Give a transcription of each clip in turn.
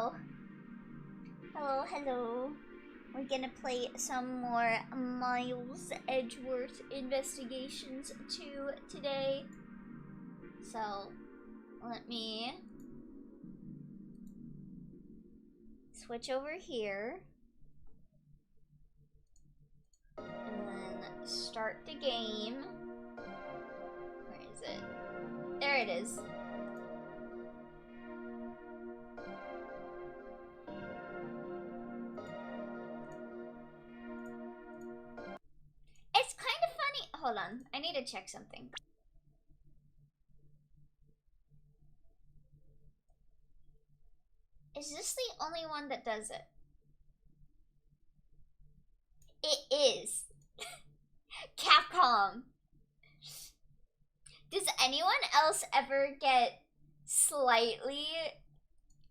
hello. Hello, hello. We're gonna play some more Miles Edgeworth Investigations 2 today. So, let me switch over here. And then start the game. Where is it? There it is. It's kind of funny. Hold on, I need to check something. Is this the only one that does it? It is. Capcom. Does anyone else ever get slightly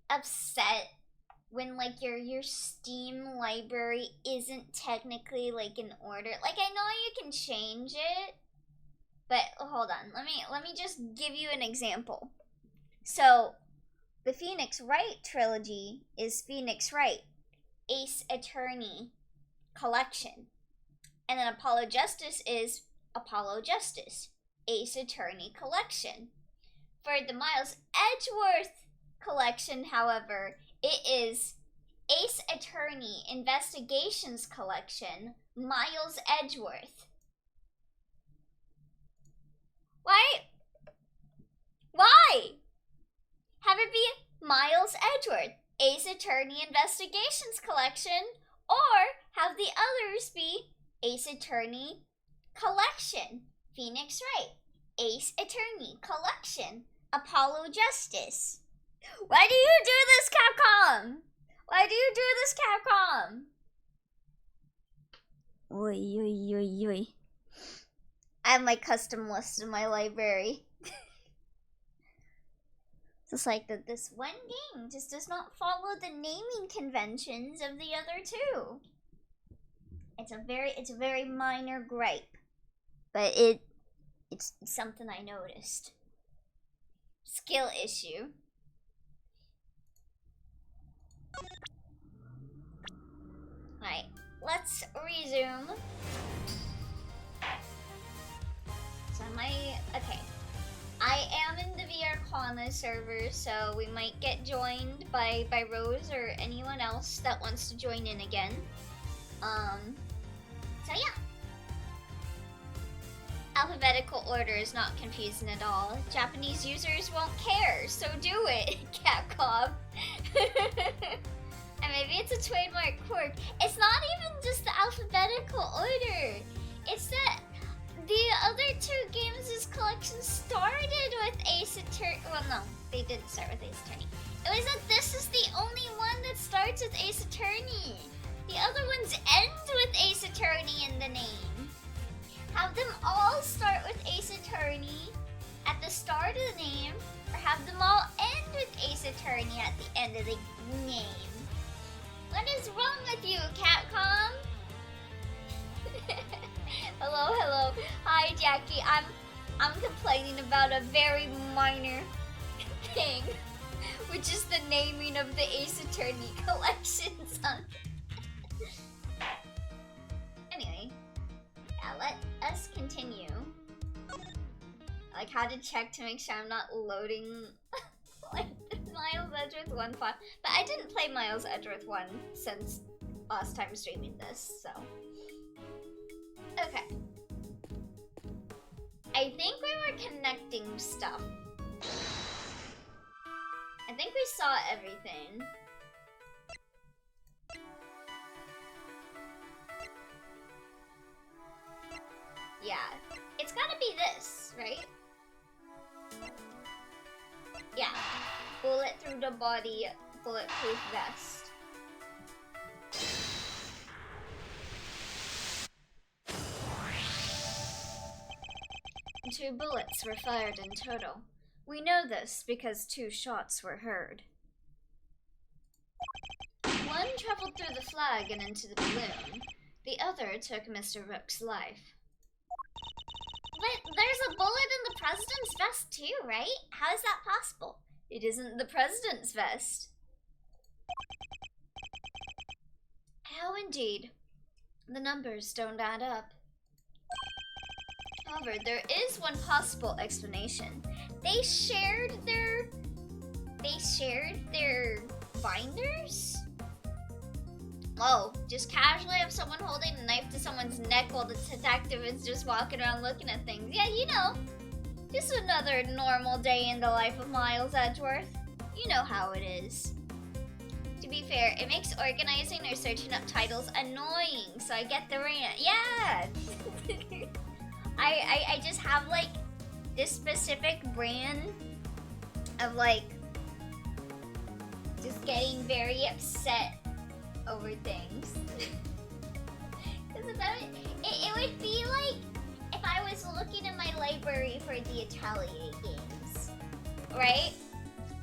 upset when like your Steam library isn't technically like in order? Like, I know you can change it, but hold on, let me just give you an example. So the Phoenix Wright trilogy is Phoenix Wright Ace Attorney Collection, and then Apollo Justice is Apollo Justice Ace Attorney Collection. For the Miles Edgeworth collection, however, it is Ace Attorney Investigations Collection, Miles Edgeworth. Why? Have it be Miles Edgeworth Ace Attorney Investigations Collection, or have the others be Ace Attorney Collection, Phoenix Wright Ace Attorney Collection, Apollo Justice. Why do you do this, Capcom? Why do you do this, Capcom? Oi, oi, oi, oi. I have my custom list in my library. It's like that this one game just does not follow the naming conventions of the other two. It's a very minor gripe, but it's something I noticed. Skill issue. Alright, let's resume. So okay. I am in the VR Kwana server, so we might get joined by Rose or anyone else that wants to join in again. So yeah. Alphabetical order is not confusing at all. Japanese users won't care, so do it, Capcom. And maybe it's a trademark quirk. It's not even just the alphabetical order. It's that the other two games' collection started with Ace Attorney. Well, no, they didn't start with Ace Attorney. It was that this is the only one that starts with Ace Attorney. The other ones end with Ace Attorney in the name. Have them all start with Ace Attorney at the start of the name, or have them all end with Ace Attorney at the end of the name. What is wrong with you, Capcom? Hello, hello. Hi, Jackie. I'm complaining about a very minor thing, which is the naming of the Ace Attorney collections. Anyway, yeah, let us continue. I like how to check to make sure I'm not loading like Miles Edgeworth 1 file. But I didn't play Miles Edgeworth 1 since last time streaming this, so. Okay. I think we were connecting stuff. I think we saw everything. Yeah, it's gotta be this, right? Yeah, bullet through the body, bulletproof vest. 2 bullets were fired in total. We know this because 2 shots were heard. One traveled through the flag and into the balloon. The other took Mr. Rook's life. But there's a bullet in the president's vest too, right? How is that possible? It isn't the president's vest. indeed. The numbers don't add up. However, there is one possible explanation. They shared their binders? Oh, just casually have someone holding a knife to someone's neck while the detective is just walking around looking at things. Yeah, you know, just another normal day in the life of Miles Edgeworth. You know how it is. To be fair, it makes organizing or searching up titles annoying, so I get the rant. Yeah! I just have, like, this specific brand of, like, just getting very upset over things. Because it would be like if I was looking in my library for the Atelier games, right?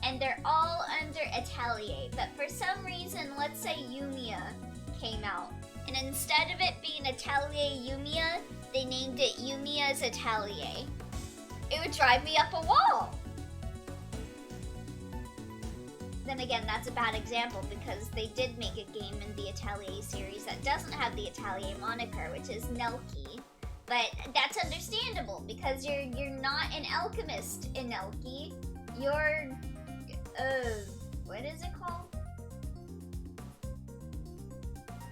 And they're all under Atelier, but for some reason, let's say Yumiya came out, and instead of it being Atelier Yumiya, they named it Yumiya's Atelier. It would drive me up a wall. Then again, that's a bad example because they did make a game in the Atelier series that doesn't have the Atelier moniker, which is Nelky. But that's understandable because you're not an alchemist in Nelky. You're what is it called?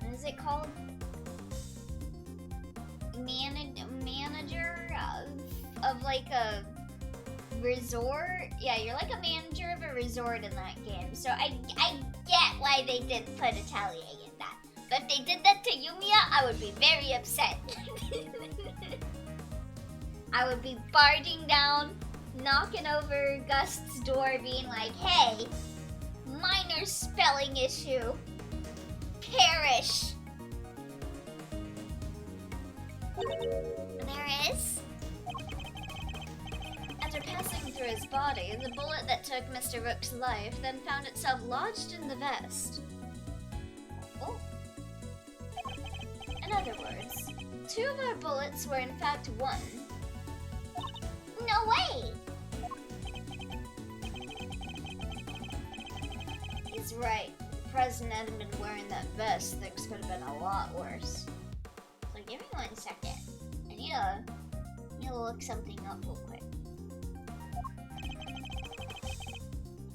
What is it called? Manager of like a resort. Yeah, you're like a manager of a resort in that game. So I get why they did put Atelier in that. But if they did that to Yumiya, I would be very upset. I would be barging down, knocking over Gust's door, being like, hey, minor spelling issue. Perish. There is. After passing through his body, the bullet that took Mr. Rook's life then found itself lodged in the vest. Oh. In other words, 2 of our bullets were in fact 1. No way! He's right. If the president hadn't been wearing that vest, things could have been a lot worse. So give me 1 second. I need to look something up real quick.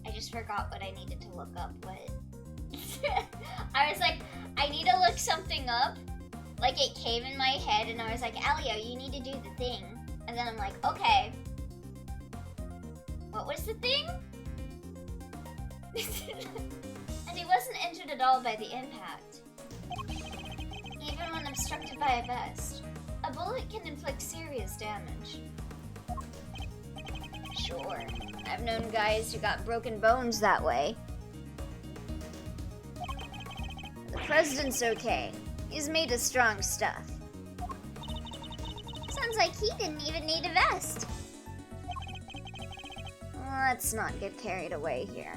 I just forgot what I needed to look up. What? I was like, I need to look something up. Like it came in my head and I was like, Alio, you need to do the thing. And then I'm like, okay. What was the thing? And he wasn't injured at all by the impact. Even when obstructed by a vest, a bullet can inflict serious damage. Sure, I've known guys who got broken bones that way. The president's okay. He's made of strong stuff. Sounds like he didn't even need a vest. Let's not get carried away here.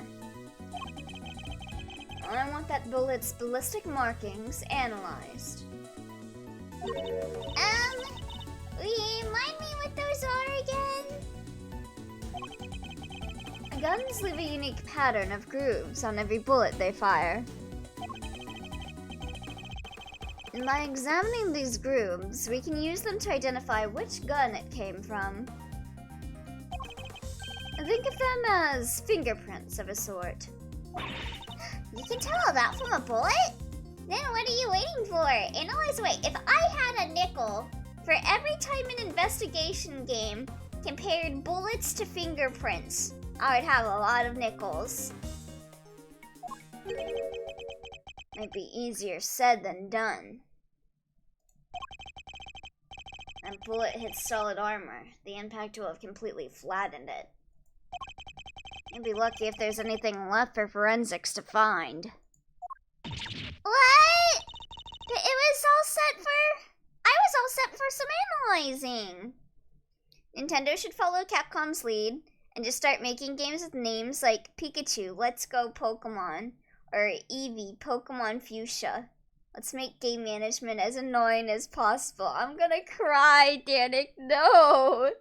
I want that bullet's ballistic markings analyzed. Remind me what those are again? Guns leave a unique pattern of grooves on every bullet they fire. And by examining these grooves, we can use them to identify which gun it came from. Think of them as fingerprints of a sort. You can tell that from a bullet? Then what are you waiting for? Analyze, wait, if I had a nickel for every time an investigation game compared bullets to fingerprints, I would have a lot of nickels. Might be easier said than done. A bullet hits solid armor. The impact will have completely flattened it. You'll be lucky if there's anything left for forensics to find. What? I was all set for some analyzing. Nintendo should follow Capcom's lead and just start making games with names like Pikachu, Let's Go Pokemon, or Eevee, Pokemon Fuchsia. Let's make game management as annoying as possible. I'm gonna cry, Danik, no!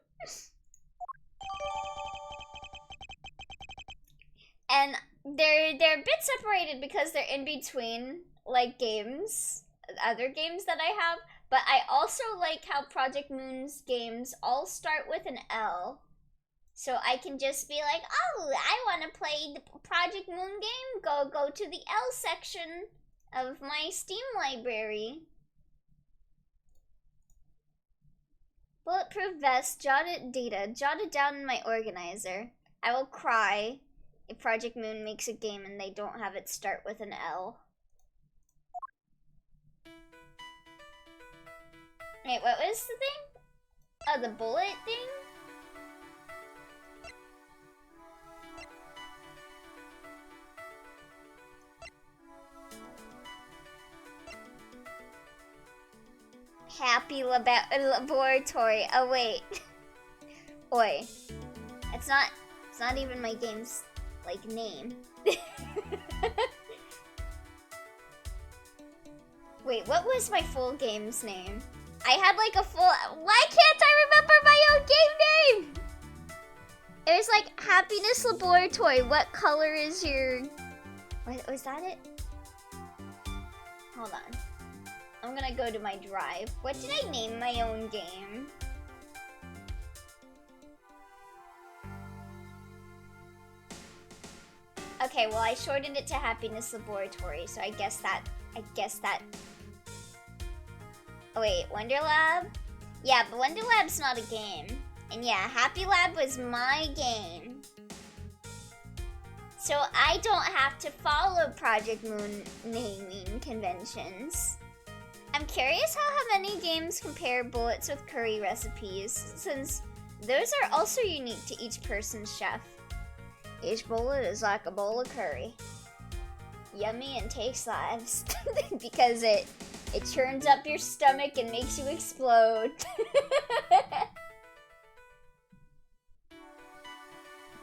And they're a bit separated because they're in between, like, games. other games that I have, but I also like how Project Moon's games all start with an L. So I can just be like, oh, I want to play the Project Moon game. Go to the L section of my Steam library. Bulletproof vest, jotted down in my organizer. I will cry if Project Moon makes a game and they don't have it start with an L. Wait, what was the thing? Oh, the bullet thing? Happy laboratory. Oh wait. Oi. It's not even my game's like name. Wait, what was my full game's name? I had like a full. Why can't I remember my own game name? It was like Happiness Laboratory. What color is your? Was that it? Hold on. I'm gonna go to my drive. What did I name my own game? Okay, well I shortened it to Happiness Laboratory, so I guess that. Oh wait, Wonder Lab? Yeah, but Wonder Lab's not a game. And yeah, Happy Lab was my game. So I don't have to follow Project Moon naming conventions. I'm curious how many games compare bullets with curry recipes, since those are also unique to each person's chef. Each bullet is like a bowl of curry. Yummy and tastes lives. Because it churns up your stomach and makes you explode.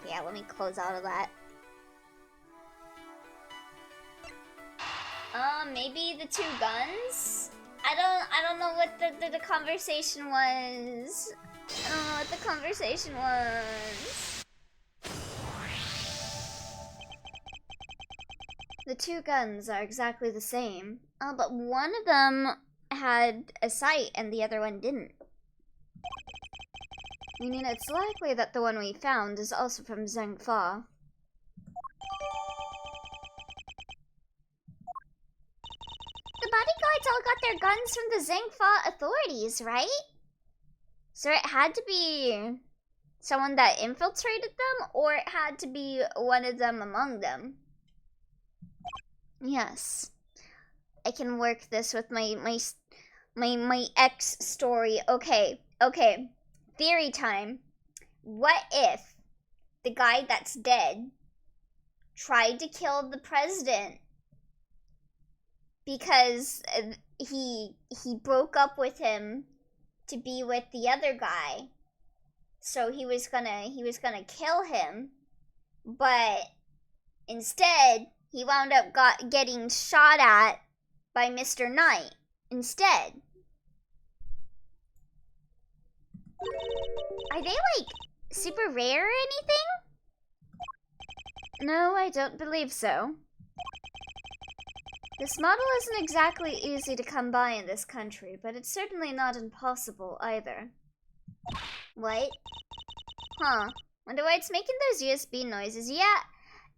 Yeah, let me close out of that. Maybe the two guns? I don't know what the conversation was. I don't know what the conversation was. The two guns are exactly the same, but one of them had a sight and the other one didn't. Meaning it's likely that the one we found is also from Zhengfa. The bodyguards all got their guns from the Zhengfa authorities, right? So it had to be someone that infiltrated them, or it had to be one of them among them. Yes. I can work this with my ex story. Okay. Theory time. What if the guy that's dead tried to kill the president because he broke up with him to be with the other guy, so he was gonna kill him, but instead he wound up getting shot at by Mr. Knight instead. Are they like super rare or anything? No, I don't believe so. This model isn't exactly easy to come by in this country, but it's certainly not impossible either. What? Huh. Wonder why it's making those USB noises. Yeah,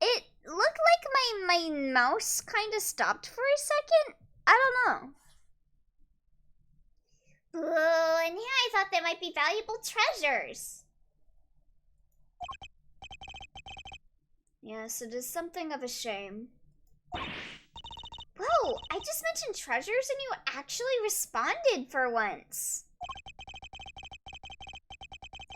it looked like my mouse kind of stopped for a second. I don't know. Ooh, and here I thought there might be valuable treasures. Yes, it is something of a shame. Whoa, I just mentioned treasures and you actually responded for once.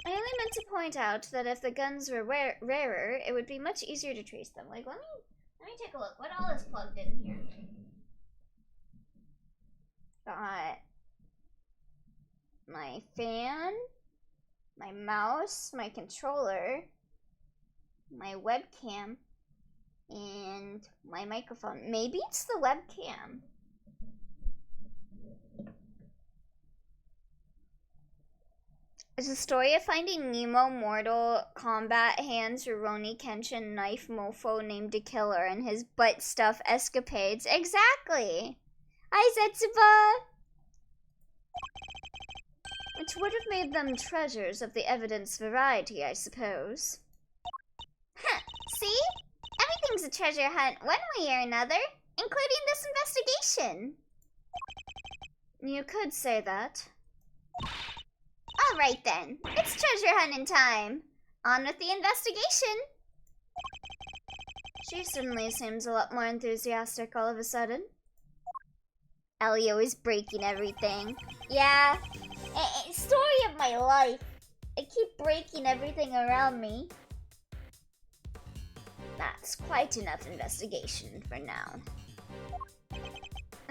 I only meant to point out that if the guns were rarer, it would be much easier to trace them. Like, let me take a look. What all is plugged in here? Got my fan, my mouse, my controller, my webcam, and my microphone. Maybe it's the webcam. It's a story of finding Nemo, Mortal Kombat, Hands, Rurouni Kenshin, Knife, Mofo named a killer, and his butt stuff escapades. Exactly! Hi, Zetsuba! Which would have made them treasures of the evidence variety, I suppose. Huh, see? Everything's a treasure hunt one way or another, including this investigation. You could say that. Alright then, it's treasure hunting time. On with the investigation. She certainly seems a lot more enthusiastic all of a sudden. Elio is breaking everything. Yeah, story of my life. I keep breaking everything around me. That's quite enough investigation for now.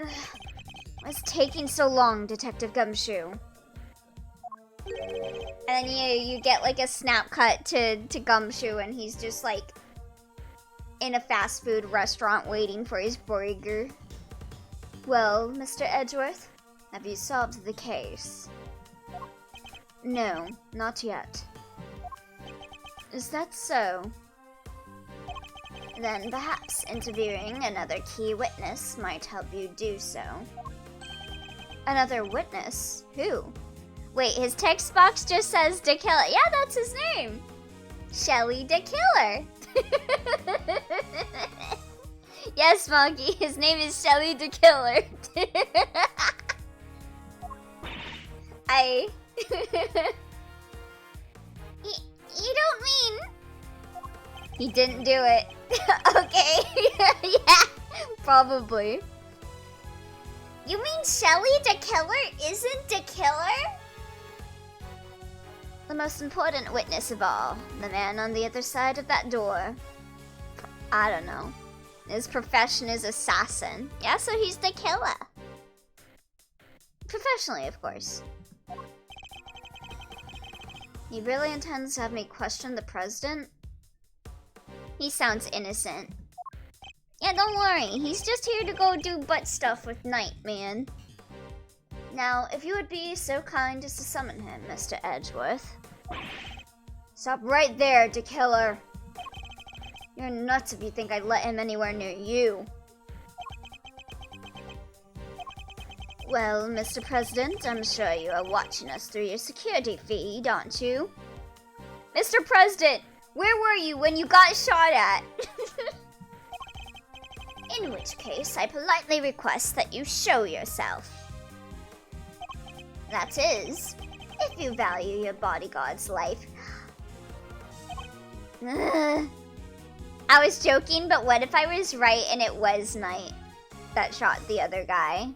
Ugh, what's taking so long, Detective Gumshoe? And then you get like a snap cut to Gumshoe, and he's just like in a fast food restaurant waiting for his burger. Well, Mr. Edgeworth, have you solved the case? No, not yet. Is that so? Then perhaps interviewing another key witness might help you do so. Another witness? Who? Wait, his text box just says Da Killer. Yeah, that's his name. Shelly Da Killer. Yes, Monkey, his name is Shelly Da Killer. You don't mean... He didn't do it. Okay. Yeah, probably. You mean Shelly Da Killer isn't Da Killer? The most important witness of all, the man on the other side of that door. I don't know. His profession is assassin. Yeah, so he's the killer. Professionally, of course. He really intends to have me question the president? He sounds innocent. Yeah, don't worry. He's just here to go do butt stuff with Knight, man. Now, if you would be so kind as to summon him, Mr. Edgeworth. Stop right there, Da Killer. You're nuts if you think I'd let him anywhere near you. Well, Mr. President, I'm sure you are watching us through your security feed, aren't you? Mr. President, where were you when you got shot at? In which case, I politely request that you show yourself. That is, if you value your bodyguard's life. I was joking, but what if I was right and it was Knight that shot the other guy?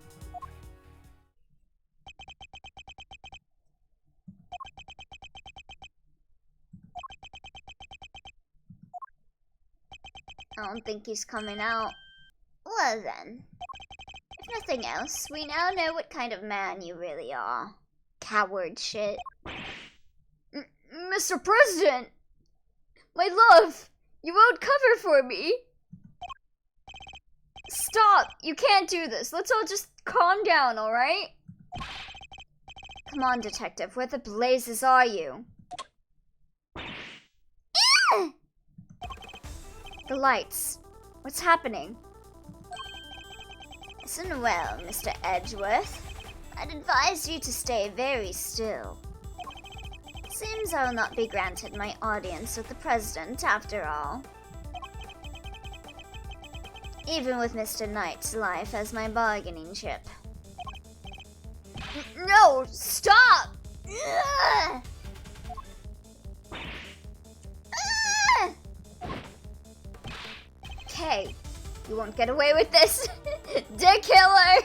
I don't think he's coming out. Well then, if nothing else, we now know what kind of man you really are. Coward shit. Mr. President! My love! You won't cover for me! Stop! You can't do this. Let's all just calm down, alright? Come on, Detective. Where the blazes are you? The lights. What's happening? Listen well, Mr. Edgeworth. I'd advise you to stay very still. Seems I will not be granted my audience with the President after all. Even with Mr. Knight's life as my bargaining chip. No! Stop! Ugh! Okay, you won't get away with this. Da Killer!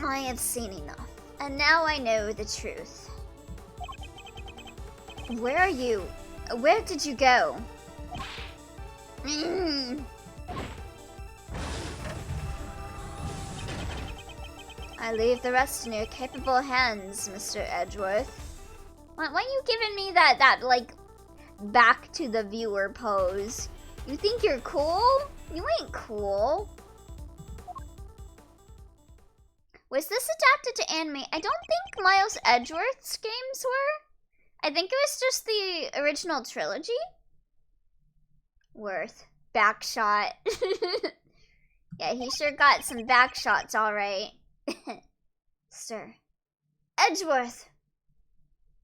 I have seen enough, and now I know the truth. Where are you? Where did you go? I leave the rest in your capable hands, Mr. Edgeworth. Why are you giving me that like back to the viewer pose? You think you're cool? You ain't cool. Was this adapted to anime? I don't think Miles Edgeworth's games were. I think it was just the original trilogy. Worth. Backshot. Yeah, he sure got some back shots, alright. Sir. Edgeworth!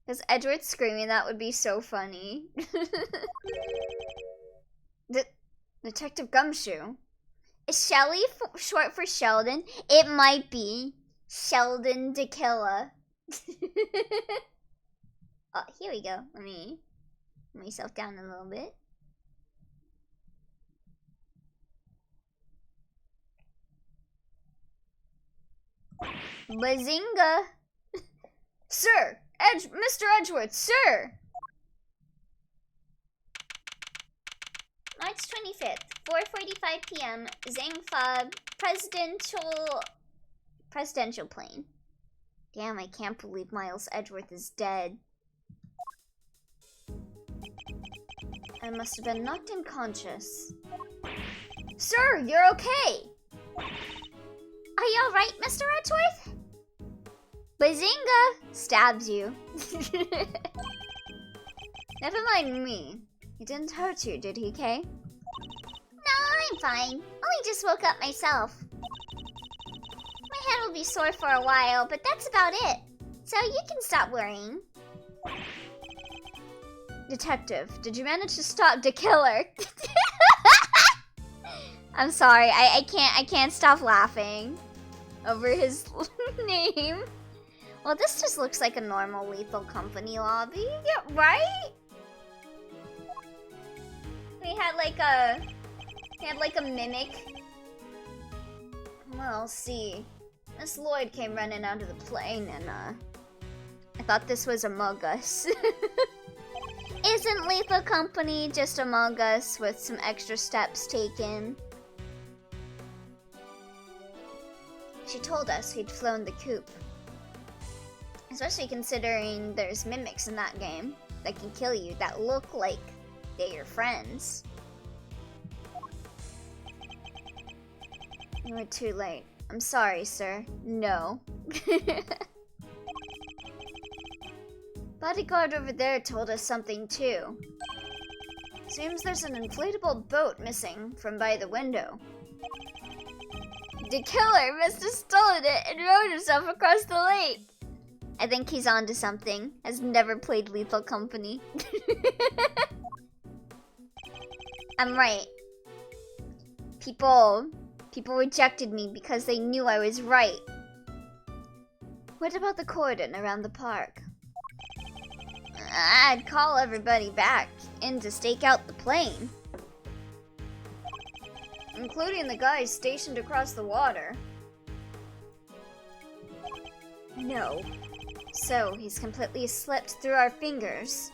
Because Edgeworth screaming, that would be so funny. Detective Gumshoe. Is Shelly short for Sheldon? It might be. Sheldon Dakilla. Oh, here we go. Let me put myself down a little bit. Bazinga! Sir! Mr. Edgeworth, sir! March 25th, 4:45 p.m. Zangfob presidential plane. Damn, I can't believe Miles Edgeworth is dead. I must have been knocked unconscious. Sir, you're okay! Are you alright, Mr. Edgeworth? Bazinga! Stabs you. Never mind me. He didn't hurt you, did he, Kay? No, I'm fine. Only just woke up myself. My head will be sore for a while, but that's about it. So you can stop worrying. Detective, did you manage to stop the killer? I'm sorry, I can't stop laughing over his name. Well, this just looks like a normal Lethal Company lobby, yeah, right? We had like a mimic. Well, see. Miss Lloyd came running out of the plane and I thought this was Among Us. Isn't Lethal Company just Among Us with some extra steps taken? She told us he'd flown the coop. Especially considering there's mimics in that game that can kill you that look like they're your friends. You were too late. I'm sorry, sir. No. Bodyguard over there told us something too. Seems there's an inflatable boat missing from by the window. The killer must have stolen it and rowed himself across the lake. I think he's onto something. Has never played Lethal Company. I'm right. People rejected me because they knew I was right. What about the cordon around the park? I'd call everybody back in to stake out the plane. Including the guys stationed across the water. No. So, he's completely slipped through our fingers.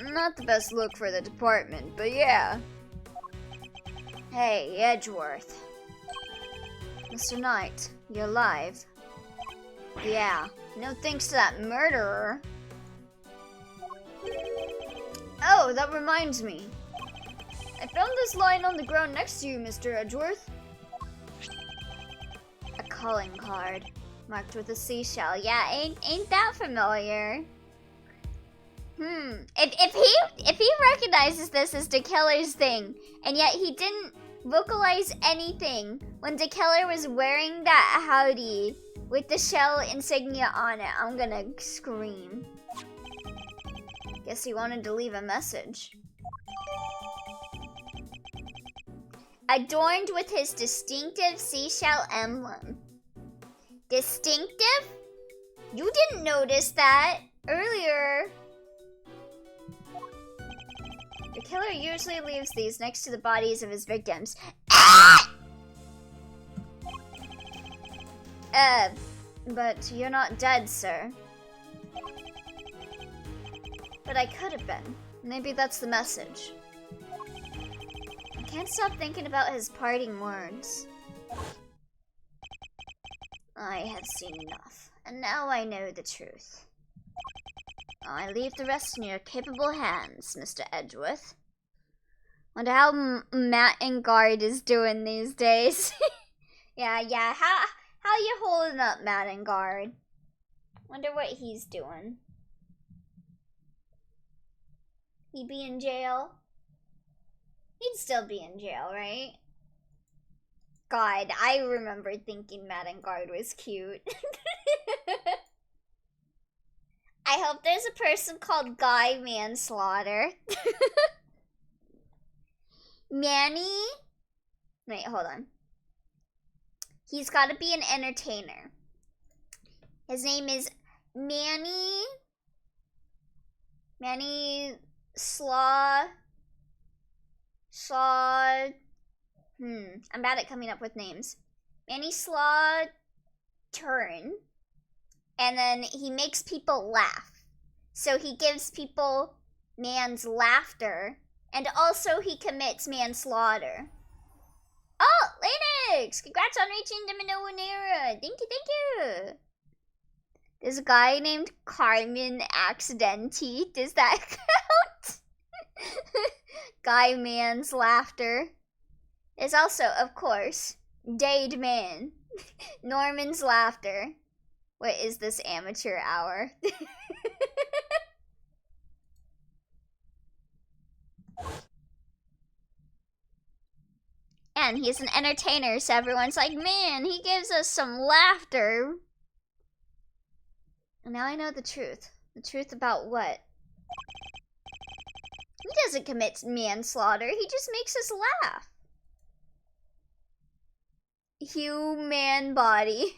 Not the best look for the department, but yeah. Hey, Edgeworth. Mr. Knight, you're alive. Yeah, no thanks to that murderer. Oh, that reminds me. I found this line on the ground next to you, Mr. Edgeworth. A calling card, marked with a seashell. Yeah, ain't that familiar? If he recognizes this as DeKeller's thing, and yet he didn't vocalize anything when DeKeller was wearing that howdy with the shell insignia on it, I'm gonna scream. Guess he wanted to leave a message. Adorned with his distinctive seashell emblem. Distinctive? You didn't notice that earlier. The killer usually leaves these next to the bodies of his victims. But you're not dead, sir. But I could have been. Maybe that's the message. I can't stop thinking about his parting words. I have seen enough, and now I know the truth. I leave the rest in your capable hands, Mr. Edgeworth. Wonder how Matt and Guard is doing these days. yeah. How you holding up, Matt and Guard? Wonder what he's doing. He be in jail? He He'd still be in jail, right? God, I remember thinking Madangard was cute. I hope there's a person called Guy Manslaughter. Manny? Wait, hold on. He's gotta be an entertainer. His name is Manny Slaw. I'm bad at coming up with names. Manny Slaw Turn. And then he makes people laugh. So he gives people man's laughter. And also he commits manslaughter. Oh, Linux! Congrats on reaching the Minoan era. Thank you. There's a guy named Carmen Accidenti. Does that count? Guy Man's laughter. There's also, of course, Dade Man. Norman's laughter. What is this amateur hour? And he's an entertainer, so everyone's like, man, he gives us some laughter. And now I know the truth. The truth about what? He doesn't commit manslaughter, he just makes us laugh. Human body.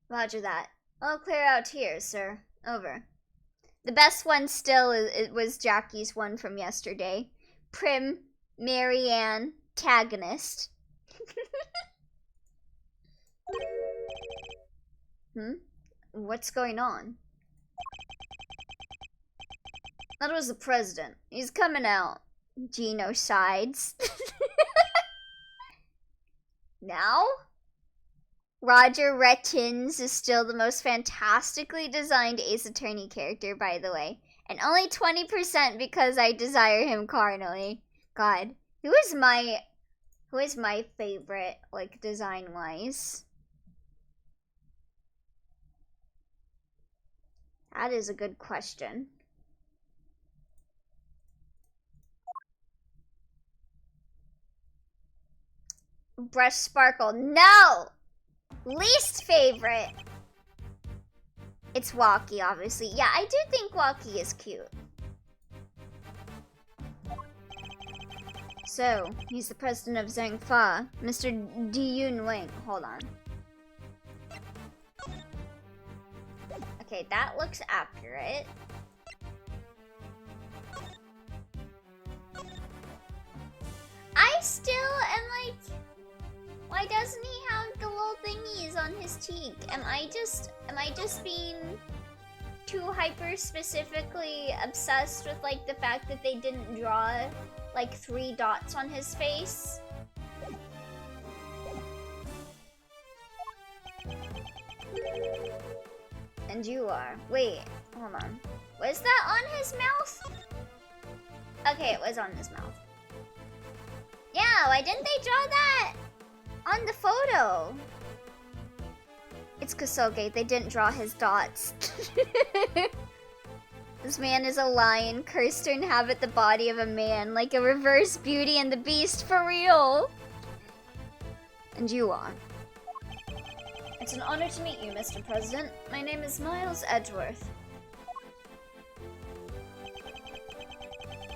Roger that. I'll clear out here, sir. Over. The best one still was Jackie's one from yesterday. Prim, Marianne, Tagonist. What's going on? That was the president. He's coming out. Genocides. Now? Roger Rettins is still the most fantastically designed Ace Attorney character, by the way. And only 20% because I desire him carnally. God. Who is my favorite, like, design-wise? That is a good question. Brush Sparkle. No! Least favorite. It's Walkie, obviously. Yeah, I do think Walkie is cute. So, he's the president of Zhangfa. Mr. Diyun Wing. Hold on. Okay, that looks accurate. I still am like, why doesn't he have the little thingies on his cheek? Am I just being too hyper specifically obsessed with like the fact that they didn't draw like 3 dots on his face? And you are. Wait, hold on. Was that on his mouth? Okay, it was on his mouth. Yeah, why didn't they draw that on the photo? It's Kosoge, they didn't draw his dots. This man is a lion, cursed to inhabit the body of a man, like a reverse Beauty and the Beast for real. And you are. It's an honor to meet you, Mr. President. My name is Miles Edgeworth.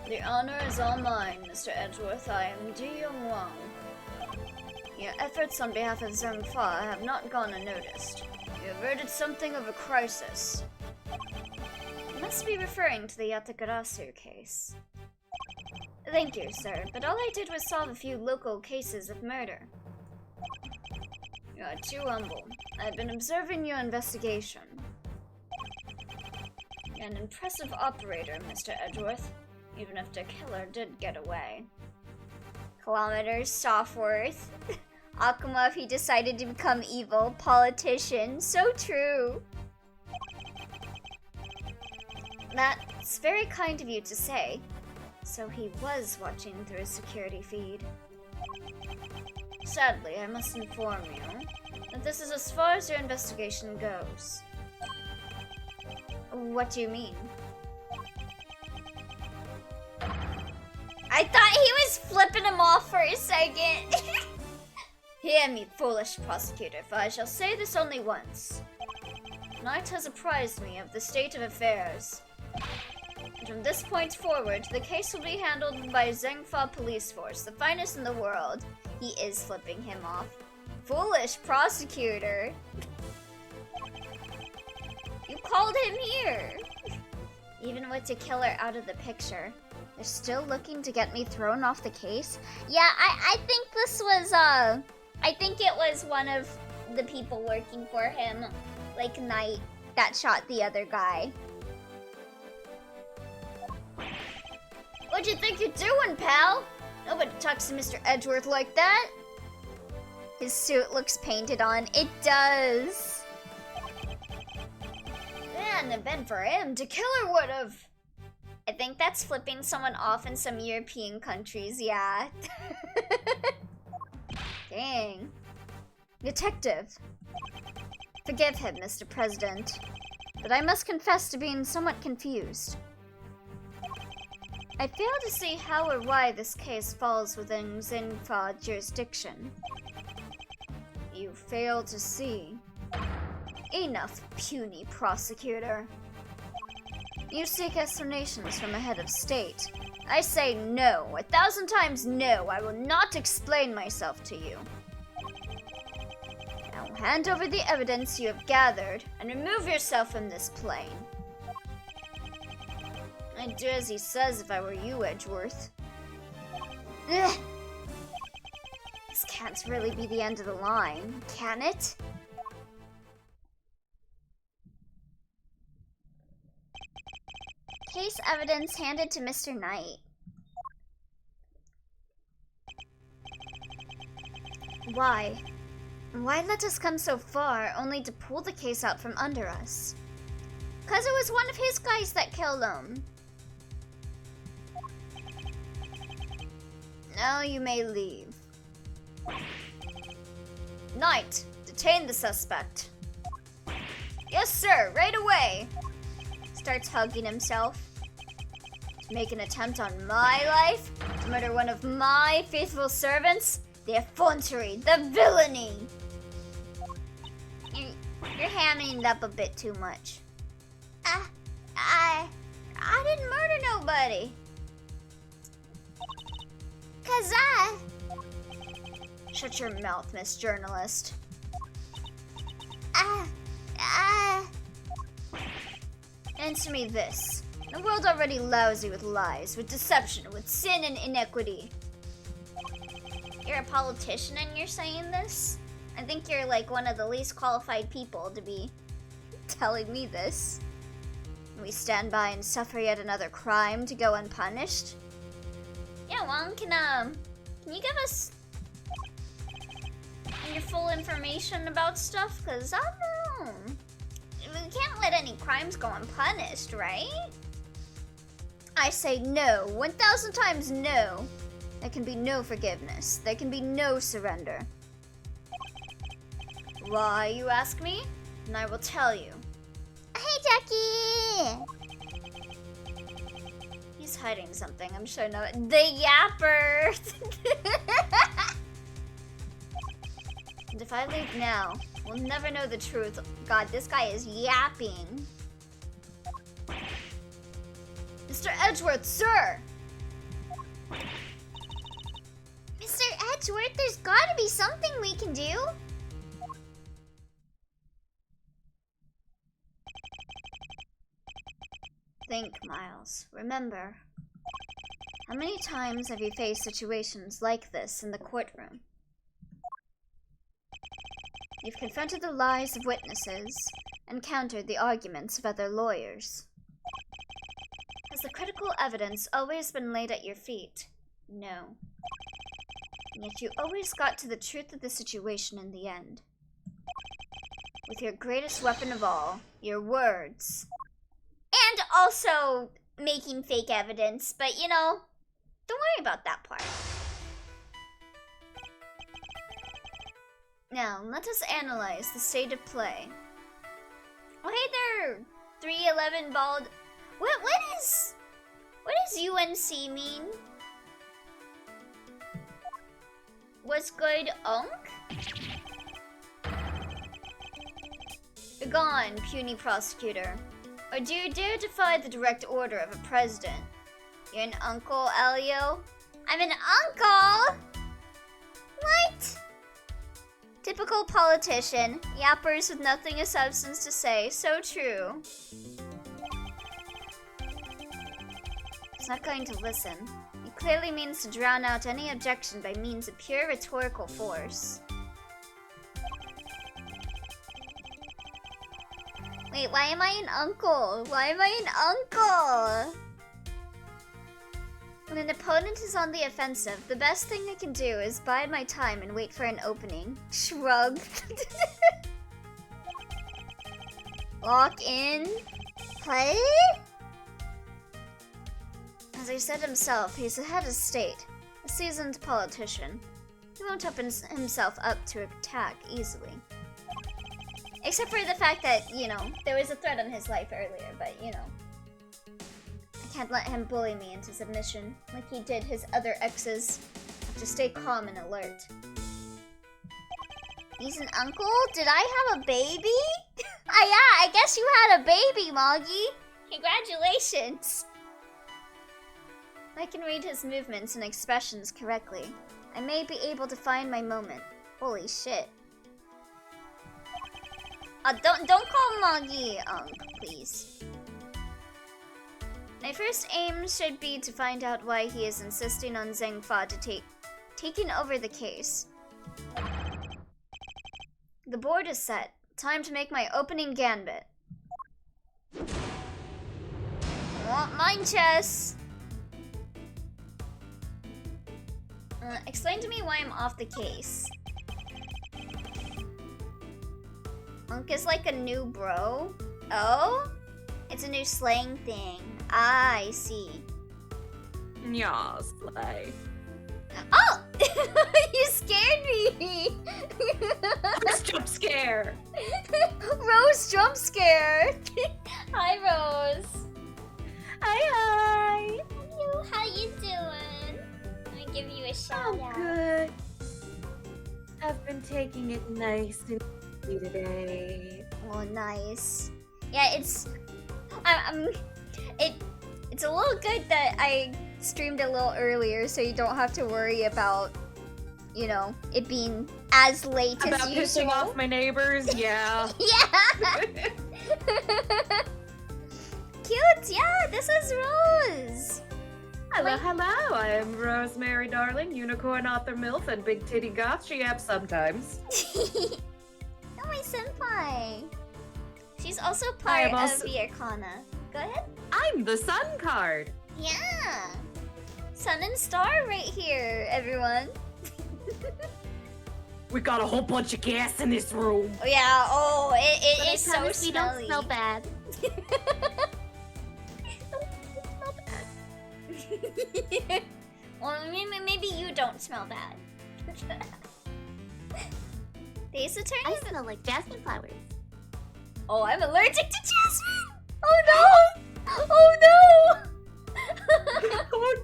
The honor is all mine, Mr. Edgeworth. I am Ji-Young Wang. Your efforts on behalf of Zhangfa have not gone unnoticed. You averted something of a crisis. You must be referring to the Yatakarasu case. Thank you, sir, but all I did was solve a few local cases of murder. You are too humble. I've been observing your investigation. You're an impressive operator, Mr. Edgeworth, even if the killer did get away. Kilometers, Softworth. Akuma if he decided to become evil. Politician. So true. That's very kind of you to say. So he was watching through his security feed. Sadly, I must inform you that this is as far as your investigation goes. What do you mean? I thought he was flipping him off for a second. Hear me, foolish prosecutor, for I shall say this only once. Night has apprised me of the state of affairs. And from this point forward, the case will be handled by Zengfa Police Force, the finest in the world. He is flipping him off. Foolish prosecutor. You called him here. Even with the killer out of the picture, they're still looking to get me thrown off the case? Yeah, I think this was, I think it was one of the people working for him, like Knight, that shot the other guy. What you think you're doing, pal? Nobody talks to Mr. Edgeworth like that. His suit looks painted on. It does. Man, if been for him, the killer would've. I think that's flipping someone off in some European countries, yeah. Dang. Detective. Forgive him, Mr. President, but I must confess to being somewhat confused. I fail to see how or why this case falls within Xinfa jurisdiction. You fail to see. Enough, puny prosecutor. You seek explanations from a head of state. I say no, 1,000 times no, I will not explain myself to you. Now hand over the evidence you have gathered and remove yourself from this plane. I'd do as he says if I were you, Edgeworth. Ugh. This can't really be the end of the line, can it? Case evidence handed to Mr. Knight. Why? Why let us come so far only to pull the case out from under us? 'Cause it was one of his guys that killed him. Now you may leave. Knight, detain the suspect. Yes, sir, right away. Starts hugging himself. To make an attempt on my life? To murder one of my faithful servants? The effrontery, the villainy! You're hamming it up a bit too much. I didn't murder nobody. 'Cause Shut your mouth, Miss Journalist. Answer me this. The world's already lousy with lies, with deception, with sin and inequity. You're a politician and you're saying this? I think you're like one of the least qualified people to be telling me this. We stand by and suffer yet another crime to go unpunished? Yeah, Wong, can you give us your full information about stuff? 'Cause I don't know. We can't let any crimes go unpunished, right? I say no, 1,000 times no. There can be no forgiveness. There can be no surrender. Why, you ask me? And I will tell you. Hey, Jackie! He's hiding something, I'm sure. No, the yapper! And if I leave now, we'll never know the truth. God, this guy is yapping. Mr. Edgeworth, sir! Mr. Edgeworth, there's gotta be something we can do. Think, Miles. Remember. How many times have you faced situations like this in the courtroom? You've confronted the lies of witnesses and countered the arguments of other lawyers. Has the critical evidence always been laid at your feet? No. And yet you always got to the truth of the situation in the end. With your greatest weapon of all, your words. And also making fake evidence, but you know, don't worry about that part. Now, let us analyze the state of play. Oh, hey there, 311 bald. What does UNC mean? What's good, Unk? Begone, puny prosecutor. Or do you dare defy the direct order of a president? You're an uncle, Elio? I'm an uncle? What? Typical politician. Yappers with nothing of substance to say. So true. He's not going to listen. He clearly means to drown out any objection by means of pure rhetorical force. Wait, why am I an uncle? Why am I an uncle? When an opponent is on the offensive, the best thing I can do is bide my time and wait for an opening. Shrug. Lock in. Play? As he said himself, he's a head of state, a seasoned politician. He won't open himself up to attack easily. Except for the fact that, you know, there was a threat on his life earlier, but, you know. I can't let him bully me into submission, like he did his other exes. I have to stay calm and alert. He's an uncle? Did I have a baby? Ah, yeah, I guess you had a baby, Moggy. Congratulations. I can read his movements and expressions correctly. I may be able to find my moment. Holy shit. Don't call Moggy please. My first aim should be to find out why he is insisting on Zhengfa to taking over the case. The board is set. Time to make my opening gambit. Mind chess! Explain to me why I'm off the case. Unk is like a new bro? Oh? It's a new slang thing. Ah, I see. Yeah, slay. Oh! You scared me! Rose jump scare! Rose jump scare! Hi, Rose. Hi! How you doing? Let me give you a shout out. Good. I've been taking it nice and easy today. Oh, nice. Yeah, it's a little good that I streamed a little earlier, so you don't have to worry about, you know, it being as late About as usual. pissing off my neighbors, yeah. Yeah. Cute. Yeah, this is Rose. Hello, hello. I am Rosemary Darling, unicorn author MILF, and big titty goth she have sometimes. Oh, my senpai. She's also part of the Arcana. Go ahead. I'm the sun card. Yeah. Sun and star right here, everyone. We got a whole bunch of gas in this room. Oh yeah, oh, it is so smelly. Don't smell bad. Well, maybe you don't smell bad. The Ace Attorney? I smell like jasmine flowers. Oh, I'm allergic to jasmine! Oh no! Oh no! Oh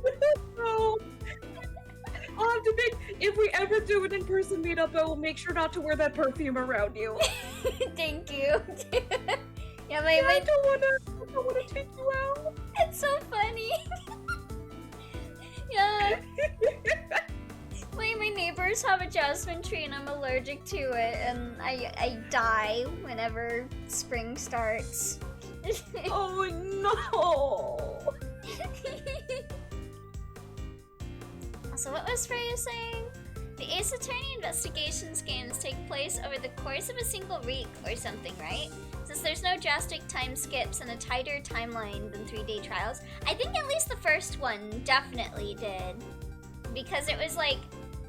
no! I'll have to make, if we ever do an in-person meetup, I will make sure not to wear that perfume around you. Thank you. Yeah, I don't wanna take you out. It's so funny. Yeah. My neighbors have a jasmine tree and I'm allergic to it, and I die whenever spring starts. Oh no! So what was Freya saying? The Ace Attorney investigations games take place over the course of a single week or something, right? Since there's no drastic time skips and a tighter timeline than 3-day trials. I think at least the first one definitely did. Because it was like,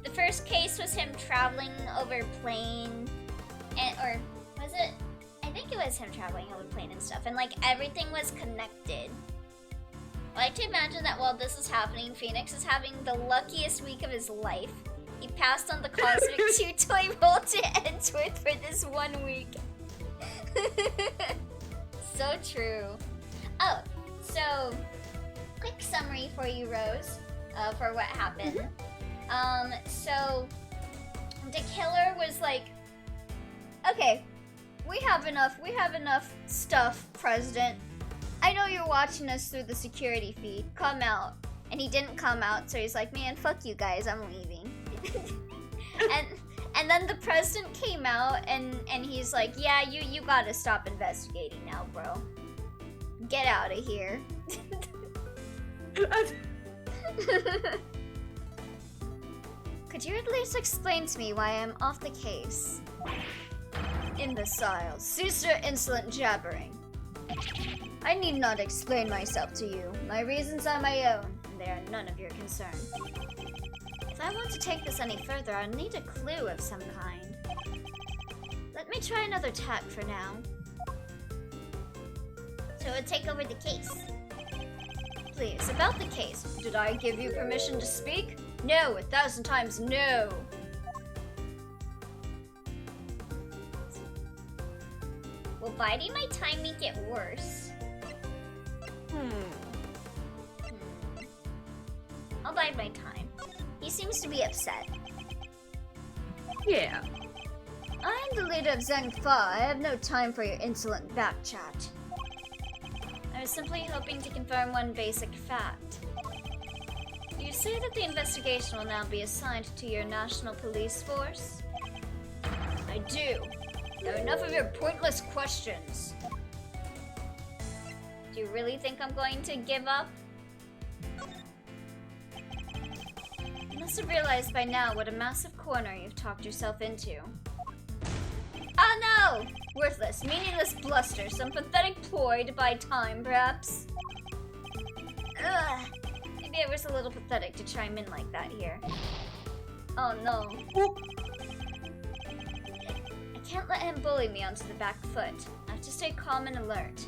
the first case was him traveling over plane, and, or was it? I think it was him traveling over plane and stuff, and like everything was connected. I like to imagine that while this is happening, Phoenix is having the luckiest week of his life. He passed on the Cosmic 2 toy roll to Edgeworth for this 1 week. So true. Oh, so quick summary for you, Rose, for what happened. So the killer was like, okay, we have enough stuff, President. I know you're watching us through the security feed. Come out. And he didn't come out, so he's like, man, fuck you guys, I'm leaving. and then the president came out and he's like, yeah, you gotta stop investigating now, bro. Get out of here. Could you at least explain to me why I'm off the case? Imbecile. Cease your insolent jabbering. I need not explain myself to you. My reasons are my own, and they are none of your concern. If I want to take this any further, I'll need a clue of some kind. Let me try another tack for now. So it'll take over the case. Please, about the case. Did I give you permission to speak? No, 1,000 times no. Will biding my time make it worse? I'll bide my time. He seems to be upset. Yeah. I'm the leader of Zheng Fa. I have no time for your insolent backchat. I was simply hoping to confirm one basic fact. You say that the investigation will now be assigned to your national police force? I do. Now enough of your pointless questions. Do you really think I'm going to give up? You must have realized by now what a massive corner you've talked yourself into. Oh no! Worthless, meaningless bluster, some pathetic ploy to buy time, perhaps? Ugh. Maybe it was a little pathetic to chime in like that here. Oh no. I can't let him bully me onto the back foot. I have to stay calm and alert.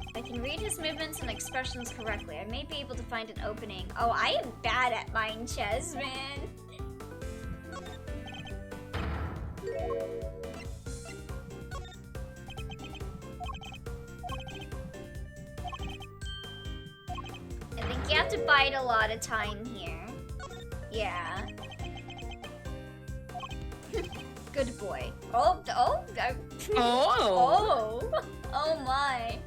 If I can read his movements and expressions correctly, I may be able to find an opening. Oh, I am bad at mind chess, man. I think you have to bide a lot of time here. Yeah. Good boy. Oh, oh my.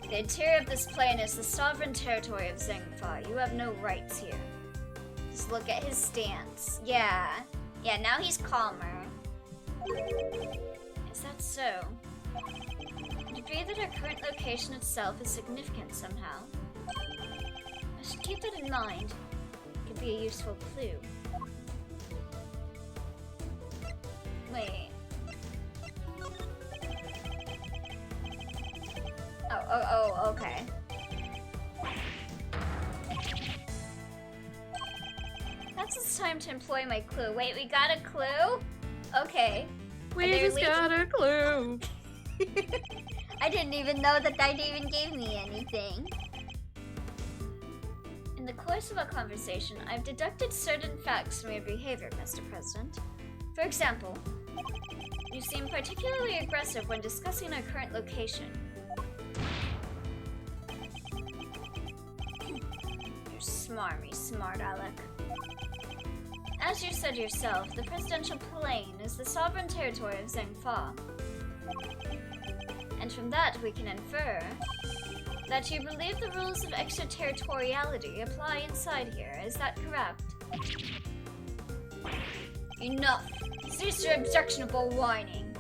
The interior of this plane is the sovereign territory of Zheng Fa. You have no rights here. Just look at his stance. Yeah. Yeah, now he's calmer. Is that so? I agree that our current location itself is significant somehow. I should keep that in mind. It could be a useful clue. Wait. Oh, okay. Perhaps it's time to employ my clue. Wait, we got a clue? Okay. We just got a clue. I didn't even know that even gave me anything. In the course of our conversation, I've deducted certain facts from your behavior, Mr. President. For example, you seem particularly aggressive when discussing our current location. You're smarmy, smart aleck. As you said yourself, the presidential plane is the sovereign territory of Zheng Fa. And from that we can infer that you believe the rules of extraterritoriality apply inside here. Is that correct? Enough! Cease your objectionable whining.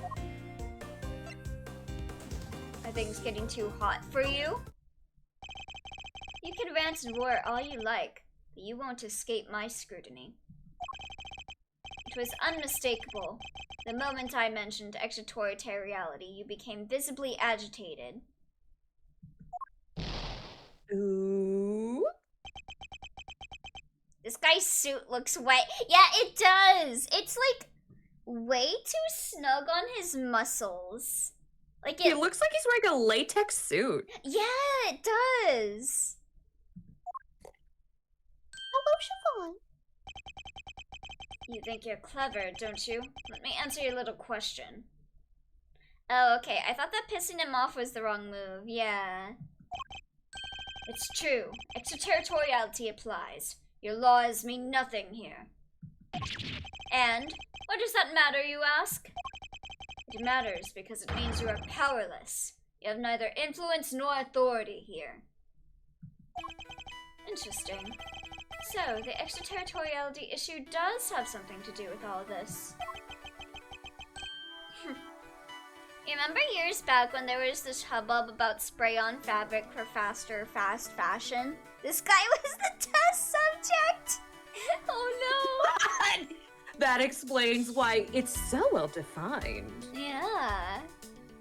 Are things getting too hot for you? You can rant and roar all you like, but you won't escape my scrutiny. It was unmistakable. The moment I mentioned extraterritoriality, you became visibly agitated. Ooh. This guy's suit looks wet. Yeah, it does. It's like way too snug on his muscles. Like it looks like he's wearing a latex suit. Yeah, it does. Hello, Siobhan. You think you're clever, don't you? Let me answer your little question. Oh, okay. I thought that pissing him off was the wrong move. Yeah. It's true. Extraterritoriality applies. Your laws mean nothing here. And what does that matter, you ask? It matters because it means you are powerless. You have neither influence nor authority here. Interesting. So, the extraterritoriality issue does have something to do with all this. You remember years back when there was this hubbub about spray-on fabric for faster, fast fashion? This guy was the test subject! Oh no! That explains why it's so well defined. Yeah.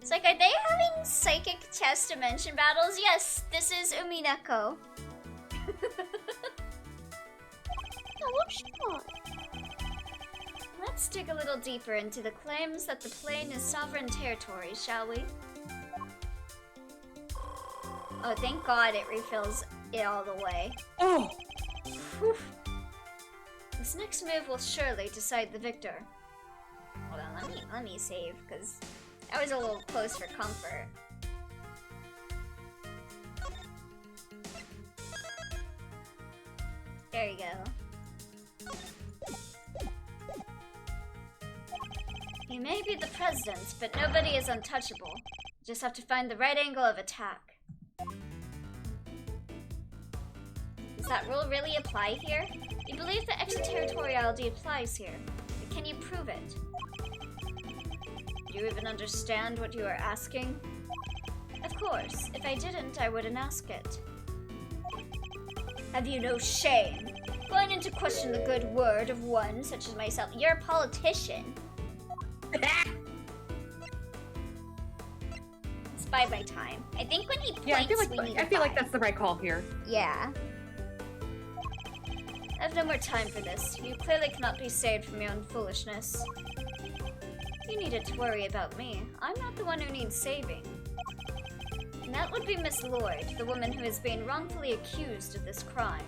It's like, are they having psychic chess dimension battles? Yes, this is Umineko. Let's dig a little deeper into the claims that the plane is sovereign territory, shall we? Oh, thank God it refills it all the way. Oh! Whew. This next move will surely decide the victor. Hold on, let me save, because I was a little close for comfort. There you go. He may be the president, but nobody is untouchable. You just have to find the right angle of attack. Does that rule really apply here? You believe that extraterritoriality applies here, but can you prove it? Do you even understand what you are asking? Of course, if I didn't, I wouldn't ask it. Have you no shame? Going in to question the good word of one such as myself. You're a politician. It's by my time. I think when he points, Yeah, I feel like that's the right call here. Yeah. I have no more time for this. You clearly cannot be saved from your own foolishness. You needed to worry about me. I'm not the one who needs saving. And that would be Miss Lloyd, the woman who is being wrongfully accused of this crime.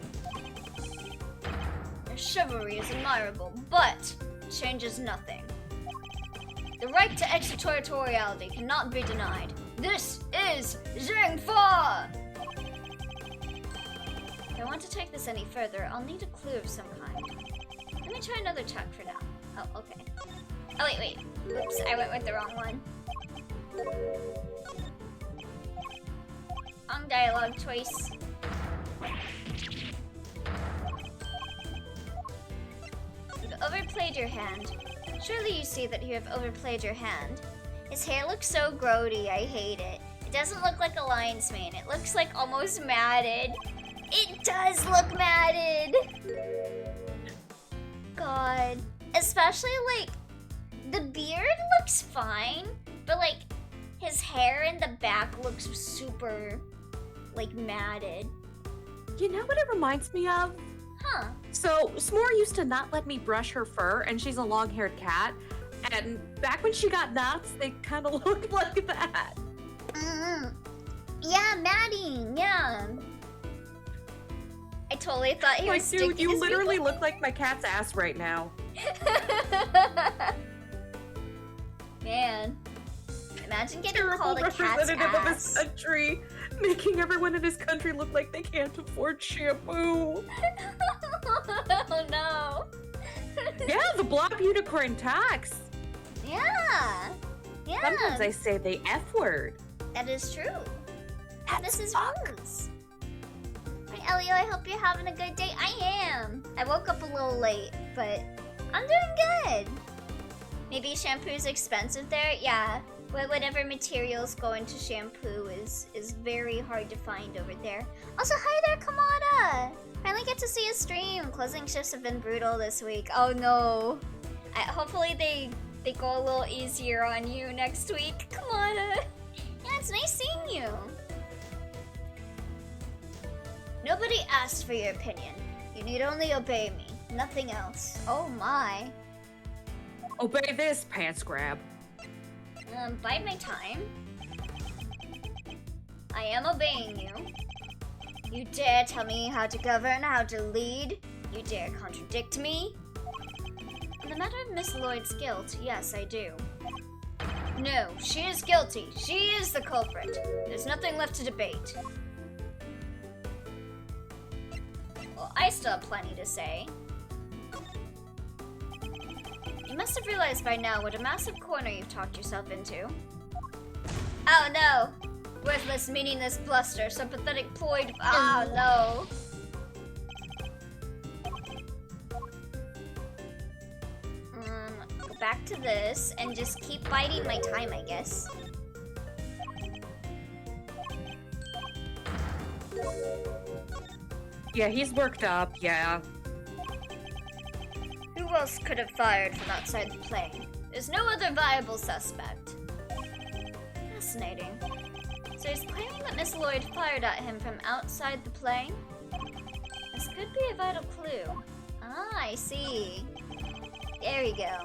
Your chivalry is admirable, but it changes nothing. The right to extraterritoriality cannot be denied. This is Zhengfa! If I want to take this any further, I'll need a clue of some kind. Let me try another check for now. Oh, okay. Oh, wait. Oops, I went with the wrong one. Wrong dialogue choice. You've overplayed your hand. Surely you see that you have overplayed your hand. His hair looks so grody, I hate it. It doesn't look like a lion's mane. It looks like almost matted. It does look matted! God. Especially, like, the beard looks fine, but, like, his hair in the back looks super, like, matted. You know what it reminds me of? Huh. So, S'more used to not let me brush her fur, and she's a long-haired cat. And back when she got knots, they kind of looked like that. Yeah, matting, yeah. I totally thought he was sticking dude, you his literally look like my cat's ass right now. Man. Imagine getting Terrible called a cat's representative of his ass. country, making everyone in his country look like they can't afford shampoo. Oh no. Yeah, the blob unicorn tax. Yeah. Yeah. Sometimes I say the F word. That is true. That's This is fuck. rules. Hi, Elio. I hope you're having a good day. I am. I woke up a little late, but I'm doing good. Maybe shampoo's expensive there? Yeah. Whatever materials go into shampoo is very hard to find over there. Also, hi there, Kamada! Finally get to see a stream. Closing shifts have been brutal this week. Oh no. Hopefully they go a little easier on you next week. Kamada! Yeah, it's nice seeing you. Nobody asked for your opinion. You need only obey me. Nothing else. Oh my. Obey this, pants grab. Bide my time. I am obeying you. You dare tell me how to govern, how to lead? You dare contradict me? On the matter of Miss Lloyd's guilt, yes, I do. No, she is guilty. She is the culprit. There's nothing left to debate. Well, I still have plenty to say. You must have realized by now what a massive corner you've talked yourself into. Oh no! Worthless, meaningless bluster, some pathetic ploy to— oh no! Go back to this and just keep biding my time, I guess. Yeah, he's worked up, yeah. Who else could have fired from outside the plane? There's no other viable suspect. Fascinating. So he's claiming that Miss Lloyd fired at him from outside the plane? This could be a vital clue. Ah, I see. There we go.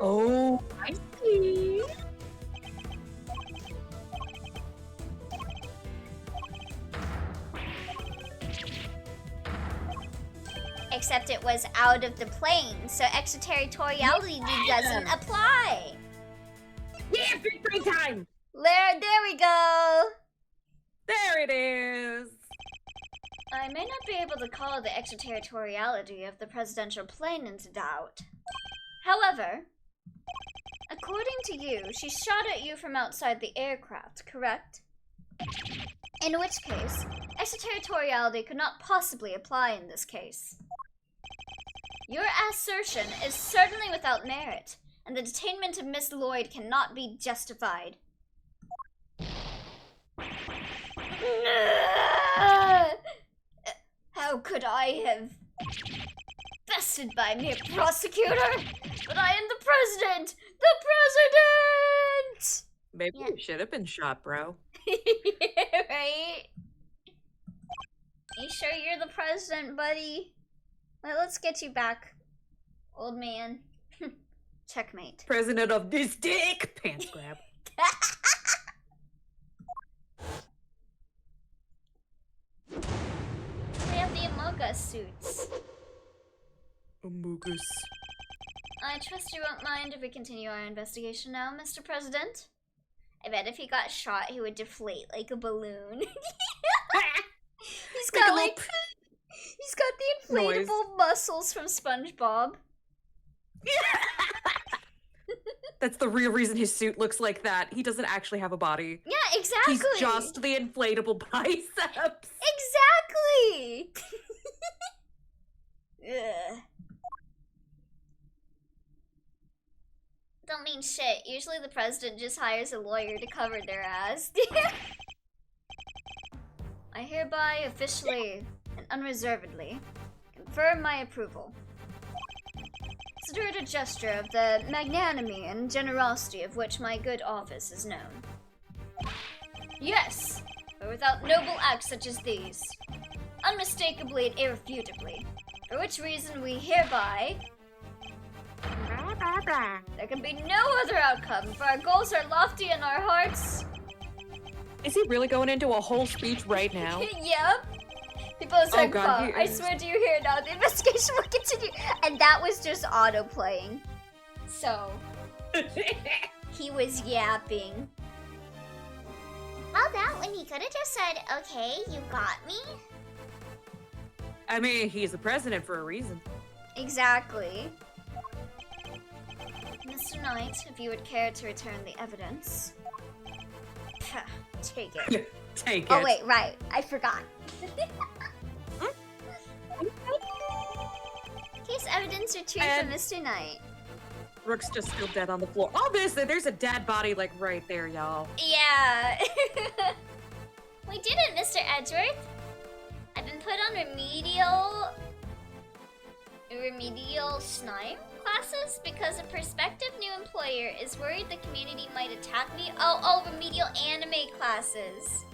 Oh, I see. Except it was out of the plane, so extraterritoriality doesn't apply. Yeah, free time. There we go. There it is. I may not be able to call the extraterritoriality of the presidential plane into doubt. However, according to you, she shot at you from outside the aircraft, correct? In which case, extraterritoriality could not possibly apply in this case. Your assertion is certainly without merit, and the detainment of Miss Lloyd cannot be justified. How could I have bested by mere prosecutor? But I am the president! The president! Maybe you should have been shot, bro. Right? You sure you're the president, buddy? Well, let's get you back, old man. Checkmate. President of this dick! Pants grab. They have the Among Us suits. Among Us. I trust you won't mind if we continue our investigation now, Mr. President. I bet if he got shot, he would deflate like a balloon. He's got like... He's got the inflatable muscles from SpongeBob. That's the real reason his suit looks like that. He doesn't actually have a body. Yeah, exactly. He's just the inflatable biceps. Exactly. Ugh. Don't mean shit. Usually the president just hires a lawyer to cover their ass. I hereby officially and unreservedly confirm my approval. Consider it a gesture of the magnanimity and generosity of which my good office is known. Yes, but without noble acts such as these, unmistakably and irrefutably, for which reason we hereby... There can be no other outcome, for our goals are lofty and our hearts... Is he really going into a whole speech right now? Yep. People are saying, I swear to you here now, the investigation will continue. And that was just auto-playing. So, he was yapping. Well, that when he could have just said, okay, you got me. I mean, he's the president for a reason. Exactly. Mr. Knight, if you would care to return the evidence. Take it. Take it. Oh wait, right. I forgot. Case evidence retrieved from Mr. Knight. Rook's just still dead on the floor. Obviously, there's a dead body like right there, y'all. Yeah. We did it, Mr. Edgeworth. I've been put on remedial slime classes because a prospective new employer is worried the community might attack me. Oh, remedial anime classes.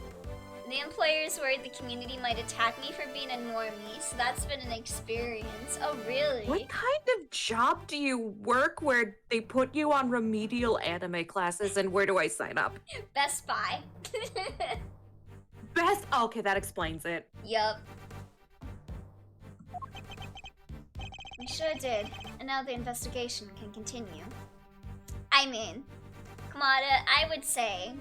The employer is worried the community might attack me for being a normie, so that's been an experience. Oh, really? What kind of job do you work where they put you on remedial anime classes, and where do I sign up? Best Buy. Okay, that explains it. Yup. We sure did, and now the investigation can continue. I mean, Kamada, I would say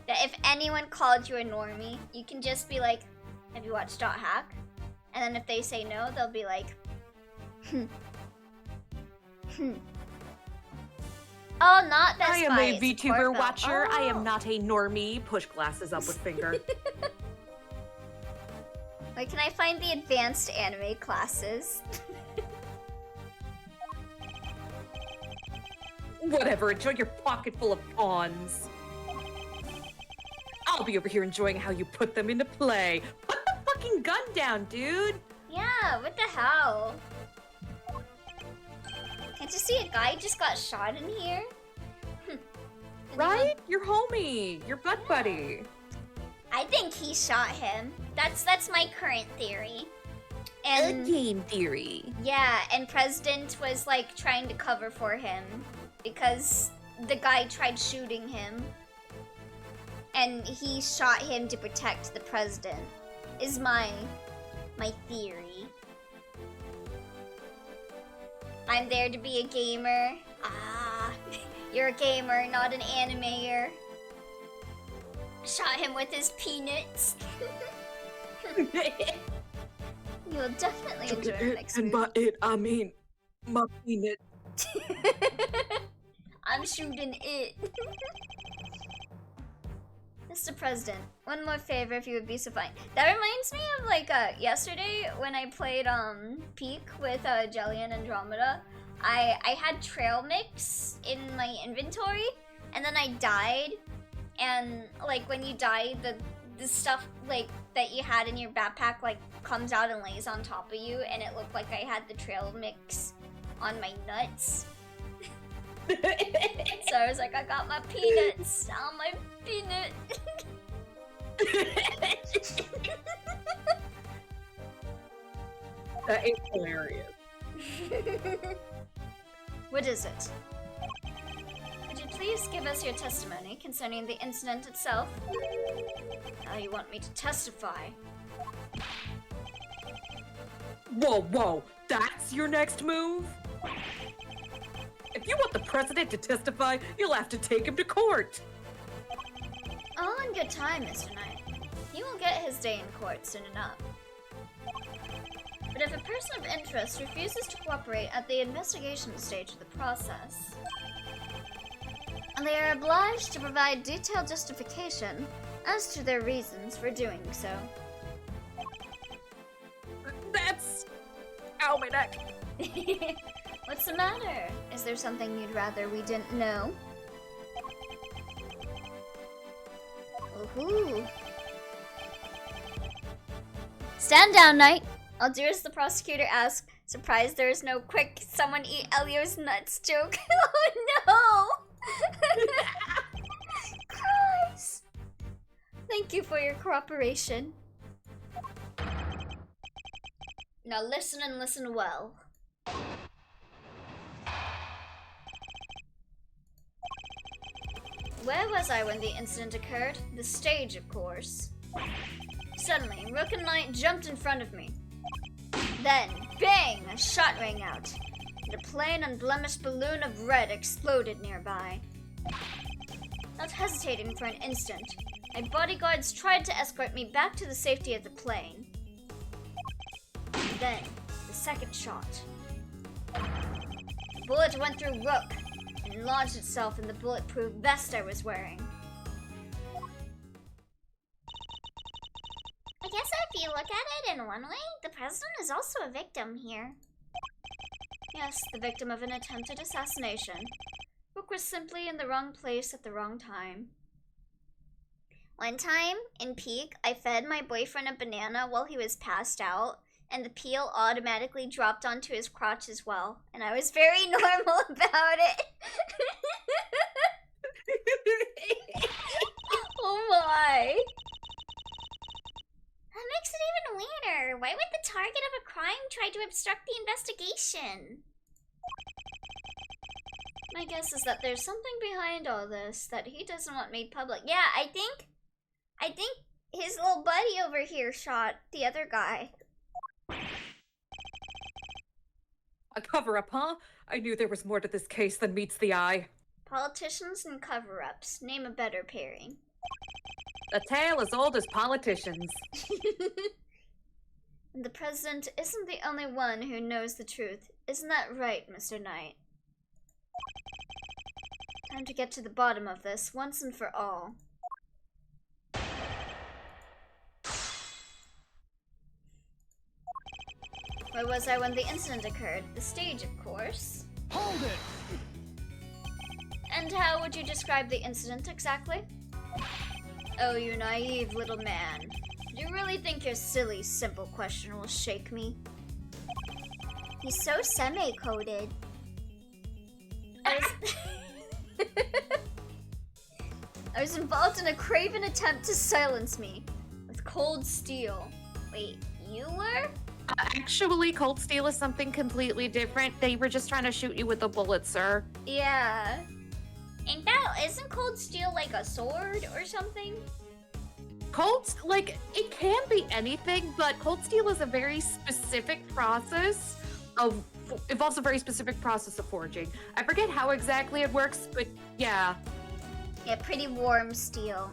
that if anyone called you a normie, you can just be like, have you watched Dot Hack? And then if they say no, they'll be like, Oh, not Best I am Buy, a it's a VTuber Corvette. watcher. I Oh. am not a normie. Push glasses up with finger. Wait, can I find the advanced anime classes? Whatever, enjoy your pocket full of pawns. I'll be over here enjoying how you put them into play. Put the fucking gun down, dude! Yeah, what the hell? Can't you see a guy just got shot in here? Right? Your homie, your butt buddy. I think he shot him. That's my current theory. And game theory. yeah, and President was like trying to cover for him because the guy tried shooting him. And he shot him to protect the president. Is my theory. I'm there to be a gamer. Ah, you're a gamer, not an animator. Shot him with his peanuts. You'll definitely enjoy the next And movie. by it, I mean my peanut. I'm shooting it. Mr. President, one more favor if you would be so fine. That reminds me of like yesterday when I played Peak with Jelly and Andromeda. I had trail mix in my inventory and then I died, and like when you die the stuff like that you had in your backpack like comes out and lays on top of you, and it looked like I had the trail mix on my nuts. So I was like, I got my peanuts on my peanut. That is hilarious. What is it? Would you please give us your testimony concerning the incident itself? Now you want me to testify. Whoa, whoa, that's your next move? If you want the president to testify, you'll have to take him to court. All in good time, Mr. Knight. He will get his day in court soon enough. But if a person of interest refuses to cooperate at the investigation stage of the process, they are obliged to provide detailed justification as to their reasons for doing so. That's... Ow, my neck. What's the matter? Is there something you'd rather we didn't know? Ooh. Stand down, Knight. I'll do as the prosecutor asks. Surprised there is no quick someone eat Elio's nuts joke. Oh no! Christ! Thank you for your cooperation. Now listen and listen well. Where was I when the incident occurred? The stage, of course. Suddenly, Rook and Knight jumped in front of me. Then, bang! A shot rang out, and a plain, unblemished balloon of red exploded nearby. Not hesitating for an instant, my bodyguards tried to escort me back to the safety of the plane. Then, the second shot. The bullet went through Rook and lodged itself in the bulletproof vest I was wearing. I guess if you look at it in one way, the president is also a victim here. Yes, the victim of an attempted assassination. Rook was simply in the wrong place at the wrong time. One time, in Peak, I fed my boyfriend a banana while he was passed out, and the peel automatically dropped onto his crotch as well, and I was very normal about it. Oh my. That makes it even weirder. Why would the target of a crime try to obstruct the investigation? My guess is that there's something behind all this that he doesn't want made public. Yeah, I think his little buddy over here shot the other guy. A cover-up, huh? I knew there was more to this case than meets the eye. Politicians and cover-ups. Name a better pairing. A tale as old as politicians. And the president isn't the only one who knows the truth. Isn't that right, Mr. Knight? Time to get to the bottom of this, once and for all. Where was I when the incident occurred? The stage, of course. Hold it! And how would you describe the incident exactly? Oh, you naive little man. Do you really think your silly, simple question will shake me? He's so semi-coded. I was involved in a craven attempt to silence me with cold steel. Wait, you were? Actually, cold steel is something completely different. They were just trying to shoot you with a bullet, sir. Yeah. Isn't cold steel like a sword or something? It can be anything, but cold steel is a very specific process involves a very specific process of forging. I forget how exactly it works, but yeah. Yeah, pretty warm steel.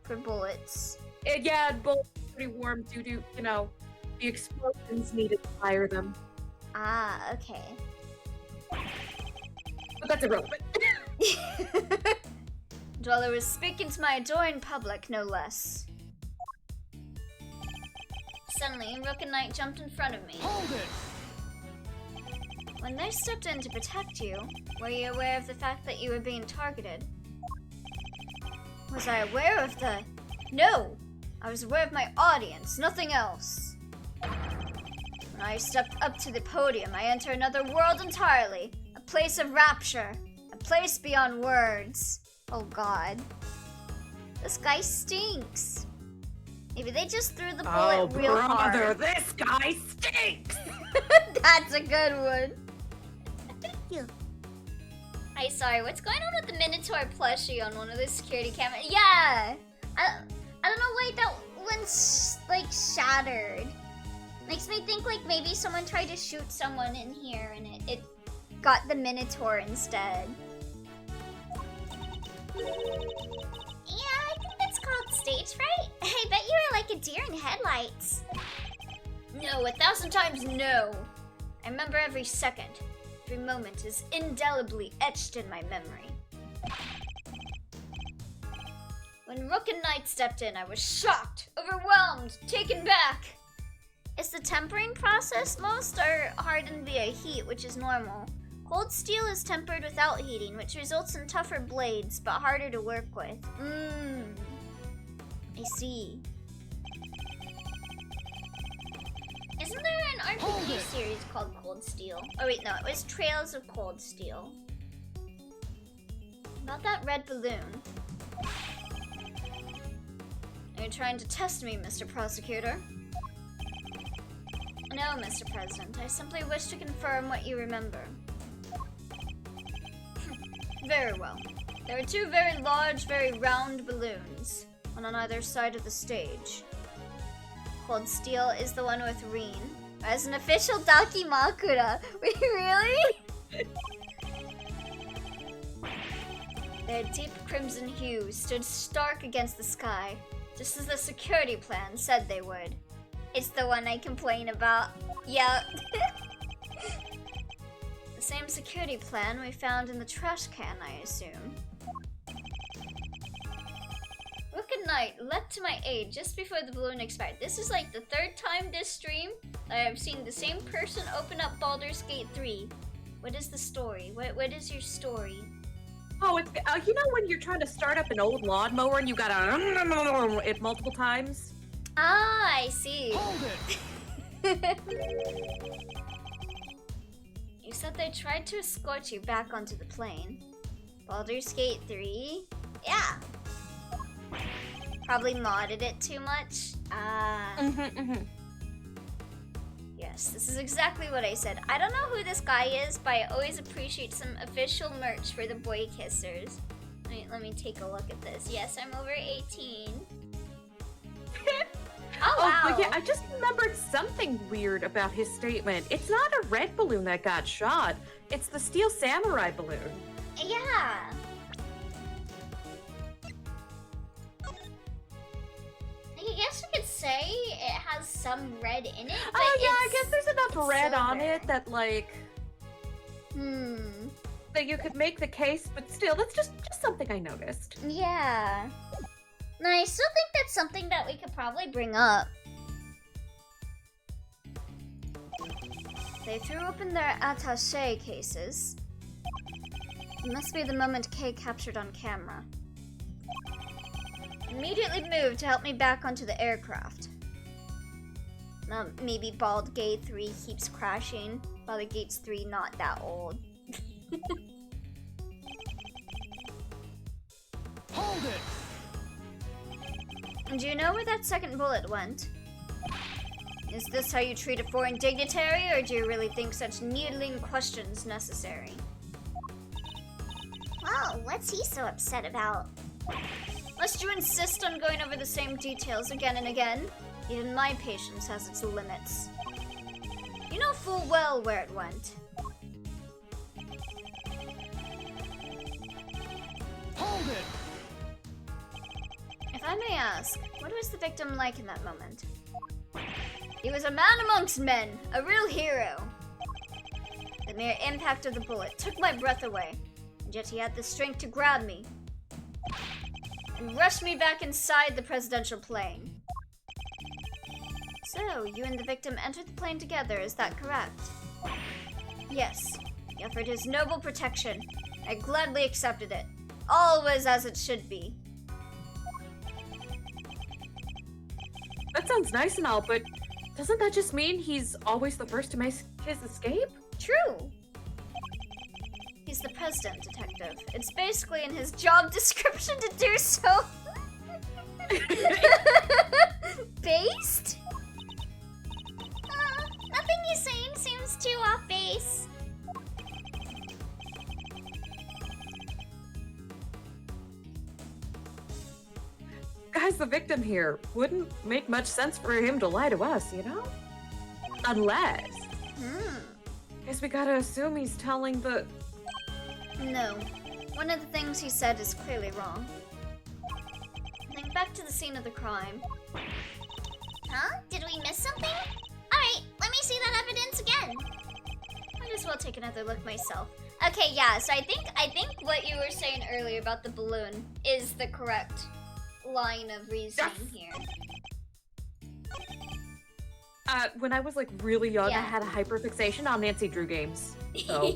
For bullets. Yeah, bullets are pretty warm due to, the explosions needed to fire them. Ah, okay. But that's irrelevant. While I was speaking to my adoring public, no less. Suddenly, Rook and Knight jumped in front of me. Hold it! When they stepped in to protect you, were you aware of the fact that you were being targeted? Was I aware of the... No! I was aware of my audience, nothing else. When I stepped up to the podium, I enter another world entirely. A place of rapture. A place beyond words. Oh god. This guy stinks. Maybe they just threw the bullet real hard. This guy stinks! That's a good one. Thank you. Hi, sorry, what's going on with the Minotaur plushie on one of the security cameras? Yeah! I don't know why that one's, shattered. Makes me think, maybe someone tried to shoot someone in here and it got the Minotaur instead. Yeah, I think that's called stage fright. I bet you were like a deer in headlights. No, 1,000 times no. I remember every second. Every moment is indelibly etched in my memory. When Rook and Knight stepped in, I was shocked, overwhelmed, taken back. Is the tempering process most or hardened via heat, which is normal? Cold steel is tempered without heating, which results in tougher blades, but harder to work with. I see. Isn't there an RPG series called Cold Steel? Oh wait, no, it was Trails of Cold Steel. About that red balloon. Are you trying to test me, Mr. Prosecutor? No, Mr. President. I simply wish to confirm what you remember. Very well. There were two very large, very round balloons, one on either side of the stage. Cold Steel is the one with Reen. As an official Dakimakura. Wait, really? Their deep crimson hue stood stark against the sky, just as the security plan said they would. It's the one I complain about. Yep. The same security plan we found in the trash can, I assume. Rook and Knight leapt to my aid just before the balloon expired. This is like the third time this stream that I've seen the same person open up Baldur's Gate 3. What is the story? What is your story? Oh, it's you know when you're trying to start up an old lawnmower and you gotta it multiple times? Ah, I see. Hold it! You said they tried to escort you back onto the plane. Baldur's Gate 3? Yeah. Probably modded it too much. Yes, this is exactly what I said. I don't know who this guy is, but I always appreciate some official merch for the boy kissers. Let me take a look at this. Yes, I'm over 18. Oh, wow. But yeah, I just remembered something weird about his statement. It's not a red balloon that got shot. It's the Steel Samurai balloon. Yeah. I guess we could say it has some red in it, but Oh yeah, I guess there's enough red silver. on it that like Hmm. that you could make the case, but still, that's just something I noticed. Yeah. No, I still think that's something that we could probably bring up. They threw open their attaché cases. It must be the moment Kay captured on camera. Immediately moved to help me back onto the aircraft. Maybe Bald Gate 3 keeps crashing. Bald Gate's 3 not that old. Hold it! Do you know where that second bullet went? Is this how you treat a foreign dignitary, or do you really think such needling questions necessary? Wow, what's he so upset about? Must you insist on going over the same details again and again? Even my patience has its limits. You know full well where it went. Hold it! If I may ask, what was the victim like in that moment? He was a man amongst men, a real hero. The mere impact of the bullet took my breath away, and yet he had the strength to grab me and rush me back inside the presidential plane. So, you and the victim entered the plane together, is that correct? Yes. He offered his noble protection. I gladly accepted it. All was as it should be. That sounds nice and all, but doesn't that just mean he's always the first to make his escape? True. He's the president, detective. It's basically in his job description to do so. Based? Nothing he's saying seems too off base. Guy's the victim here. Wouldn't make much sense for him to lie to us, you know? Unless. Guess we gotta assume he's telling the... No. One of the things he said is clearly wrong. Think back to the scene of the crime. Huh? Did we miss something? Alright, let me see that evidence again. Might as well take another look myself. Okay, yeah, so I think what you were saying earlier about the balloon is the correct line of reasoning here. When I was like really young, Yeah. I had a hyperfixation on Nancy Drew games. So.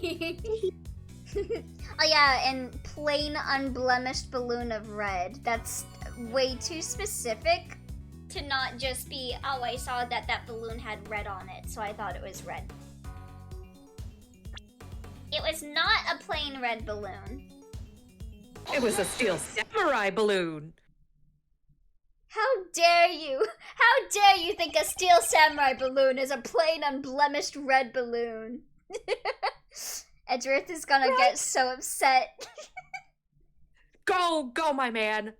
Oh yeah, and plain unblemished balloon of red. That's way too specific to not just be, oh, I saw that balloon had red on it, so I thought it was red. It was not a plain red balloon. It was a steel samurai balloon. How dare you? How dare you think a steel samurai balloon is a plain unblemished red balloon? Edgeworth is gonna get so upset. Go, my man.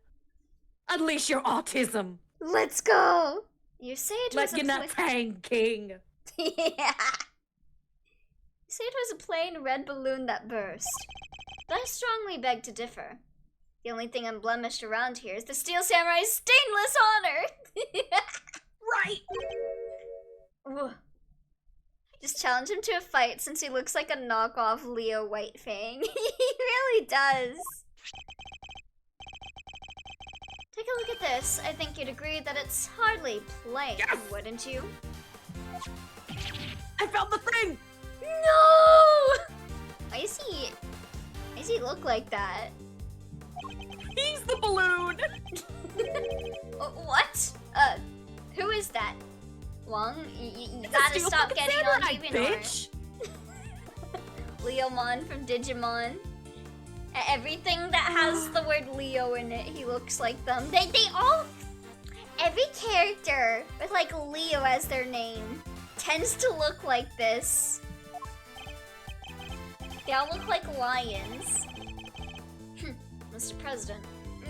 Unleash your autism. Let's go. You say it was Let your nuts hang, king. Yeah. You say it was a plain red balloon that burst. But I strongly beg to differ. The only thing unblemished around here is the Steel Samurai's stainless honor! Right. Ooh. Just challenge him to a fight since he looks like a knockoff Leo Whitefang. He really does. Take a look at this. I think you'd agree that it's hardly plain, Yes. wouldn't you? I found the thing. No! Why does he look like that? He's the balloon. What? Who is that? Wong, you It's a gotta steel stop fucking getting on samurai, Luminor. bitch. Leomon from Digimon. Everything that has the word Leo in it, he looks like them. They all... Every character with like Leo as their name tends to look like this. They all look like lions. Mr. President,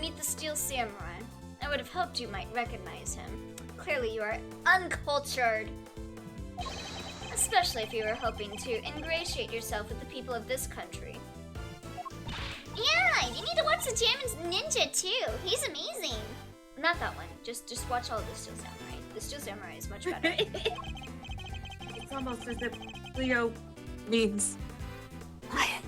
meet the Steel Samurai. I would have hoped you might recognize him. Clearly you are uncultured. Especially if you were hoping to ingratiate yourself with the people of this country. Yeah, you need to watch the Jammin' Ninja too. He's amazing. Not that one. Just watch all the Steel Samurai. The Steel Samurai is much better. It's almost as if Leo means lion.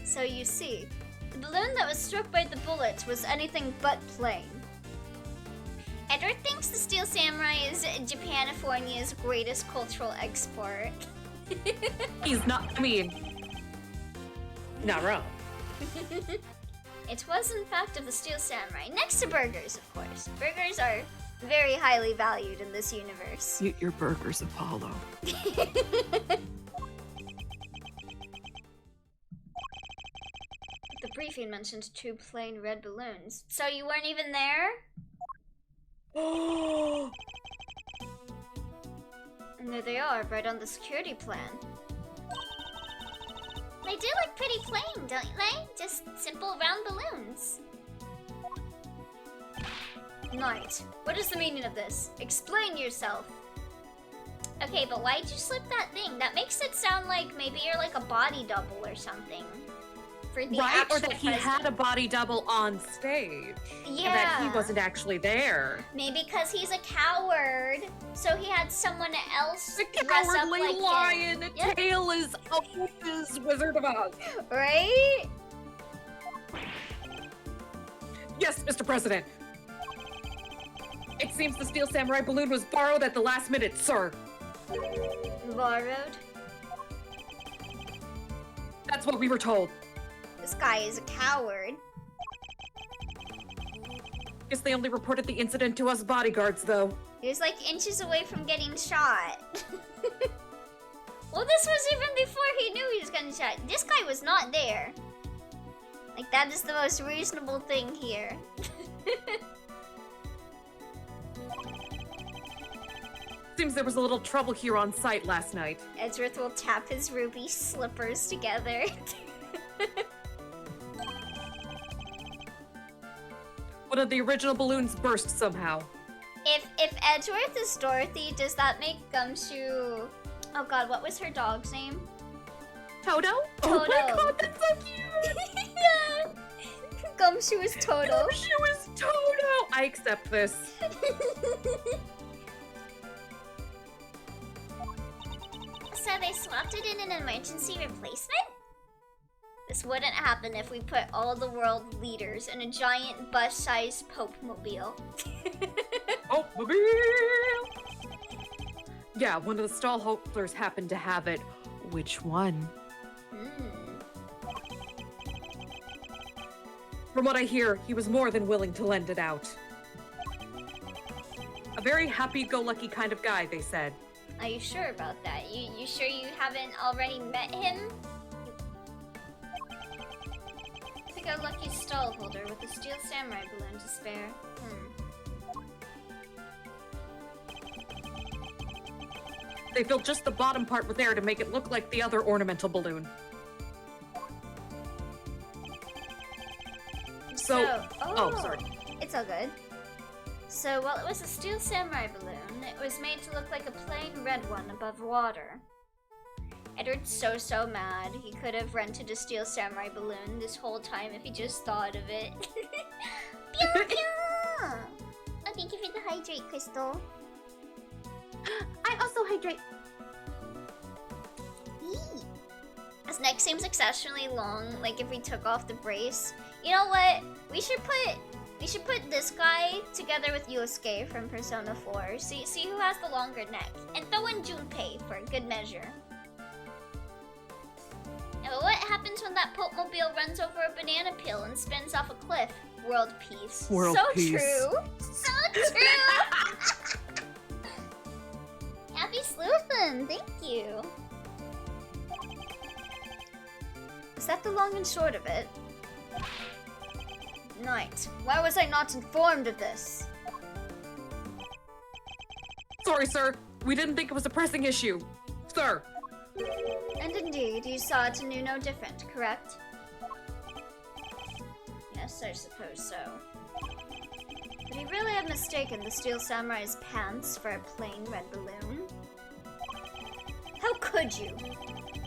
So you see, the balloon that was struck by the bullet was anything but plain. Edward thinks the Steel Samurai is Japanifornia's greatest cultural export. he's not. I mean, not wrong. It was in fact of the Steel Samurai, next to burgers, of course. Burgers are very highly valued in this universe. Eat your burgers, Apollo. The briefing mentioned 2 plain red balloons. So you weren't even there? And there they are, right on the security plan. They do look pretty plain, don't they? Just simple round balloons. Knight, what is the meaning of this? Explain yourself. Okay, but why'd you slip that thing? That makes it sound like maybe you're like a body double or something. For the Right? Or actual that he president. had a body double on stage. Yeah. And that he wasn't actually there. Maybe because he's a coward, so he had someone else The dress up cowardly like lion, him. the Yeah. tail is of his Wizard of Oz. Right? Yes, Mr. President. It seems the Steel Samurai balloon was borrowed at the last minute, sir. Borrowed? That's what we were told. This guy is a coward. Guess they only reported the incident to us bodyguards, though. He was like inches away from getting shot. Well, this was even before he knew he was getting shot. This guy was not there. Like, that is the most reasonable thing here. Seems there was a little trouble here on site last night. Edgeworth will tap his ruby slippers together. One of the original balloons burst somehow. If Edgeworth is Dorothy, does that make Gumshoe... Oh god, what was her dog's name? Toto? Oh my Toto. god, that's so cute! Yeah. Gumshoe is Toto. She was Toto! I accept this. So they swapped it in an emergency replacement? This wouldn't happen if we put all the world leaders in a giant bus-sized Pope-mobile. Oh, mobile! Yeah, one of the stall holders happened to have it. Which one? From what I hear, he was more than willing to lend it out. A very happy-go-lucky kind of guy, they said. Are you sure about that? You sure you haven't already met him? Pick a lucky stall holder with a Steel Samurai balloon to spare. They filled just the bottom part with air to make it look like the other ornamental balloon. Oh, sorry. It's all good. So, while it was a Steel Samurai balloon, it was made to look like a plain red one above water. Edward's so mad. He could have rented a Steel Samurai balloon this whole time if he just thought of it. Pew pew! Oh, thank you for the hydrate, Crystal. I also hydrate. Eee. This neck seems exceptionally long, like if we took off the brace. You know what? We should put this guy together with Yosuke from Persona 4. See who has the longer neck. And throw in Junpei for good measure. Now, what happens when that Pope-mobile runs over a banana peel and spins off a cliff? World peace. World so peace. True. So true. Happy sleuthing. Thank you. Is that the long and short of it? Knight, why was I not informed of this? Sorry, sir. We didn't think it was a pressing issue. Sir. And indeed, you saw it and knew no different, correct? Yes, I suppose so. But you really have mistaken the Steel Samurai's pants for a plain red balloon. How could you?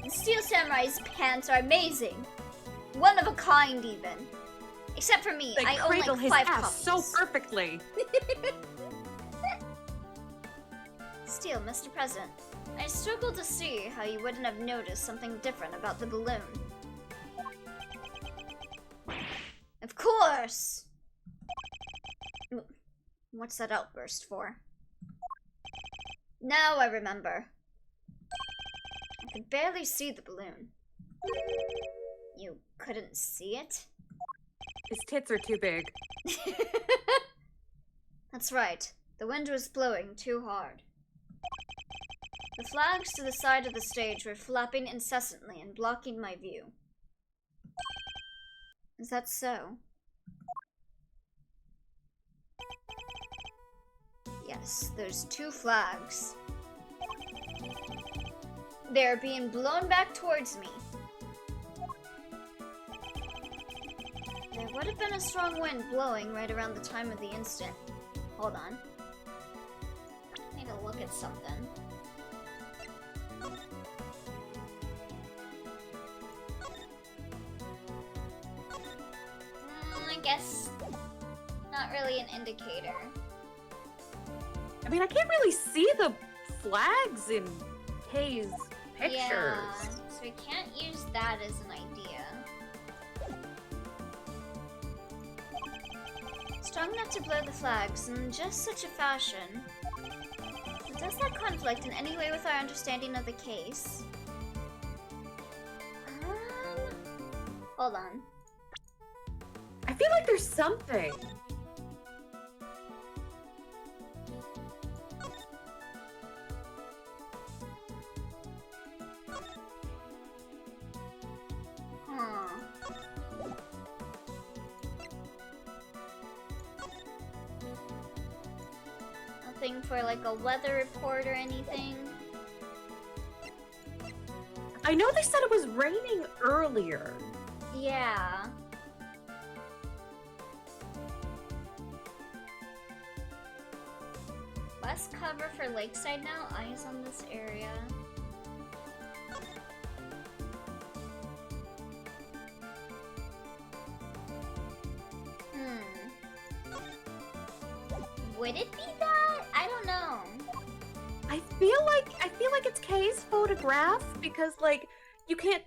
The Steel Samurai's pants are amazing. One of a kind, even. Except for me, They I own cradle like his 5 ass copies. so perfectly. Still, Mr. President, I struggle to see how you wouldn't have noticed something different about the balloon. Of course! What's that outburst for? Now I remember. I could barely see the balloon. You couldn't see it? His tits are too big. That's right. The wind was blowing too hard. The flags to the side of the stage were flapping incessantly and blocking my view. Is that so? Yes, there's 2 flags. They're being blown back towards me. There would have been a strong wind blowing right around the time of the incident. Hold on. I need to look at something. I guess not really an indicator. I mean, I can't really see the flags in Kay's pictures. Yeah, so we can't use that as an idea. Strong enough to blow the flags in just such a fashion. Does that conflict in any way with our understanding of the case? Hold on. I feel like there's something. Nothing for like a weather report or anything. I know they said it was raining earlier. Yeah. Less cover for Lakeside now. Eyes on this area. Would it be that? I don't know. I feel like it's Kay's photograph because like you can't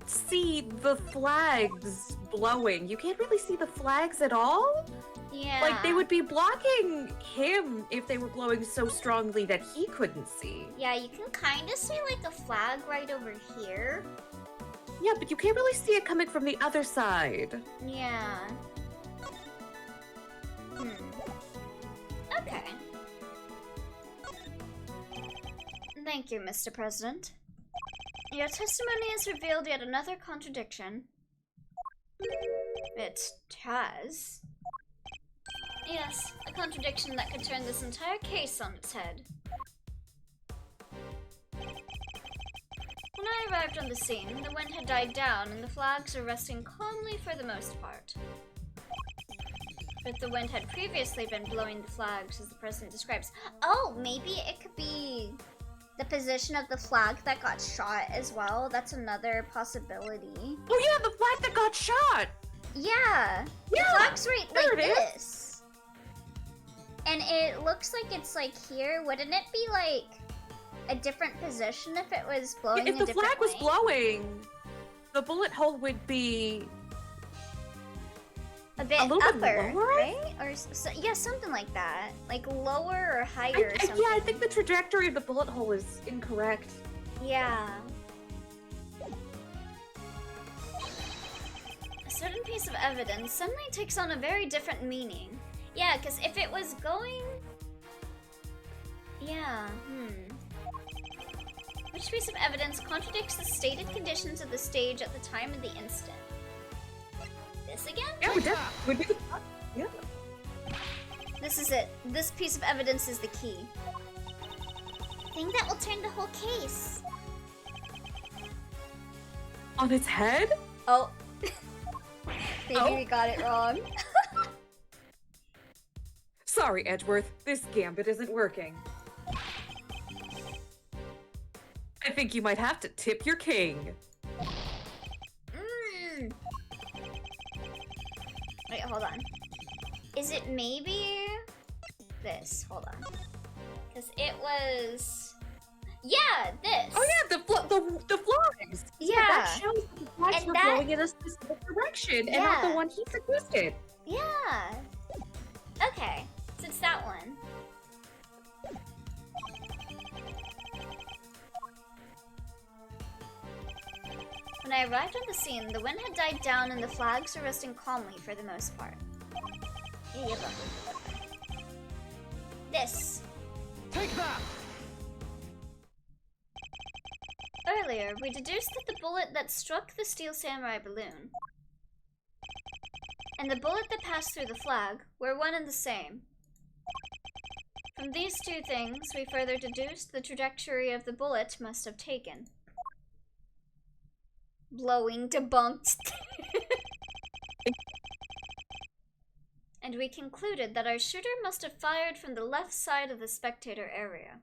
see the flags blowing. You can't really see the flags at all. Yeah. Like they would be blocking him if they were blowing so strongly that he couldn't see. Yeah, you can kind of see like a flag right over here. Yeah, but you can't really see it coming from the other side. Yeah. Okay. Thank you, Mr. President. Your testimony has revealed yet another contradiction. It has. Yes, a contradiction that could turn this entire case on its head. When I arrived on the scene, the wind had died down and the flags were resting calmly for the most part. But the wind had previously been blowing the flags as the president describes. Oh, maybe it could be the position of the flag that got shot as well. That's another possibility. Oh yeah, the flag that got shot! Yeah! The Yeah, flag's right there like it is. this. And it looks like it's like here. Wouldn't it be like a different position if it was blowing If a the different flag was way? blowing, the bullet hole would be A bit a little upper, bit lower, right? Or yeah, something like that. Like lower or higher or something. yeah, I think the trajectory of the bullet hole is incorrect. Yeah. A certain piece of evidence suddenly takes on a very different meaning. Yeah, because if it was going... Yeah, Which piece of evidence contradicts the stated conditions of the stage at the time of the incident? This again? Yeah, would be the yeah. This is it. This piece of evidence is the key. Thing that will turn the whole case. On its head? Oh. Maybe Oh. we got it wrong. Sorry, Edgeworth. This gambit isn't working. I think you might have to tip your king. Wait, hold on. Is it maybe this? Hold on. Because it was... Yeah, this. Oh yeah, the flags. Yeah. That shows that the flags And were that- blowing in a specific direction, and not the Yeah. one he suggested. Yeah. Okay, so it's that one. When I arrived on the scene, the wind had died down and the flags were resting calmly for the most part. Yeah, this. Take that! Earlier, we deduced that the bullet that struck the Steel Samurai balloon and the bullet that passed through the flag were one and the same. From these two things, we further deduced the trajectory of the bullet must have taken. Blowing debunked. And we concluded that our shooter must have fired from the left side of the spectator area.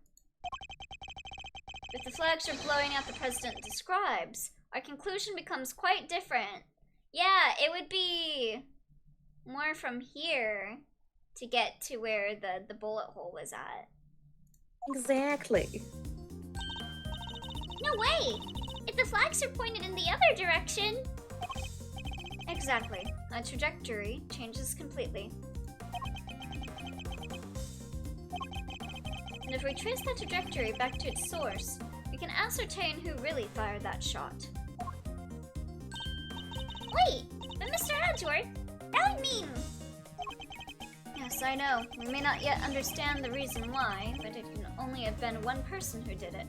If the flags are blowing out the president describes, our conclusion becomes quite different. Yeah, it would be more from here to get to where the bullet hole was at. Exactly. No way! If the flags are pointed in the other direction... Exactly. Our trajectory changes completely. And if we trace that trajectory back to its source, we can ascertain who really fired that shot. Wait! But Mr. Edgeworth, that would mean... Yes, I know. We may not yet understand the reason why, but it can only have been one person who did it.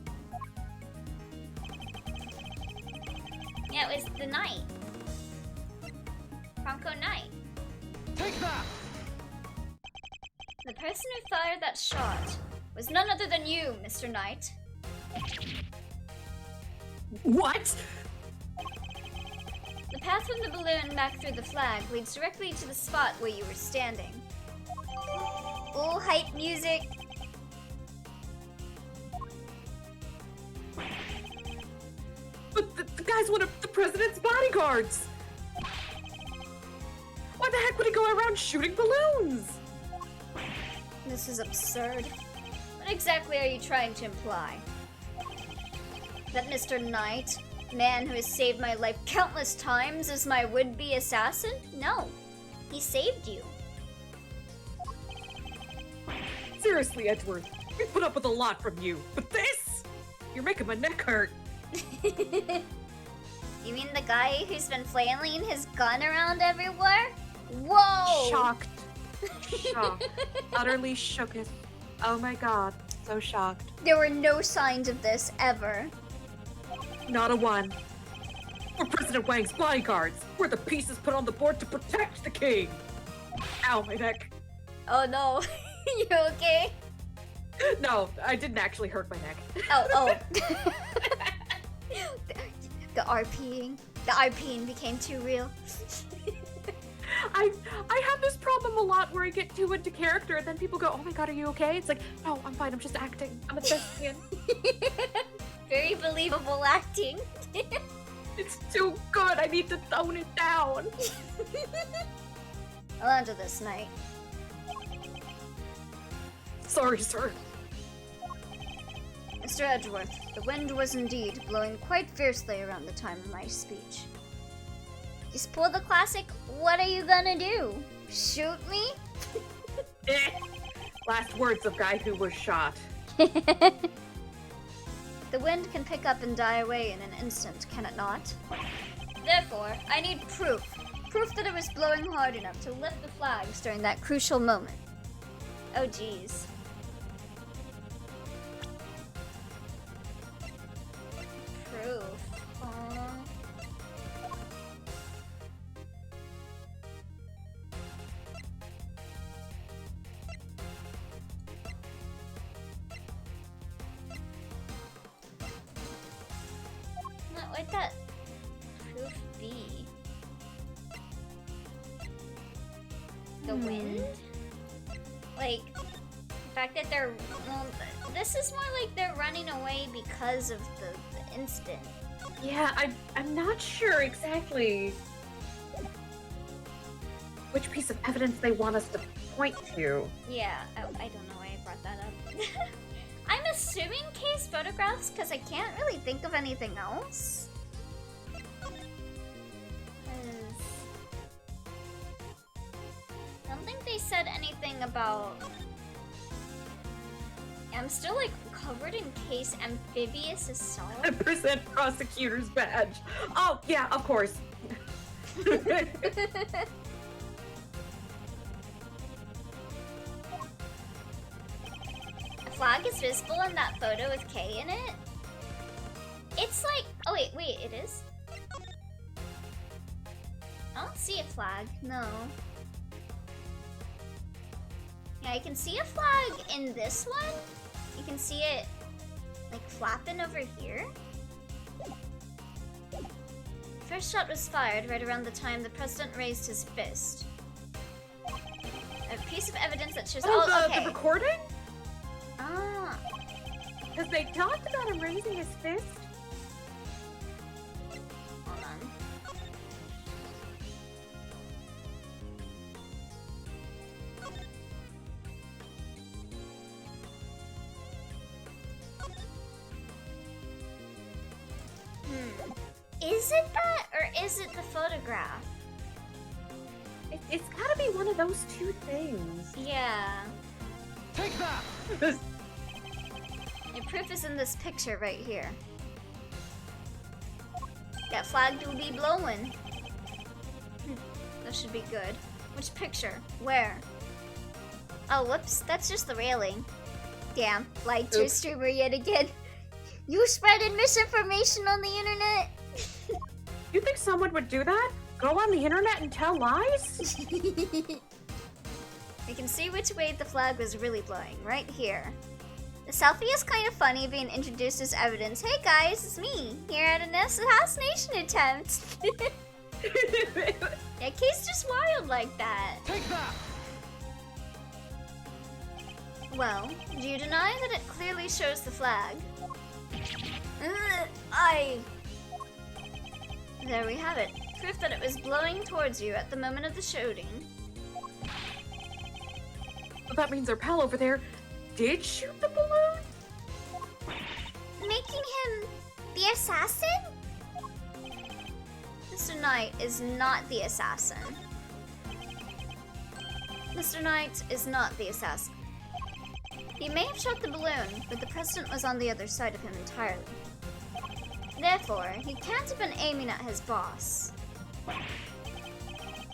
Yeah, it was the Knight. Bronco Knight. Take that! The person who fired that shot was none other than you, Mr. Knight. What? The path from the balloon back through the flag leads directly to the spot where you were standing. Ooh, hype music. But the guy's one of the president's bodyguards. Why the heck would he go around shooting balloons? This is absurd. What exactly are you trying to imply? That Mr. Knight, man who has saved my life countless times, is my would-be assassin? No. He saved you. Seriously, Edgeworth, we put up with a lot from you, but this? You're making my neck hurt. You mean the guy who's been flailing his gun around everywhere? Whoa! Shocked. Shocked. Utterly shooketh. Oh my god, so shocked. There were no signs of this ever. Not a one. We're President Wang's bodyguards. We're the pieces put on the board to protect the king. Ow, my neck. Oh no. You okay? No, I didn't actually hurt my neck. Oh. The RPing. The RPing became too real. I have this problem a lot where I get too into character and then people go, oh my god, are you okay? It's like, no, I'm fine, I'm just acting. I'm a thespian. Very believable acting. It's too good, I need to tone it down. I'll answer this night. Sorry, sir. Mr. Edgeworth, the wind was indeed blowing quite fiercely around the time of my speech. Just pull the classic, what are you gonna do? Shoot me? Last words of guy who was shot. The wind can pick up and die away in an instant, can it not? Therefore, I need proof. Proof that it was blowing hard enough to lift the flags during that crucial moment. Oh geez. Proof. What would that proof be? The wind? Like, the fact that they're... Well, this is more like they're running away because of the incident. Yeah, I'm not sure exactly which piece of evidence they want us to point to. Yeah, I don't know why I brought that up. I'm assuming case photographs because I can't really think of anything else. I don't think they said anything about... I'm still like covered in case amphibious assault. 100% prosecutor's badge. Oh, yeah, of course. A flag is visible in that photo with K in it? It's like... Oh, wait, it is? I don't see a flag, no. Yeah, I can see a flag in this one. You can see it, like, flapping over here. First shot was fired right around the time the president raised his fist. A piece of evidence that shows... the recording? Ah. Because they talked about him raising his fist. Hold on. Is it that, or is it the photograph? It's gotta be one of those two things. Yeah. Take that! Your proof is in this picture right here. That flag do be blowing. That should be good. Which picture? Where? Oh, whoops. That's just the railing. Damn. Lied to a streamer yet again. You spreading misinformation on the internet? You think someone would do that? Go on the internet and tell lies? You can see which way the flag was really blowing, right here. The selfie is kind of funny being introduced as evidence. Hey guys, it's me, here at an assassination attempt. Yeah, Kay's just wild like that. Take that! Well, do you deny that it clearly shows the flag? There we have it. Proof that it was blowing towards you at the moment of the shooting. Well, that means our pal over there did shoot the balloon? Making him the assassin? Mr. Knight is not the assassin. Mr. Knight is not the assassin. He may have shot the balloon, but the president was on the other side of him entirely. Therefore, he can't have been aiming at his boss.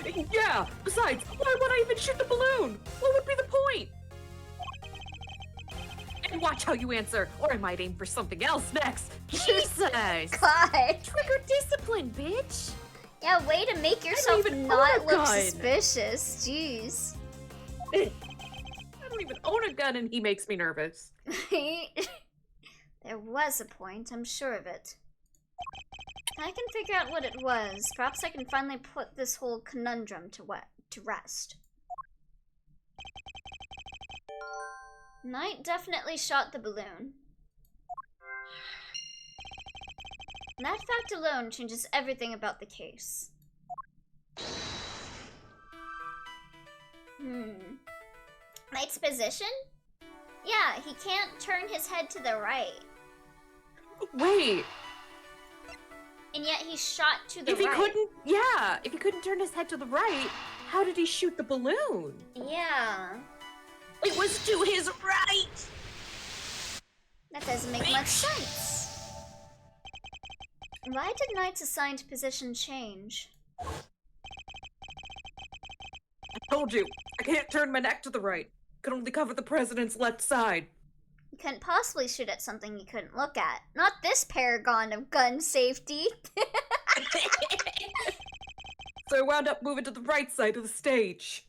Yeah, besides, why would I even shoot the balloon? What would be the point? And watch how you answer, or I might aim for something else next. Jesus! God! Trigger discipline, bitch! Yeah, way to make yourself even not own a look gun. suspicious. Jeez. I don't even own a gun and he makes me nervous. There was a point, I'm sure of it. I can figure out what it was. Perhaps I can finally put this whole conundrum to rest. Knight definitely shot the balloon. That fact alone changes everything about the case. Knight's position? Yeah, he can't turn his head to the right. Wait, And yet he shot to the if right. he couldn't turn his head to the right, how did he shoot the balloon? Yeah. It was to his right! That doesn't make much sense. Why did Knight's assigned position change? I told you, I can't turn my neck to the right. I can only cover the president's left side. You couldn't possibly shoot at something you couldn't look at. Not this paragon of gun safety. So I wound up moving to the right side of the stage.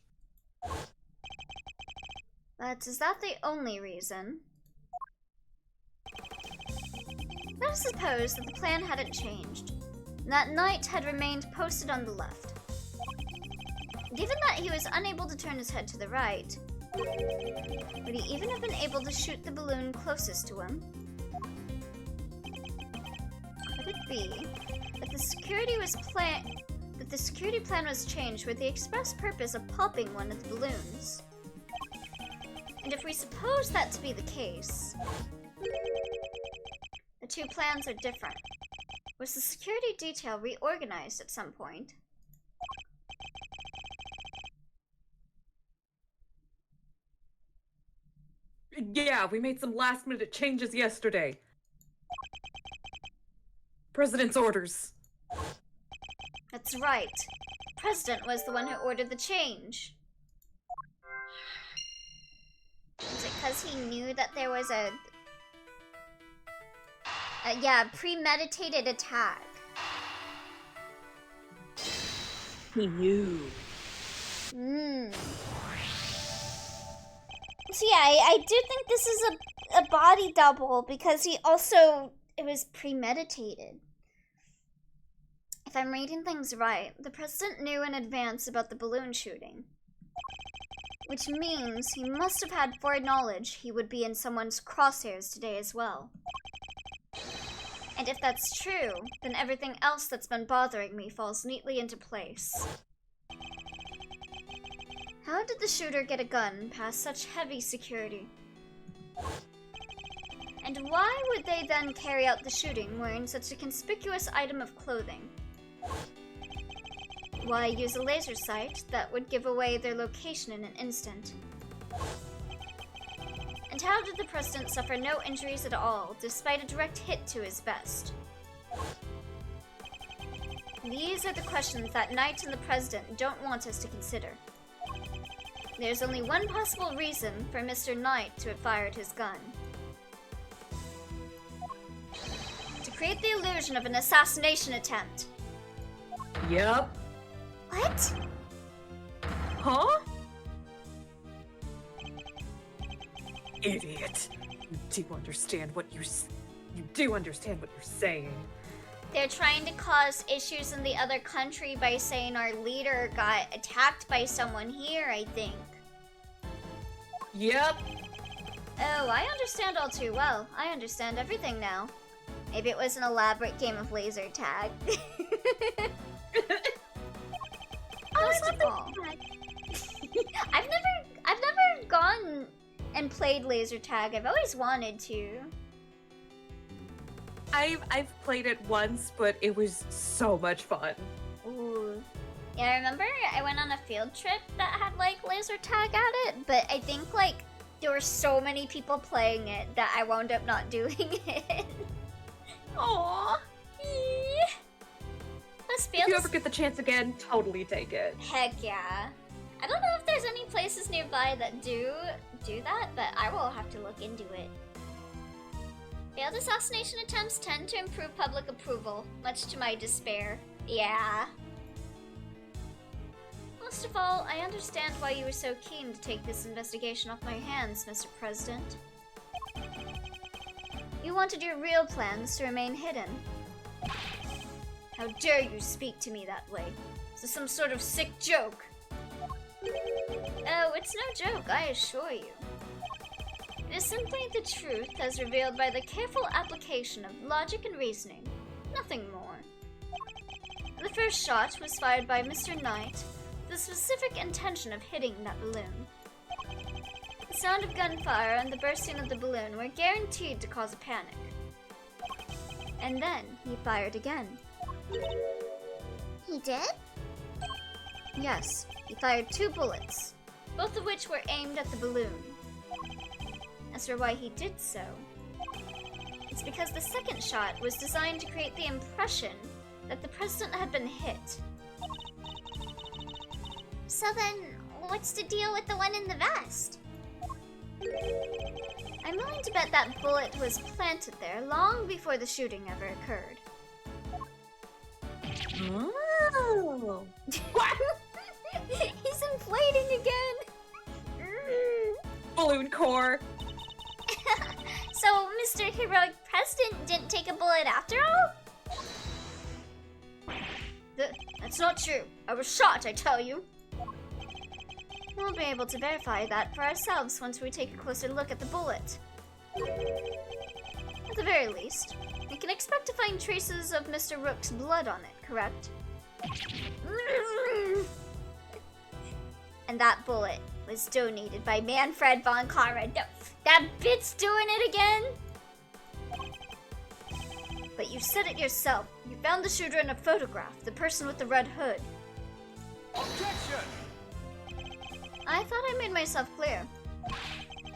But is that the only reason? Let us suppose that the plan hadn't changed, and that Knight had remained posted on the left. Given that he was unable to turn his head to the right, would he even have been able to shoot the balloon closest to him? Could it be that the but the security plan was changed with the express purpose of popping one of the balloons. And if we suppose that to be the case, the two plans are different. Was the security detail reorganized at some point? Yeah, we made some last-minute changes yesterday. President's orders. That's right. The president was the one who ordered the change. Is it because he knew that there was a premeditated attack? He knew. So yeah, I do think this is a body double because it was premeditated. If I'm reading things right, the president knew in advance about the balloon shooting. Which means he must have had foreknowledge he would be in someone's crosshairs today as well. And if that's true, then everything else that's been bothering me falls neatly into place. How did the shooter get a gun past such heavy security? And why would they then carry out the shooting wearing such a conspicuous item of clothing? Why use a laser sight that would give away their location in an instant? And how did the president suffer no injuries at all, despite a direct hit to his vest? These are the questions that Knight and the president don't want us to consider. There's only one possible reason for Mr. Knight to have fired his gun. To create the illusion of an assassination attempt. Yep. What? Huh? Idiot. You do understand what you're saying. They're trying to cause issues in the other country by saying our leader got attacked by someone here, I think. Yep. Oh, I understand all too well. I understand everything now. Maybe it was an elaborate game of laser tag. Most of all, I've never gone and played laser tag. I've always wanted to. I've played it once, but it was so much fun. Ooh. Yeah, I remember I went on a field trip that had like laser tag at it, but I think like there were so many people playing it that I wound up not doing it. Aww. If you ever get the chance again, totally take it. Heck yeah. I don't know if there's any places nearby that do that, but I will have to look into it. Failed assassination attempts tend to improve public approval, much to my despair. Yeah. Most of all, I understand why you were so keen to take this investigation off my hands, Mr. President. You wanted your real plans to remain hidden. How dare you speak to me that way? Is this some sort of sick joke? Oh, it's no joke, I assure you. It is simply the truth as revealed by the careful application of logic and reasoning. Nothing more. The first shot was fired by Mr. Knight with the specific intention of hitting that balloon. The sound of gunfire and the bursting of the balloon were guaranteed to cause a panic. And then he fired again. He did? Yes, he fired 2 bullets, both of which were aimed at the balloon. As for why he did so, it's because the second shot was designed to create the impression that the president had been hit. So then, what's the deal with the one in the vest? I'm willing to bet that bullet was planted there long before the shooting ever occurred. Oh. What? He's inflating again! Balloon core. So, Mr. Heroic President didn't take a bullet after all? That's not true. I was shot, I tell you. We'll be able to verify that for ourselves once we take a closer look at the bullet. At the very least, we can expect to find traces of Mr. Rook's blood on it, correct? And that bullet was donated by Manfred von Kara. That bitch doing it again? But you said it yourself. You found the shooter in a photograph, the person with the red hood. Objection! I thought I made myself clear.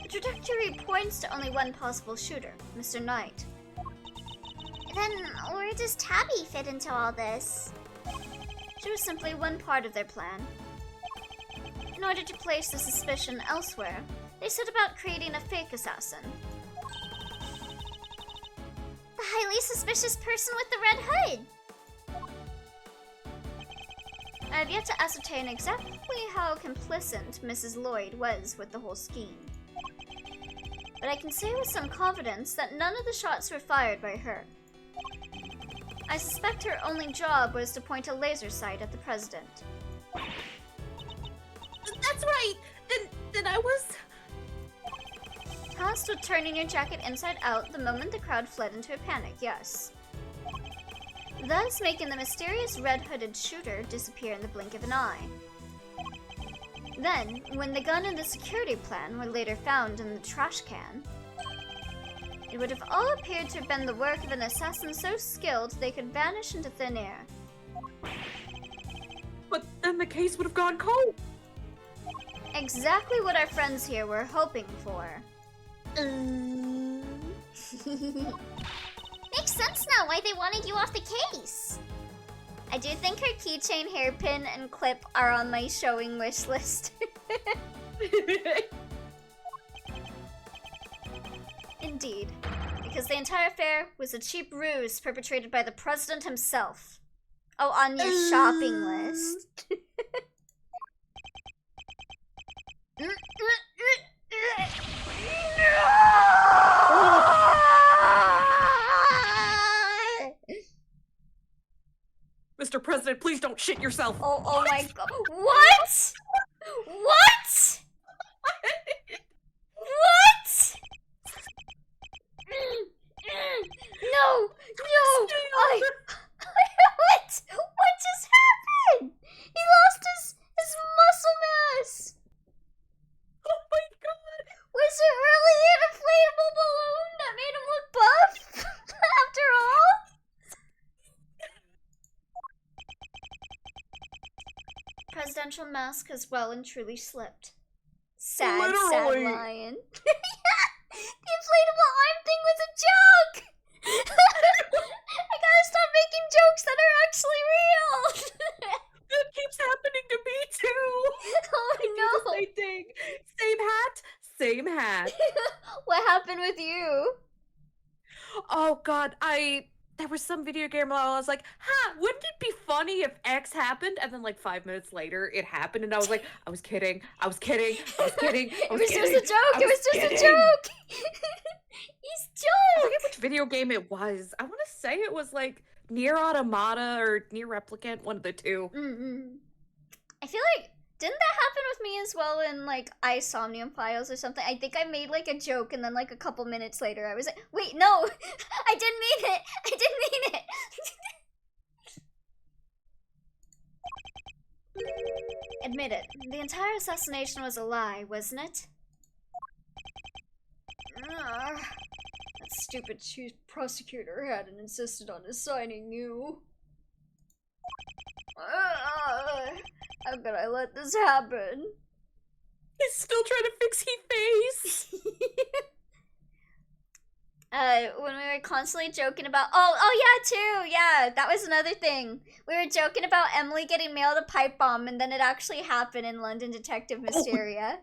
The trajectory points to only one possible shooter, Mr. Knight. Then where does Tabby fit into all this? She was simply one part of their plan. In order to place the suspicion elsewhere, they set about creating a fake assassin. The highly suspicious person with the red hood! I have yet to ascertain exactly how complicit Mrs. Lloyd was with the whole scheme. But I can say with some confidence that none of the shots were fired by her. I suspect her only job was to point a laser sight at the president. That's right! Then I was... Tasked with turning your jacket inside out the moment the crowd fled into a panic, yes. Thus making the mysterious red-hooded shooter disappear in the blink of an eye. Then, when the gun and the security plan were later found in the trash can, it would have all appeared to have been the work of an assassin so skilled they could vanish into thin air. But then the case would have gone cold. Exactly what our friends here were hoping for. Makes sense now why they wanted you off the case. I do think her keychain, hairpin, and clip are on my showing wish list. Indeed, because the entire affair was a cheap ruse perpetrated by the president himself. Oh, on your shopping list. Mr. President, please don't shit yourself. Oh my god. What? What? What? No! What? What just happened? He lost his muscle mass! Oh my god! Was it really an inflatable balloon that made him look buff? After all? Presidential mask has well and truly slipped. Sad Literally. lion. The inflatable arm thing was a joke! I gotta stop making jokes that are actually real! It keeps happening to me too! Oh no! Same thing. Same hat, same hat. What happened with you? Oh god, there was some video game where I was like, wouldn't it be funny if X happened? And then like 5 minutes later, it happened, and I was like, I was kidding. It was just a joke! I It was was just a kidding. joke! He's I joke! forget which video game it was. I want to say it was like Near Automata or Near Replicant, one of the two. I feel like, didn't that happen with me as well in like iSomnium Files or something? I think I made like a joke and then like a couple minutes later I was like, wait, no! I didn't mean it! I didn't mean it! Admit it, the entire assassination was a lie, wasn't it? That stupid chief prosecutor hadn't insisted on assigning you. How could I let this happen? He's still trying to fix face. When we were constantly joking about yeah, that was another thing. We were joking about Emily getting mailed a pipe bomb, and then it actually happened in London Detective Mysteria.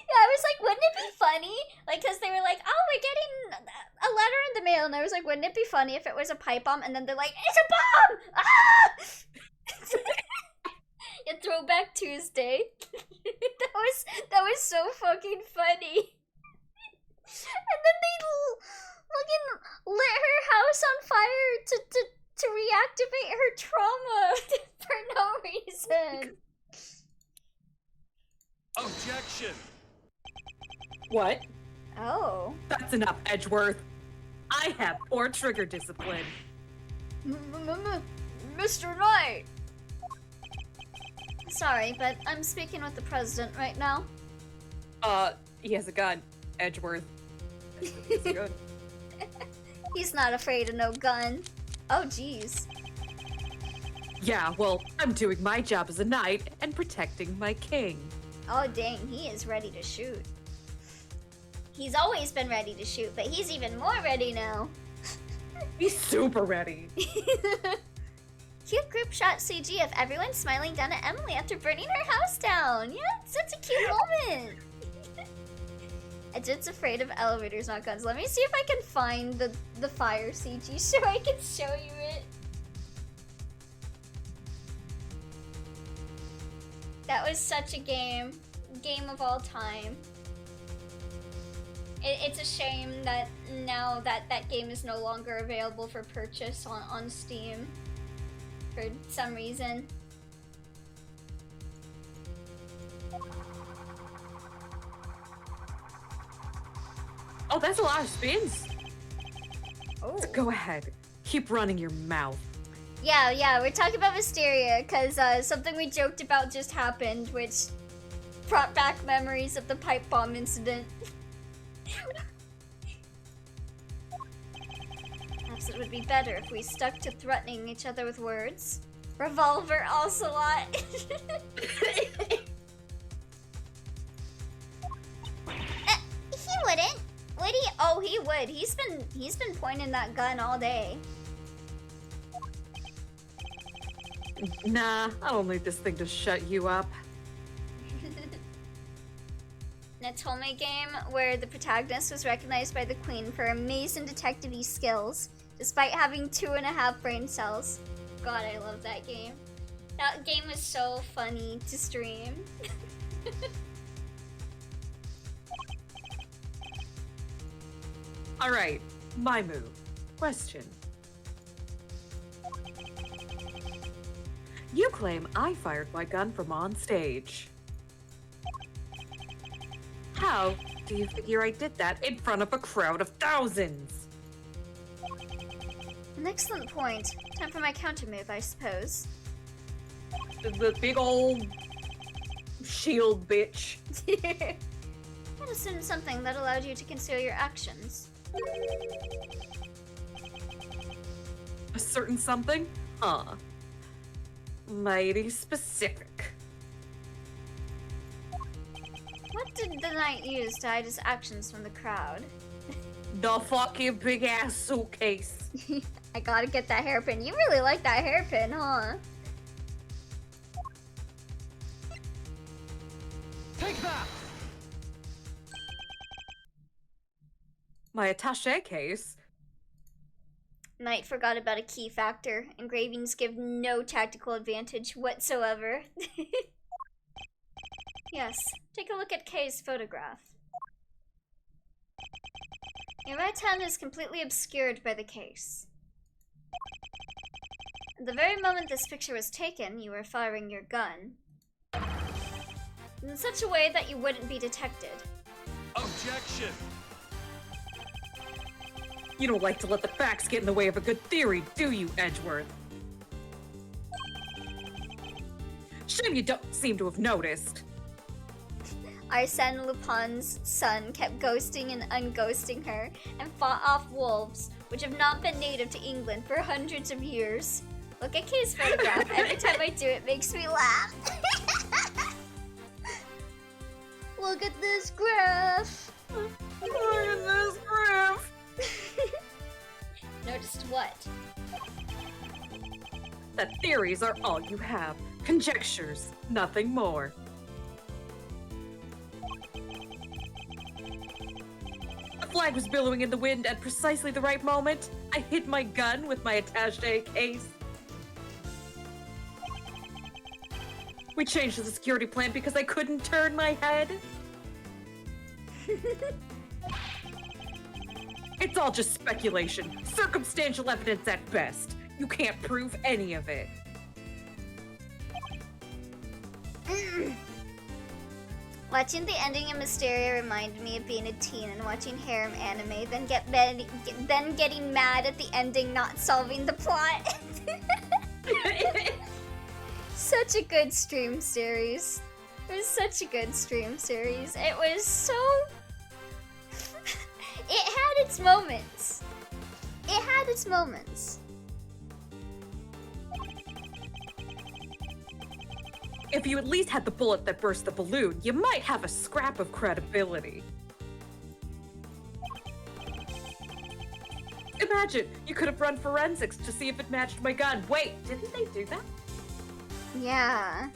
Yeah, I was like, wouldn't it be funny? Like, because they were like, oh, we're getting a letter in the mail. And I was like, wouldn't it be funny if it was a pipe bomb? And then they're like, it's a bomb! Ah! Yeah, Throwback Tuesday. that was so fucking funny. And then they fucking lit her house on fire to reactivate her trauma for no reason. Objection! What? Oh. That's enough, Edgeworth. I have poor trigger discipline. Mr. Knight! Sorry, but I'm speaking with the president right now. He has a gun. Edgeworth. He has a gun. He's not afraid of no gun. Oh, jeez. Yeah, well, I'm doing my job as a knight and protecting my king. Oh, dang, he is ready to shoot. He's always been ready to shoot, but he's even more ready now. He's super ready. Cute group shot CG of everyone smiling down at Emily after burning her house down. Yeah, it's such a cute moment. Edgeworth's afraid of elevators, not guns. Let me see if I can find the fire CG so I can show you it. That was such a game of all time. It's a shame that now that game is no longer available for purchase on Steam for some reason. Oh, that's a lot of spins. Oh. So go ahead. Keep running your mouth. Yeah, we're talking about Wisteria, because something we joked about just happened, which brought back memories of the pipe bomb incident. Perhaps it would be better if we stuck to threatening each other with words. Revolver Ocelot. He wouldn't. Would he? Oh, he would. He's been pointing that gun all day. Nah, I don't need this thing to shut you up. Natome game where the protagonist was recognized by the queen for amazing detective-y skills, despite having 2.5 brain cells. God, I love that game. That game was so funny to stream. Alright, my move. Question. You claim I fired my gun from on stage. How do you figure I did that in front of a crowd of thousands? An excellent point. Time for my counter move, I suppose. The big old shield bitch. I'd assume something that allowed you to conceal your actions. A certain something? Huh. Mighty specific. What did the knight use to hide his actions from the crowd? The fucking big ass suitcase. I gotta get that hairpin. You really like that hairpin, huh? Take that! My attaché case? Knight forgot about a key factor. Engravings give no tactical advantage whatsoever. Yes, take a look at Kay's photograph. Your right hand is completely obscured by the case. At the very moment this picture was taken, you were firing your gun. In such a way that you wouldn't be detected. Objection! You don't like to let the facts get in the way of a good theory, do you, Edgeworth? Shame you don't seem to have noticed. Arsène Lupin's son kept ghosting and unghosting her and fought off wolves, which have not been native to England for hundreds of years. Look at Kay's photograph. Every time I do it makes me laugh. Look at this graph. Look at this graph. Noticed what? That theories are all you have. Conjectures, nothing more. The flag was billowing in the wind at precisely the right moment. I hid my gun with my attaché case. We changed the security plan because I couldn't turn my head. It's all just speculation, circumstantial evidence at best. You can't prove any of it. Watching the ending of Mysteria reminded me of being a teen and watching harem anime, then getting mad at the ending not solving the plot. Such a good stream series. It was such a good stream series. It was so... It had its moments. It had its moments. If you at least had the bullet that burst the balloon, you might have a scrap of credibility. Imagine, you could have run forensics to see if it matched my gun. Wait, didn't they do that? Yeah.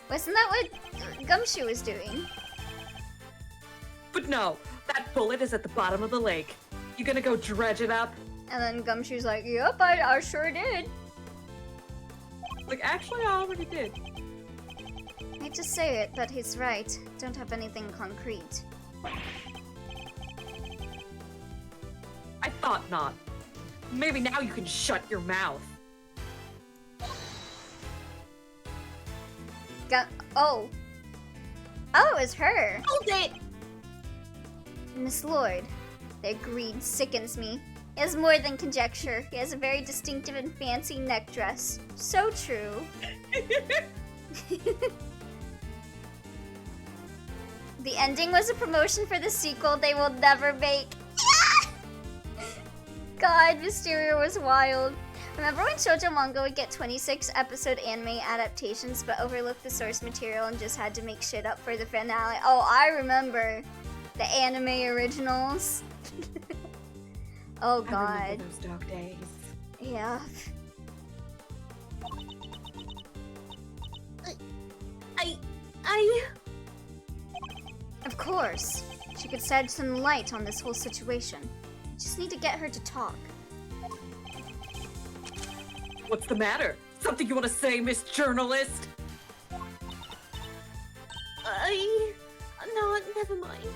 Wasn't that what Gumshoe was doing? But no, that bullet is at the bottom of the lake. You gonna go dredge it up? And then Gumshoe's like, yep, I sure did. Like, actually, I already did. I hate to say it, but he's right. Don't have anything concrete. I thought not. Maybe now you can shut your mouth. Oh. Oh, it was her. Hold it! Miss Lord. Their greed sickens me. He has more than conjecture. He has a very distinctive and fancy neck dress. So true. The ending was a promotion for the sequel they will never make. God, Mysteria was wild. Remember when shoujo manga would get 26-episode anime adaptations but overlooked the source material and just had to make shit up for the finale? Oh, I remember the anime originals. Oh God. I remember those dark days. Yeah. Of course. She could shed some light on this whole situation. Just need to get her to talk. What's the matter? Something you want to say, Miss Journalist? No, never mind.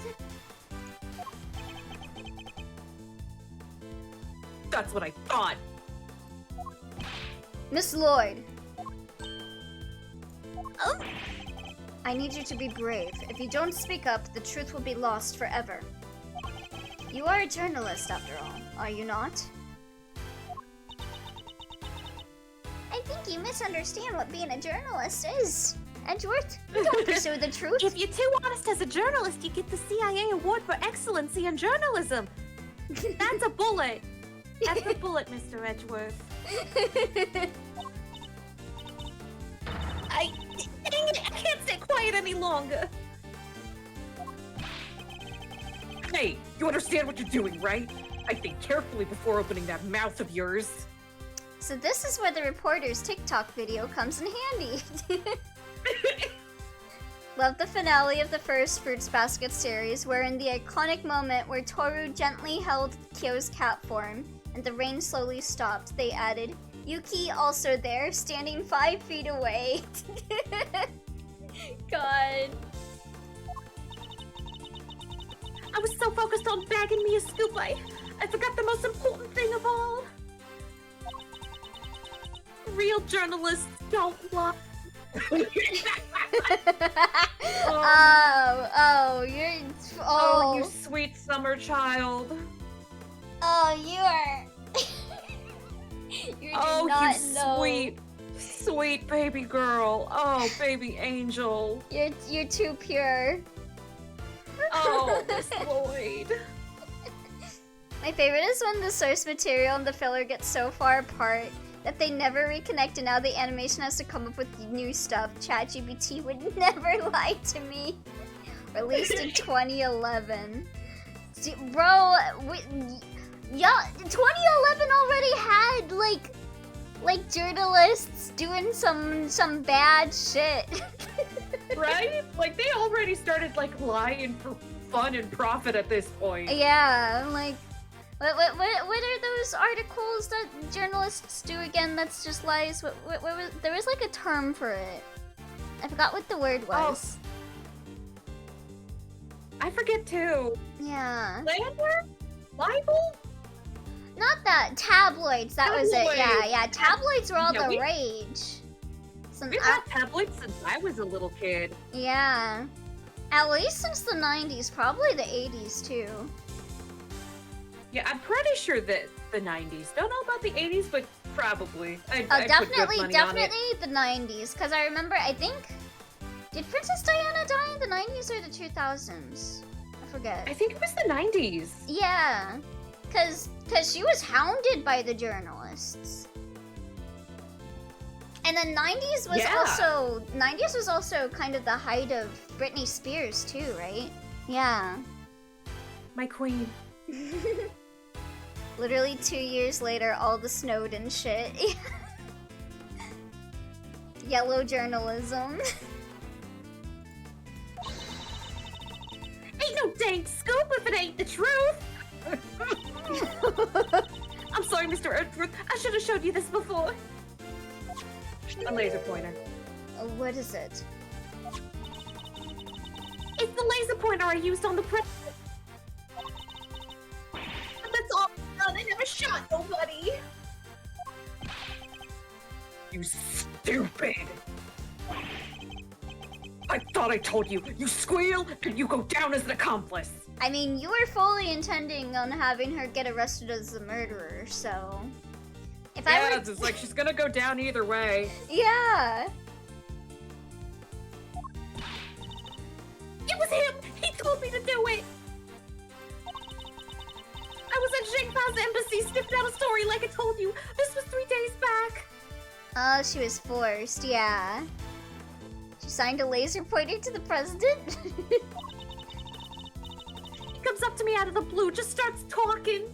That's what I thought. Miss Lloyd. Oh. I need you to be brave. If you don't speak up, the truth will be lost forever. You are a journalist, after all, are you not? I think you misunderstand what being a journalist is. Edgeworth, you don't pursue the truth. If you're too honest as a journalist, you get the CIA Award for Excellency in Journalism. That's a bullet. That's a bullet, Mr. Edgeworth. Dang it, I can't stay quiet any longer. Hey, you understand what you're doing, right? I think carefully before opening that mouth of yours. So this is where the reporter's TikTok video comes in handy. Love the finale of the first Fruits Basket series, wherein the iconic moment where Toru gently held Kyo's cat form and the rain slowly stopped, they added, Yuki also there, standing 5 feet away. God. I was so focused on bagging me a scoop, I forgot the most important thing of all. Real journalists don't lie. Oh, you sweet summer child. Oh, you are. You do not know. Sweet baby girl. Oh, baby angel. You're too pure. Oh, Miss Lloyd. My favorite is when the source material and the filler get so far apart that they never reconnect, and now the animation has to come up with new stuff. ChatGPT would never lie to me. Released in 2011. Bro, yeah, 2011 already had like journalists doing some bad shit. Right? Like they already started like lying for fun and profit at this point. Yeah, like what are those articles that journalists do again? That's just lies. What there was like a term for it. I forgot what the word was. I forget too. Yeah. Slander? Libel? Not that. Tabloids. That was it. Tabloids. Yeah. Tabloids were all Yeah, the rage. Since We've had tablets since I was a little kid. yeah. At least since the 90s, probably the 80s too. Yeah, I'm pretty sure that the 90s. Don't know about the 80s, but probably. I Definitely, put good money on it. definitely the 90s. Because I remember, I think, did Princess Diana die in the 90s or the 2000s? I forget. I think it was the 90s. Yeah, because she was hounded by the journalists. And then 90s was also kind of the height of Britney Spears too, right? Yeah. My queen. Literally 2 years later, all the Snowden shit. Yellow journalism. Ain't no dang scoop if it ain't the truth. I'm sorry, Mr. Edgeworth. I should have showed you this before. A laser pointer. What is it? It's the laser pointer I used on the president. That's all I've done. I never shot nobody. You stupid! I thought I told you. You squeal, and you go down as an accomplice. I mean, you were fully intending on having her get arrested as the murderer, so... If I were... it's like she's gonna go down either way. Yeah! It was him. He told me to do it. I was at Zhengpa's embassy sniffing out a story like I told you. This was 3 days back. Oh, she was forced, yeah. She signed a laser pointer to the president? He comes up to me out of the blue, just starts talking.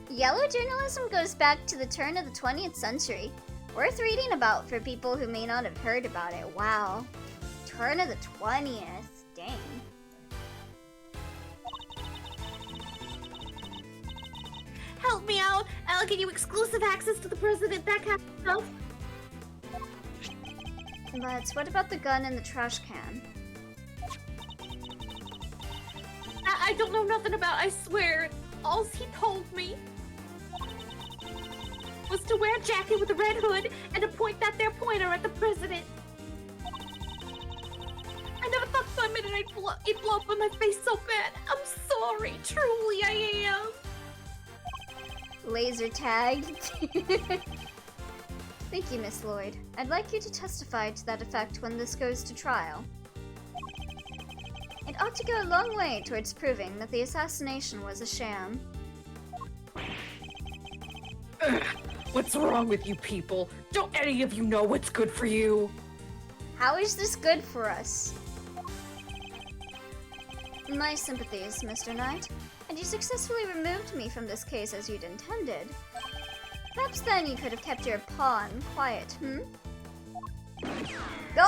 Yellow journalism goes back to the turn of the 20th century. Worth reading about for people who may not have heard about it. Wow. Turn of the 20th. Dang. Help me out. I'll give you exclusive access to the president, that kind of stuff. But what about the gun in the trash can? I don't know nothing about, I swear. All he told me was to wear a jacket with a red hood and to point that there pointer at the president. I never thought for a minute it'd blow up in my face so bad. I'm sorry, truly I am. Laser tag. Thank you, Miss Lloyd. I'd like you to testify to that effect when this goes to trial. It ought to go a long way towards proving that the assassination was a sham. Ugh, what's wrong with you people? Don't any of you know what's good for you? How is this good for us? My sympathies, Mr. Knight. And you successfully removed me from this case as you'd intended. Perhaps then you could have kept your pawn quiet, hmm? Go!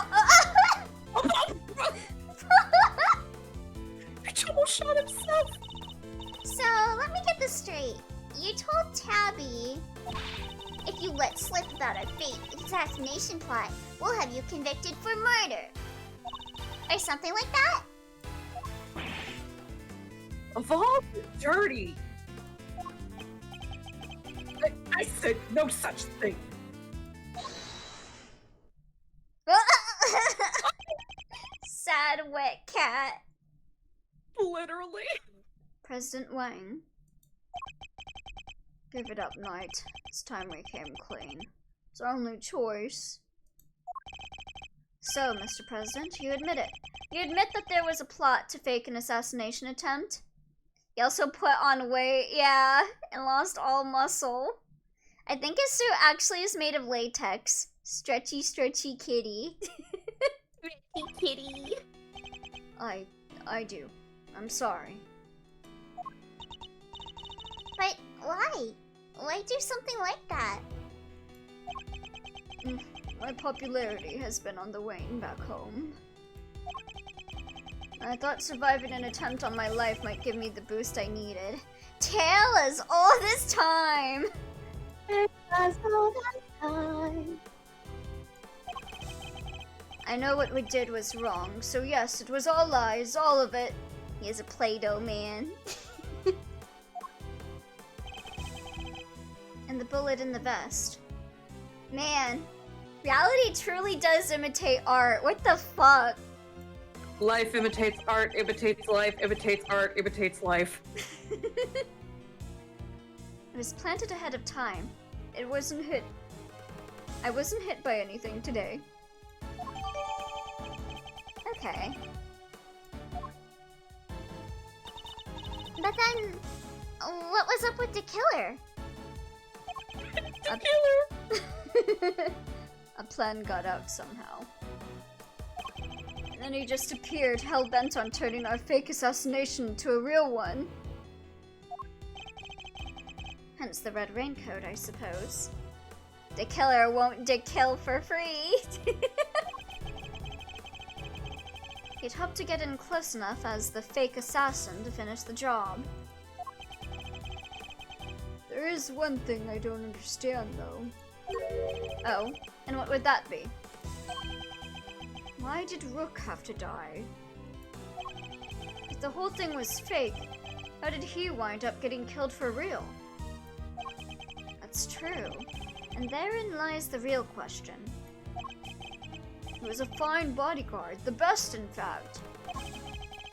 Bitch almost shot himself. So, let me get this straight. You told Tabby, if you let slip about our fake assassination plot, we'll have you convicted for murder. Or something like that? Of all the dirty. I said no such thing. Sad wet cat. Literally. President Wang. Give it up, Knight. It's time we came clean. It's our only choice. So, Mr. President, you admit it. You admit that there was a plot to fake an assassination attempt? You also put on weight, yeah, and lost all muscle. I think his suit actually is made of latex. Stretchy, stretchy kitty. Stretchy kitty. I do. I'm sorry. But why? Why do something like that? My popularity has been on the wane back home. I thought surviving an attempt on my life might give me the boost I needed. Taylor's all this time! I know what we did was wrong, so yes, it was all lies, all of it. He is a Play-Doh man. And the bullet in the vest. Man, Reality truly does imitate art. What the fuck? Life imitates art, imitates life, imitates art, imitates life. It was planted ahead of time. It wasn't hit. I wasn't hit by anything today. Okay. But then, what was up with the killer? The killer! A plan got out somehow. And then he just appeared, hell-bent on turning our fake assassination into a real one. Hence the red raincoat, I suppose. The killer won't de-kill for free! He'd hoped to get in close enough as the fake assassin to finish the job. There is one thing I don't understand, though. Oh, and what would that be? Why did Rook have to die? If the whole thing was fake, how did he wind up getting killed for real? That's true, and therein lies the real question. He was a fine bodyguard, the best in fact.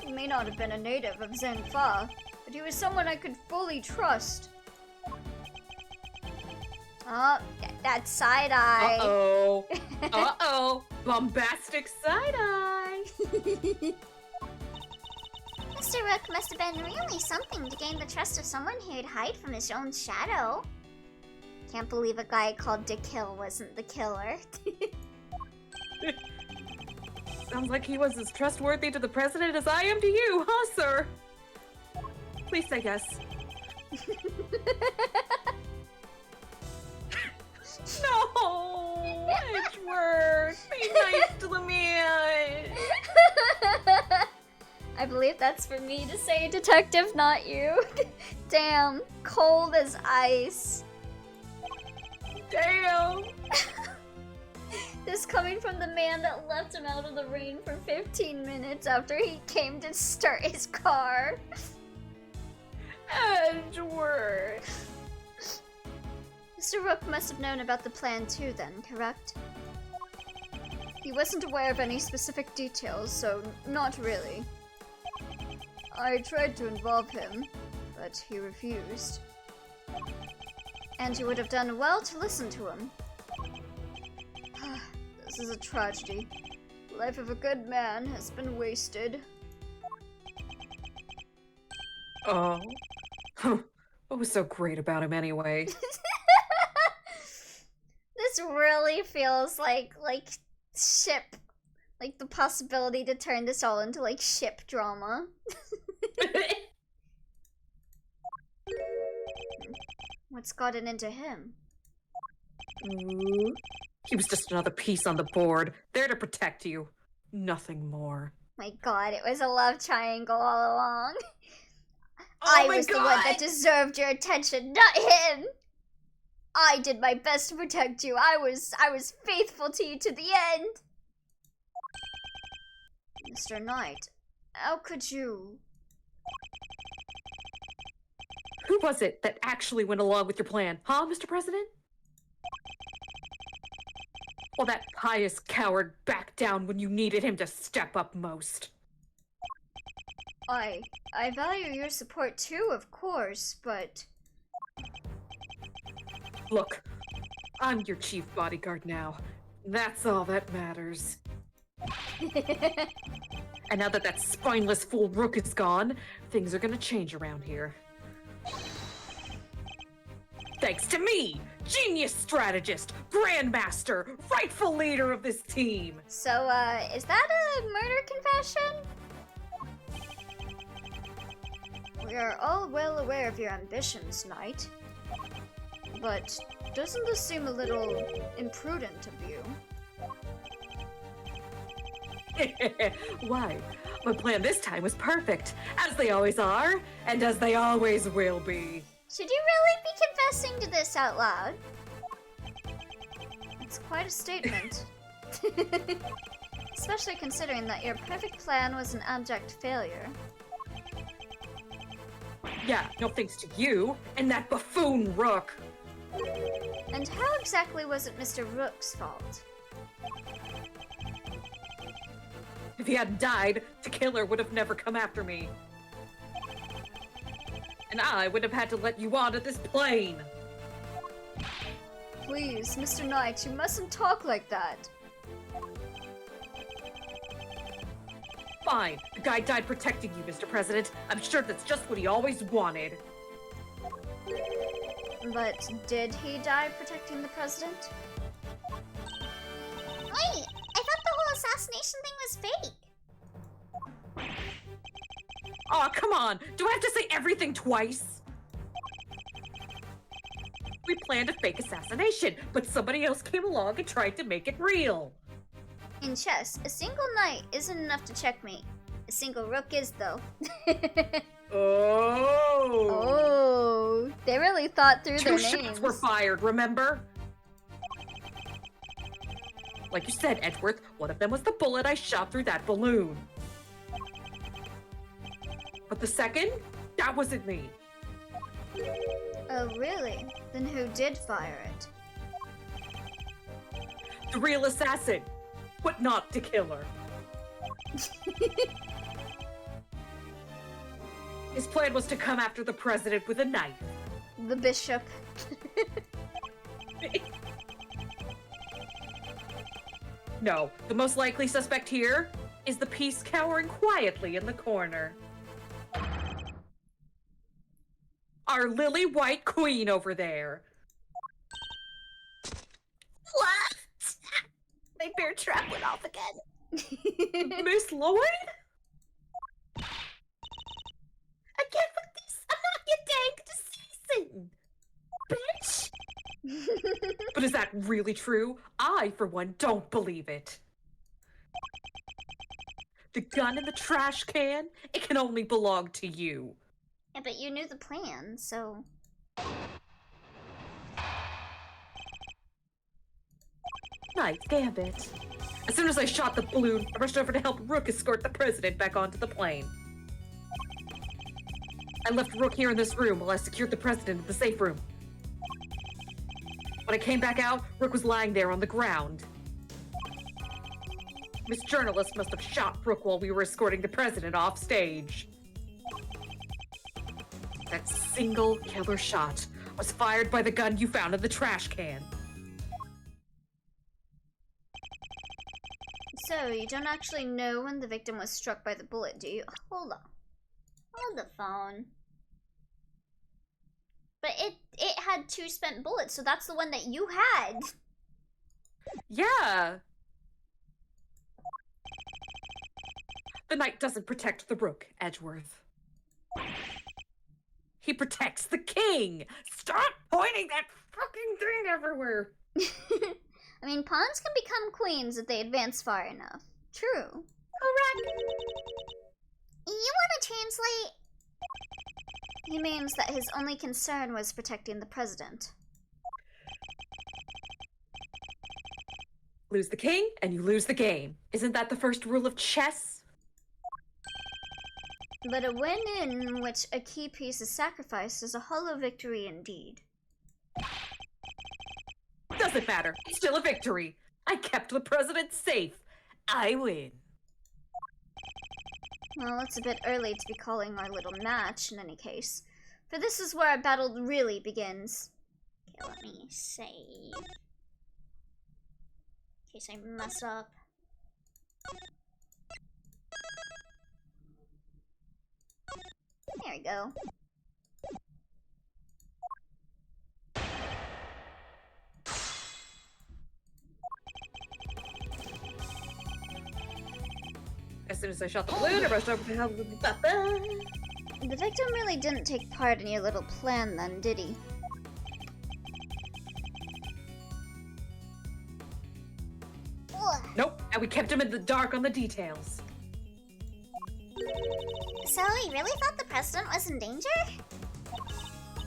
He may not have been a native of Zhengfa, but he was someone I could fully trust. Oh, that's side-eye. Uh-oh. Uh-oh. Bombastic side-eye. Mr. Rook must have been really something to gain the trust of someone who'd hide from his own shadow. Can't believe a guy called DeKill wasn't the killer. Sounds like he was as trustworthy to the president as I am to you, huh, sir? Please say yes. No! Edgeworth! Be nice to the man! I believe that's for me to say, detective, not you. Damn, cold as ice. Damn! This coming from the man that left him out of the rain for 15 minutes after he came to start his car. Edgeworth! Mr. Rook must have known about the plan too then, correct? He wasn't aware of any specific details, so not really. I tried to involve him, but he refused. And you would have done well to listen to him. This is a tragedy. The life of a good man has been wasted. Oh. What was so great about him anyway? This really feels like ship, like the possibility to turn this all into like ship drama. What's gotten into him? Ooh. He was just another piece on the board, there to protect you. Nothing more. My god, it was a love triangle all along. Oh I my was the one God! that deserved your attention, not him! I did my best to protect you. I was faithful to you to the end. Mr. Knight, how could you? Who was it that actually went along with your plan, huh, Mr. President? Well, that pious coward backed down when you needed him to step up most. I value your support too, of course, but... Look, I'm your chief bodyguard now. That's all that matters. And now that that spineless fool Rook is gone, things are gonna change around here. Thanks to me, genius strategist, grandmaster, rightful leader of this team. So, is that a murder confession? We are all well aware of your ambitions, Knight. But doesn't this seem a little imprudent of you? Why? My plan this time was perfect, as they always are, and as they always will be. Should you really be confessing to this out loud? It's quite a statement. Especially considering that your perfect plan was an abject failure. Yeah, no thanks to you, and that buffoon Rook. And how exactly was it Mr. Rook's fault? If he hadn't died, the killer would have never come after me. And I would have had to let you onto this plane. Please, Mr. Knight, you mustn't talk like that. Fine, the guy died protecting you, Mr. President. I'm sure that's just what he always wanted. But did he die protecting the president? Wait, I thought the whole assassination thing was fake. Aw, come on! Do I have to say everything twice? We planned a fake assassination, but somebody else came along and tried to make it real. In chess, a single knight isn't enough to checkmate. A single rook is, though. Oh! Oh, they really thought through their Two names. shots were fired, remember? Like you said, Edgeworth, one of them was the bullet I shot through that balloon. But the second? That wasn't me. Oh, really? Then who did fire it? The real assassin, but not the killer. His plan was to come after the president with a knife. The bishop. No, the most likely suspect here is the piece cowering quietly in the corner. Our lily white queen over there. What? My bear trap went off again. Miss Lloyd? Again with this. I'm not your dang assassin. Bitch. But is that really true? I, for one, don't believe it. The gun in the trash can? It can only belong to you. Yeah, but you knew the plan, so... Nice gambit. As soon as I shot the balloon, I rushed over to help Rook escort the president back onto the plane. I left Rook here in this room while I secured the president in the safe room. When I came back out, Rook was lying there on the ground. Miss Journalist must have shot Rook while we were escorting the president off stage. That single killer shot was fired by the gun you found in the trash can. So, you don't actually know when the victim was struck by the bullet, do you? Hold on. Hold the phone. But it had 2 spent bullets, so that's the one that you had. Yeah. The knight doesn't protect the rook, Edgeworth. He protects the king! Stop pointing that fucking thing everywhere! I mean, pawns can become queens if they advance far enough. True. Correct. You want to translate? He means that his only concern was protecting the president. Lose the king, and you lose the game. Isn't that the first rule of chess? But a win in which a key piece is sacrificed is a hollow victory indeed. Doesn't matter. It's still a victory. I kept the president safe. I win. Well, it's a bit early to be calling our little match in any case. For this is where our battle really begins. Okay, let me save. In case I mess up. There we go. As soon as I shot the balloon, I rushed over to help with the The victim really didn't take part in your little plan then, did he? Nope, and we kept him in the dark on the details. So he really thought the president was in danger?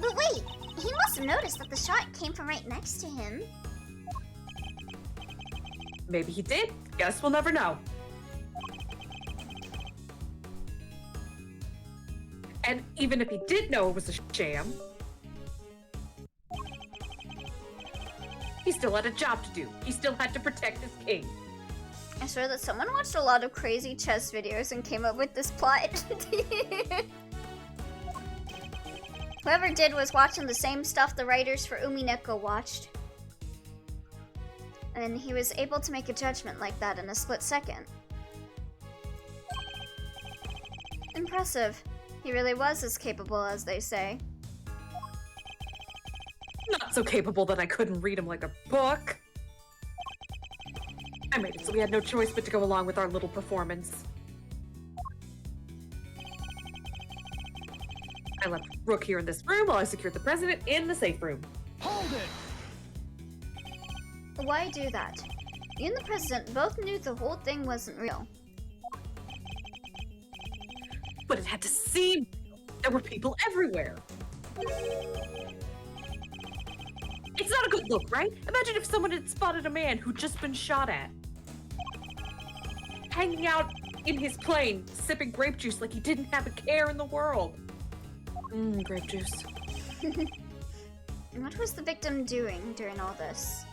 But wait, he must have noticed that the shot came from right next to him. Maybe he did. Guess we'll never know. And even if he did know it was a sham, he still had a job to do. He still had to protect his king. I swear that someone watched a lot of crazy chess videos and came up with this plot. Whoever did was watching the same stuff the writers for Umineko watched. And he was able to make a judgment like that in a split second. Impressive. He really was as capable as they say. Not so capable that I couldn't read him like a book. I made it so we had no choice but to go along with our little performance. I left Rook here in this room while I secured the president in the safe room. Hold it! Why do that? You and the president both knew the whole thing wasn't real. But it had to seem real. There were people everywhere. It's not a good look, right? Imagine if someone had spotted a man who'd just been shot at. Hanging out in his plane, sipping grape juice like he didn't have a care in the world. Grape juice. And what was the victim doing during all this?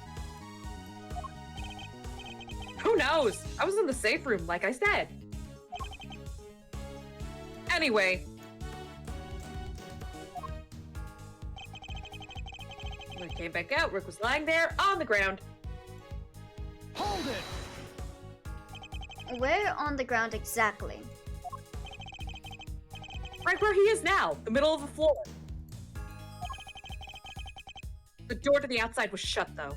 Who knows? I was in the safe room, like I said. Anyway. When I came back out, Rick was lying there on the ground. Hold it! Where on the ground exactly? Right where he is now, the middle of the floor. The door to the outside was shut, though.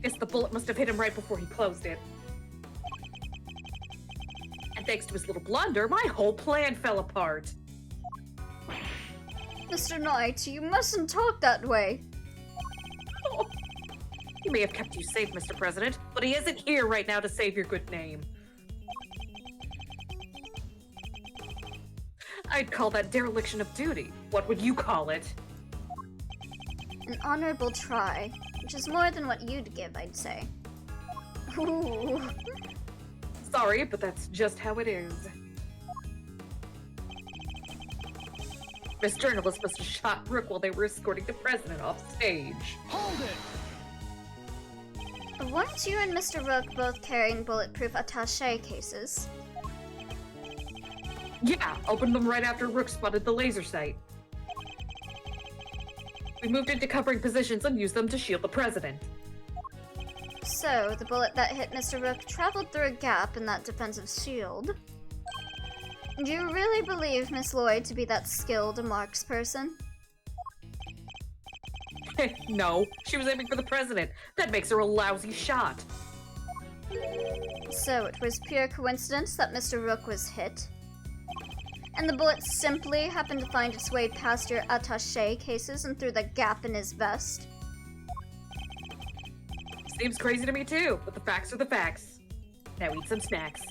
Guess the bullet must have hit him right before he closed it. And thanks to his little blunder, my whole plan fell apart. Mr. Knight, you mustn't talk that way. Oh. He may have kept you safe, Mr. President, but he isn't here right now to save your good name. I'd call that dereliction of duty. What would you call it? An honorable try, which is more than what you'd give, I'd say. Ooh. Sorry, but that's just how it is. Miss Journalist must have shot Rook while they were escorting the president off stage. Hold it! Weren't you and Mr. Rook both carrying bulletproof attaché cases? Yeah, opened them right after Rook spotted the laser sight. We moved into covering positions and used them to shield the president. So, the bullet that hit Mr. Rook traveled through a gap in that defensive shield. Do you really believe Miss Lloyd to be that skilled a marksperson? No, she was aiming for the president. That makes her a lousy shot. So, it was pure coincidence that Mr. Rook was hit? And the bullet simply happened to find its way past your attaché cases and through the gap in his vest? Seems crazy to me too, but the facts are the facts. Now eat some snacks.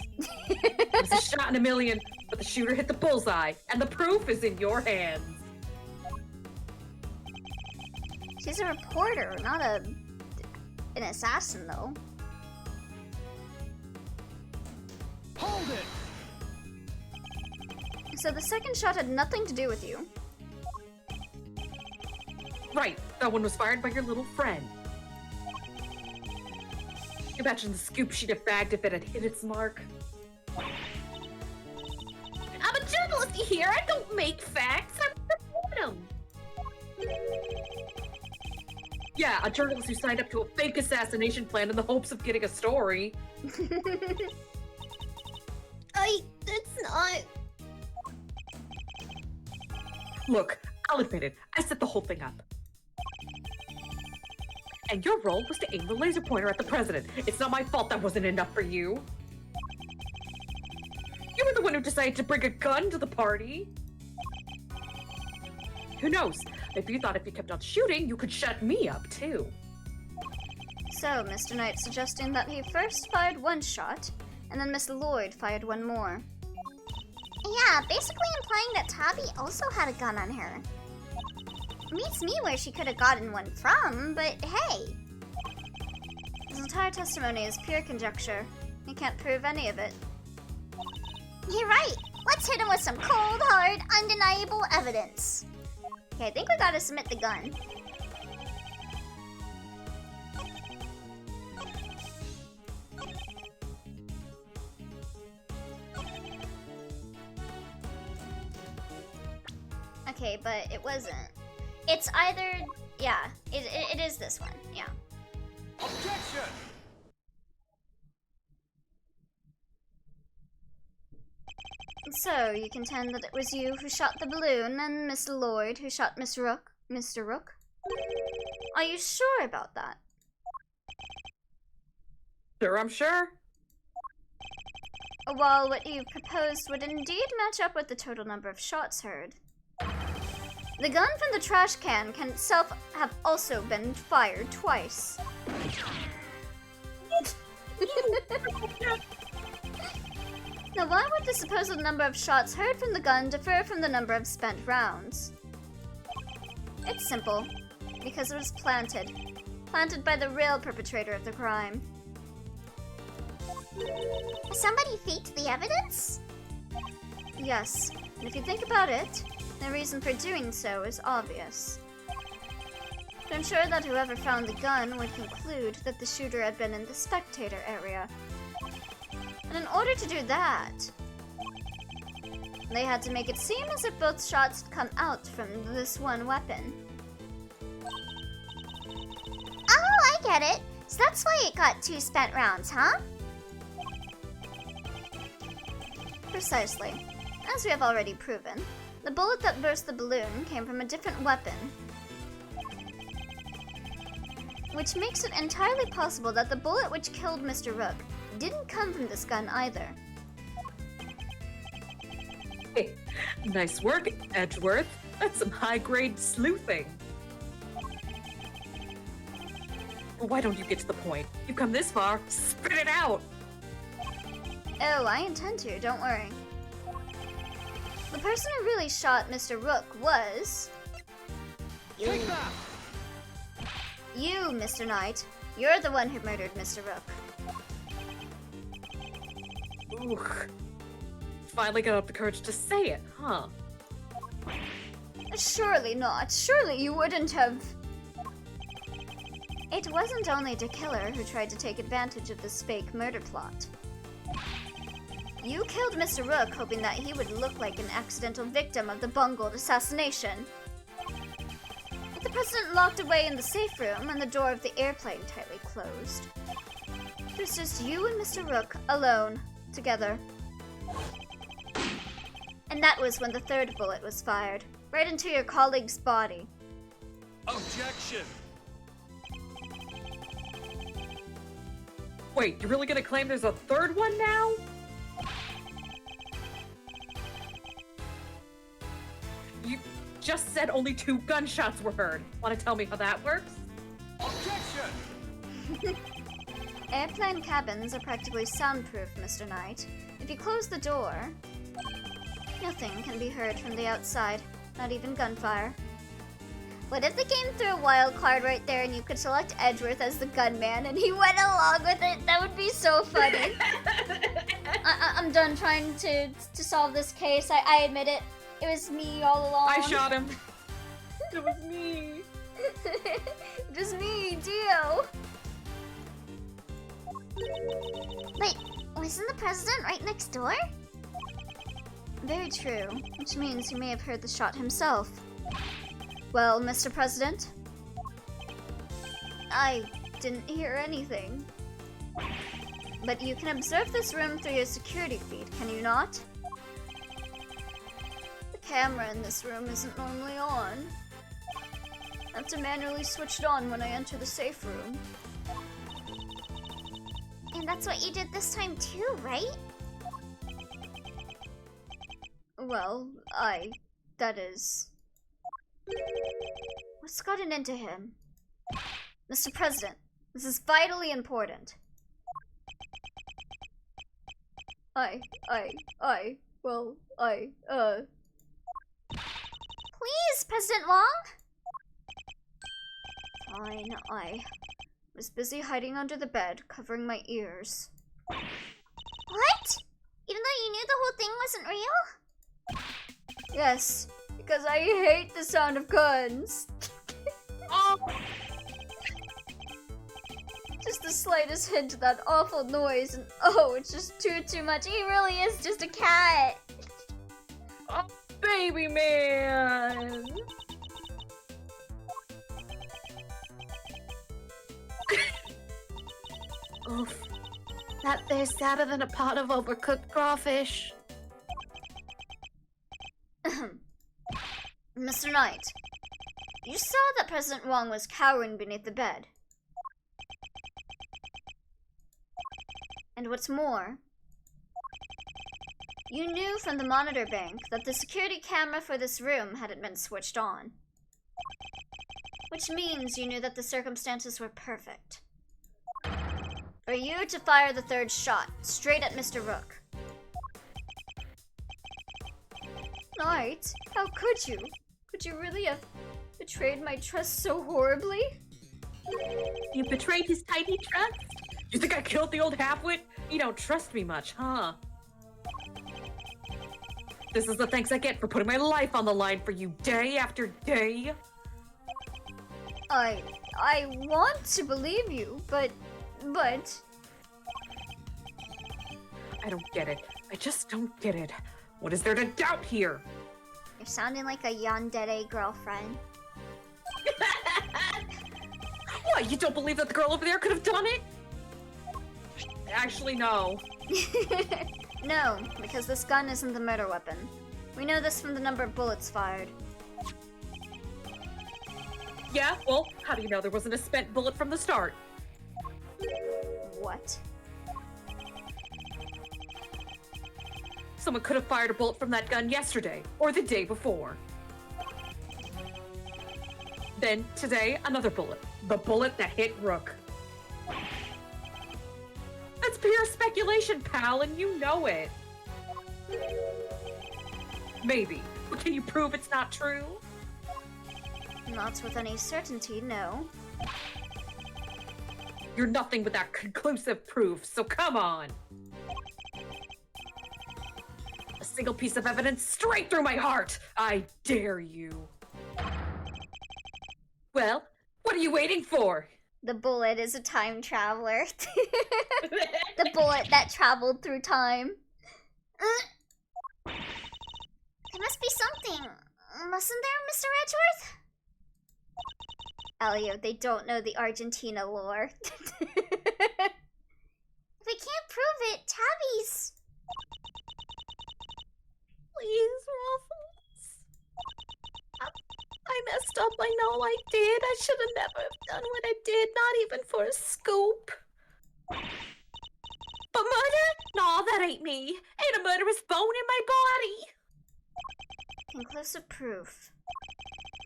It was a shot in a million, but the shooter hit the bullseye, and the proof is in your hands. She's a reporter, not an assassin, though. Hold it! So the second shot had nothing to do with you. Right, that one was fired by your little friend. Imagine the scoop she'd have bagged if it had hit its mark. I'm a journalist here. I don't make facts. I report them. Yeah, a journalist who signed up to a fake assassination plan in the hopes of getting a story. That's not... Look, I'll admit it. I set the whole thing up. And your role was to aim the laser pointer at the president. It's not my fault that wasn't enough for you. You were the one who decided to bring a gun to the party. Who knows? Maybe you thought if you kept on shooting, you could shut me up, too. So, Mr. Knight suggesting that he first fired one shot, and then Miss Lloyd fired one more. Yeah, basically implying that Tabi also had a gun on her. Beats me where she could have gotten one from, but hey. His entire testimony is pure conjecture. He can't prove any of it. You're right. Let's hit him with some cold, hard, undeniable evidence. Okay, I think we gotta submit the gun. Okay, but it wasn't. It's either... Yeah, it is this one, yeah. Objection! So, you contend that it was you who shot the balloon and Mr. Lloyd who shot Miss Rook, Mr. Rook? Are you sure about that? Sure, I'm sure. While what you proposed would indeed match up with the total number of shots heard. The gun from the trash can itself have also been fired twice. Now, why would the supposed number of shots heard from the gun differ from the number of spent rounds? It's simple. Because it was planted. Planted by the real perpetrator of the crime. Somebody faked the evidence? Yes, and if you think about it, the reason for doing so is obvious. To ensure that whoever found the gun would conclude that the shooter had been in the spectator area. And in order to do that, they had to make it seem as if both shots had come out from this one weapon. Oh, I get it. So that's why it got 2 spent rounds, huh? Precisely. As we have already proven, the bullet that burst the balloon came from a different weapon. Which makes it entirely possible that the bullet which killed Mr. Rook didn't come from this gun either. Hey, nice work, Edgeworth. That's some high-grade sleuthing. Why don't you get to the point? You've come this far, spit it out! Oh, I intend to, don't worry. The person who really shot Mr. Rook was... Take that! You, Mr. Knight. You're the one who murdered Mr. Rook. Ooh. Finally got up the courage to say it, huh? Surely not. Surely you wouldn't have... It wasn't only the killer who tried to take advantage of this fake murder plot. You killed Mr. Rook hoping that he would look like an accidental victim of the bungled assassination. With the president locked away in the safe room and the door of the airplane tightly closed. It was just you and Mr. Rook alone, together. And that was when the third bullet was fired, right into your colleague's body. Objection! Wait, you're really gonna claim there's a third one now? You just said only 2 gunshots were heard. Want to tell me how that works? Objection! Airplane cabins are practically soundproof, Mr. Knight. If you close the door, nothing can be heard from the outside, not even gunfire. What if the game threw a wild card right there and you could select Edgeworth as the gunman and he went along with it? That would be so funny. I'm done trying to solve this case. I admit it. It was me all along. I shot him. It was me. It was me, Dio. Wait, wasn't the president right next door? Very true, which means he may have heard the shot himself. Well, Mr. President? I didn't hear anything. But you can observe this room through your security feed, can you not? The camera in this room isn't normally on. I have to manually switch it on when I enter the safe room. And that's what you did this time too, right? Well, that is... What's gotten into him? Mr. President, this is vitally important. Please, President Long? Fine, I was busy hiding under the bed, covering my ears. What? Even though you knew the whole thing wasn't real? Yes, because I hate the sound of guns. Oh, Just the slightest hint of that awful noise, and oh, it's just too much. He really is just a cat. baby man! Oof. That there's sadder than a pot of overcooked crawfish. Mr. Knight, you saw that President Wong was cowering beneath the bed. And what's more, you knew from the monitor bank that the security camera for this room hadn't been switched on. Which means you knew that the circumstances were perfect for you to fire the third shot straight at Mr. Rook. Knight, how could you? Could you really have betrayed my trust so horribly? You betrayed his tiny trust? You think I killed the old halfwit? You don't trust me much, huh? This is the thanks I get for putting my life on the line for you day after day. I want to believe you, but... I don't get it. I just don't get it. What is there to doubt here? You're sounding like a yandere girlfriend. What, you don't believe that the girl over there could have done it? Actually, no. No, because this gun isn't the murder weapon. We know this from the number of bullets fired. Yeah, well, how do you know there wasn't a spent bullet from the start? What? Someone could have fired a bullet from that gun yesterday, or the day before. Then, today, another bullet. The bullet that hit Rook. That's pure speculation, pal, and you know it. Maybe, but can you prove it's not true? Not with any certainty, no. You're nothing without conclusive proof, so come on! A single piece of evidence straight through my heart! I dare you! Well, what are you waiting for? The bullet is a time traveler. The bullet that traveled through time. There must be something, mustn't there, Mr. Edgeworth? Elio, they don't know the Argentina lore. If we can't prove it, Tabby's. Please, Ruffles. I messed up. I know I did. I should have never have done what I did, not even for a scoop. But murder? No, that ain't me. Ain't a murderous bone in my body. Conclusive proof.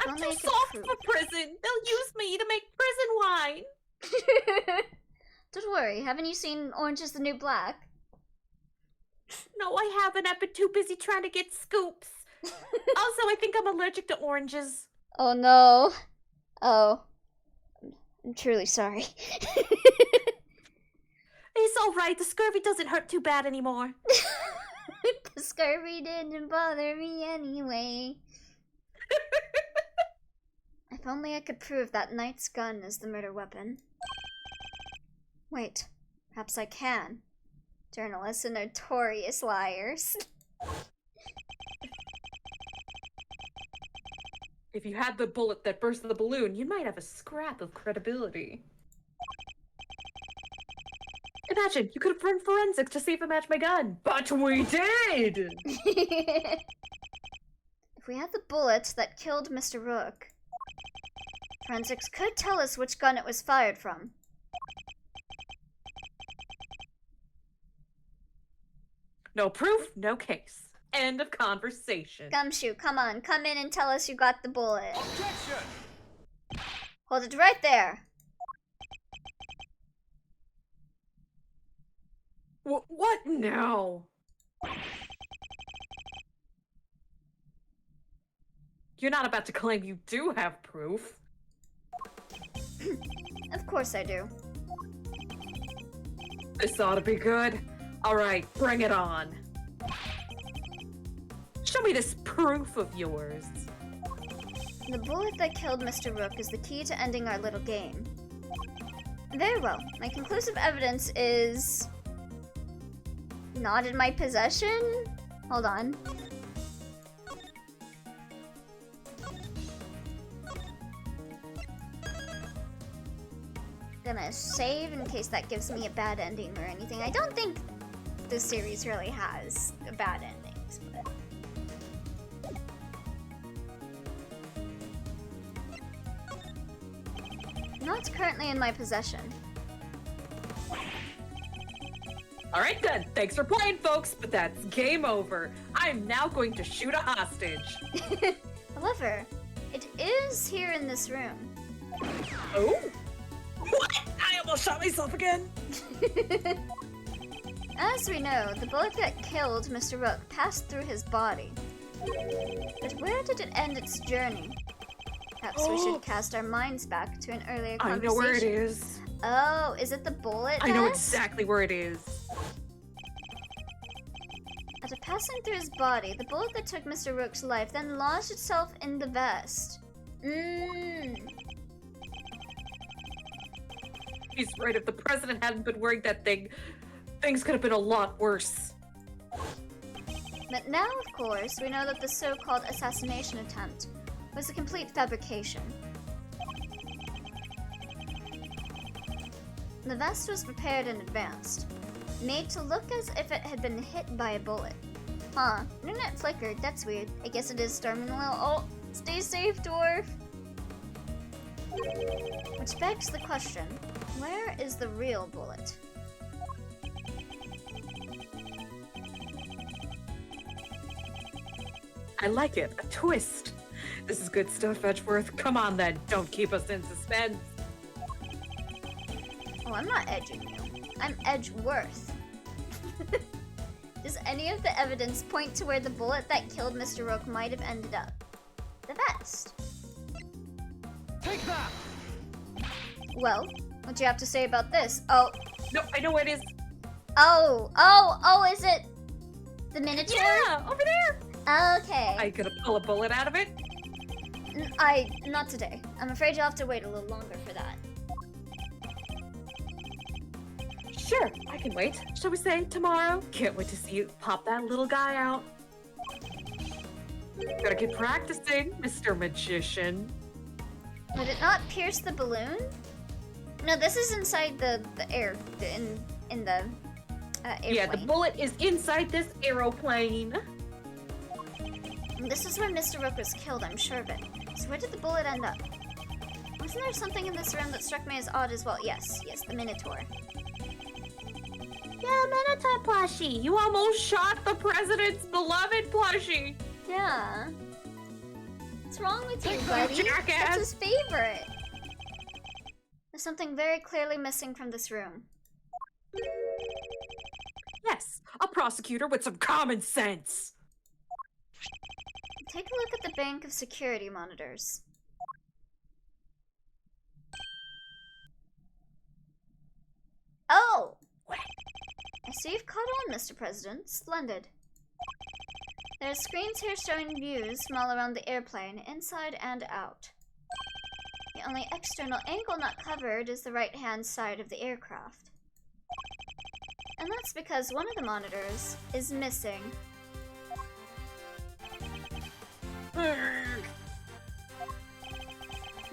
I'm Only too I could soft prove. for prison. They'll use me to make prison wine. Don't worry, haven't you seen Orange is the New Black? No, I haven't. I've been too busy trying to get scoops. Also, I think I'm allergic to oranges. Oh no. Oh. I'm truly sorry. It's alright. The scurvy doesn't hurt too bad anymore. The scurvy didn't bother me anyway. If only I could prove that Knight's gun is the murder weapon. Wait, perhaps I can. Journalists are notorious liars. If you had the bullet that burst the balloon, you might have a scrap of credibility. Imagine, you could have run forensics to see if it matched my gun. But we did! If we had the bullet that killed Mr. Rook, forensics could tell us which gun it was fired from. No proof, no case. End of conversation. Gumshoe, come on, come in and tell us you got the bullet. Objection! Hold it right there. What now? You're not about to claim you do have proof. Of course I do. This ought to be good. Alright, bring it on. Show me this proof of yours. The bullet that killed Mr. Rook is the key to ending our little game. Very well. My conclusive evidence is... not in my possession? Hold on. gonna save in case that gives me a bad ending or anything. I don't think this series really has bad endings, but... Not currently in my possession. Alright then, thanks for playing, folks, but that's game over. I'm now going to shoot a hostage. However, it is here in this room. Oh? What? I almost shot myself again. As we know, the bullet that killed Mr. Rook passed through his body. But where did it end its journey? Perhaps we should cast our minds back to an earlier I conversation. know where it is. Oh, is it the bullet I know vest? exactly where it is. After passing through his body, the bullet that took Mr. Rook's life then lodged itself in the vest. He's right, if the president hadn't been wearing that thing, things could have been a lot worse. But now, of course, we know that the so-called assassination attempt was a complete fabrication. The vest was prepared in advance, made to look as if it had been hit by a bullet. Huh, internet flickered, that's weird. I guess it is storming a little. Oh, stay safe, dwarf! Which begs the question, where is the real bullet? I like it, a twist. This is good stuff, Edgeworth. Come on then, don't keep us in suspense. Oh, I'm not edging you. I'm Edgeworth. Does any of the evidence point to where the bullet that killed Mr. Rook might have ended up? The vest. Take that! Well, what do you have to say about this? Oh, No, I know where it is. oh, is it the Minotaur? Yeah, over there. Okay. I gonna pull a bullet out of it? Not today. I'm afraid you'll have to wait a little longer for that. Sure, I can wait. Shall we say tomorrow? Can't wait to see you pop that little guy out. Gotta get practicing, Mr. Magician. Would it not pierce the balloon? No, this is inside the air, in the airplane. Yeah, the bullet is inside this aeroplane. And this is where Mr. Rook was killed, I'm sure of it. So where did the bullet end up? Wasn't there something in this room that struck me as odd as well? Yes, the Minotaur. Yeah, Minotaur plushie. You almost shot the president's beloved plushie. Yeah. What's wrong with you, You buddy? jackass. That's his favorite. There's something very clearly missing from this room. Yes, a prosecutor with some common sense. Take a look at the bank of security monitors. Oh! I see you've caught on, Mr. President. Splendid. There are screens here showing views from all around the airplane, inside and out. The only external angle not covered is the right-hand side of the aircraft. And that's because one of the monitors is missing.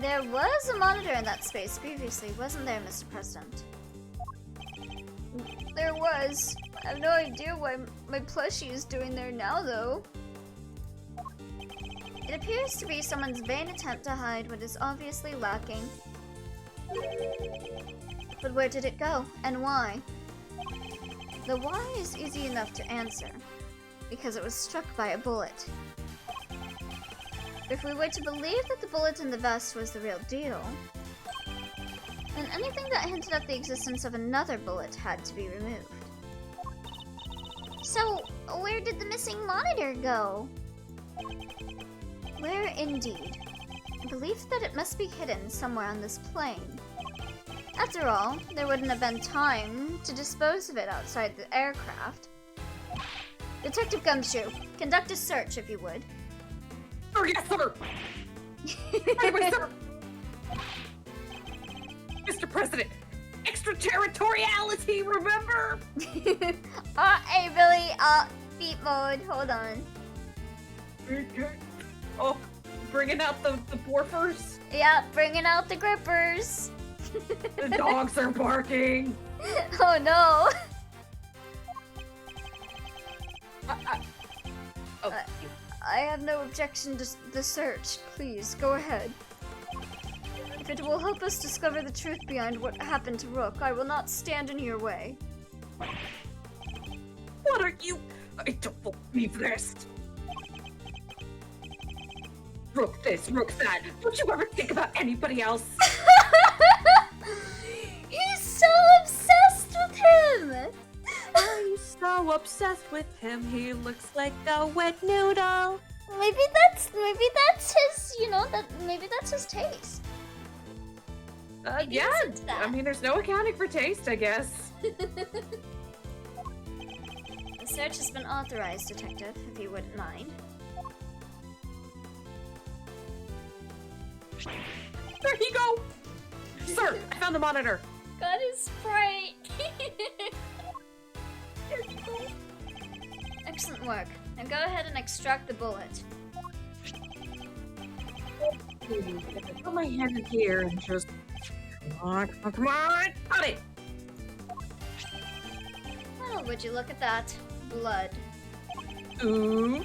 There was a monitor in that space previously, wasn't there, Mr. President? There was. I have no idea what my plushie is doing there now, though. It appears to be someone's vain attempt to hide what is obviously lacking. But where did it go, and why? The why is easy enough to answer, because it was struck by a bullet. If we were to believe that the bullet in the vest was the real deal, then anything that hinted at the existence of another bullet had to be removed. So, where did the missing monitor go? Where indeed? I believe that it must be hidden somewhere on this plane. After all, there wouldn't have been time to dispose of it outside the aircraft. Detective Gumshoe, conduct a search if you would. Oh, yes, sir! Anyway, sir! Mr. President, extraterritoriality, remember? Hey Billy, beat mode, hold on. Oh, bringing out the Borfers? Yeah, bringing out the grippers. The dogs are barking. Oh no! Oh, I have no objection to the search. Please, go ahead. If it will help us discover the truth behind what happened to Rook, I will not stand in your way. what are you? I don't believe this. Rook this, Rook that. Don't you ever think about anybody else? He's so obsessed with him! I'm so obsessed with him. He looks like a wet noodle. Maybe that's his, maybe that's his taste. Maybe Yeah. it's that. I mean, there's no accounting for taste, I guess. The search has been authorized, Detective, if you wouldn't mind. There you go. Sir, I found the monitor. Got his Sprite. Excellent work. Now go ahead and extract the bullet. Put my hand in here and just. Come on, got it. Well, would you look at that? Blood. Ooh.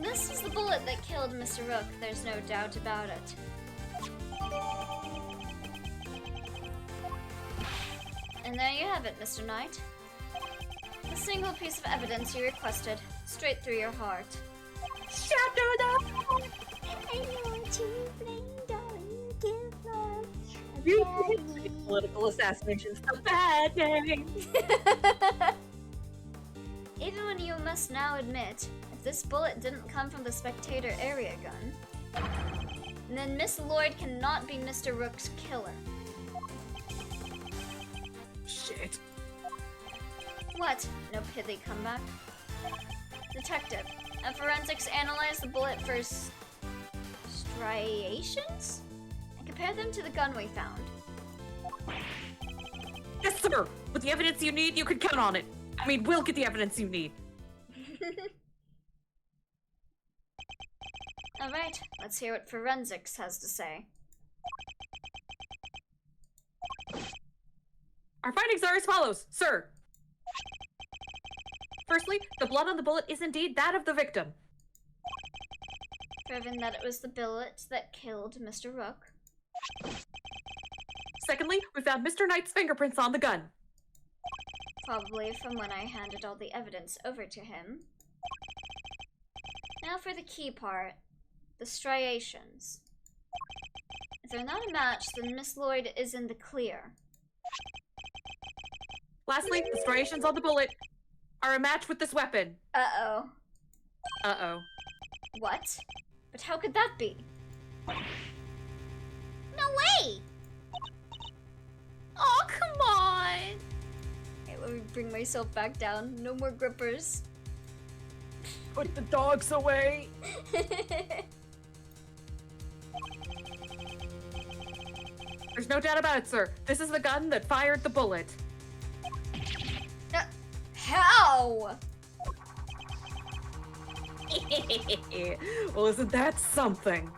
This is the bullet that killed Mr. Rook, there's no doubt about it. And there you have it, Mr. Knight. The single piece of evidence you requested, straight through your heart. Shatter the. I want you, blame, darling, give love. Political assassination's a bad thing. Even when you must now admit, if this bullet didn't come from the spectator area gun, then Miss Lloyd cannot be Mr. Rook's killer. Shit. What? No pithy comeback? Detective, forensics analyzed the bullet for striations? And compare them to the gun we found. Yes, sir. With the evidence you need, you can count on it. I mean, we'll get the evidence you need. Alright, let's hear what forensics has to say. Our findings are as follows, sir. Firstly, the blood on the bullet is indeed that of the victim. Proving that it was the bullet that killed Mr. Rook. Secondly, we found Mr. Knight's fingerprints on the gun. Probably from when I handed all the evidence over to him. Now for the key part, the striations. If they're not a match, then Miss Lloyd is in the clear. Lastly, the striations on the bullet are a match with this weapon. Uh-oh. Uh-oh. What? But how could that be? No way! Oh, come on! Okay, let me bring myself back down. No more grippers. Put the dogs away. There's no doubt about it, sir. This is the gun that fired the bullet. How? Well, isn't that something?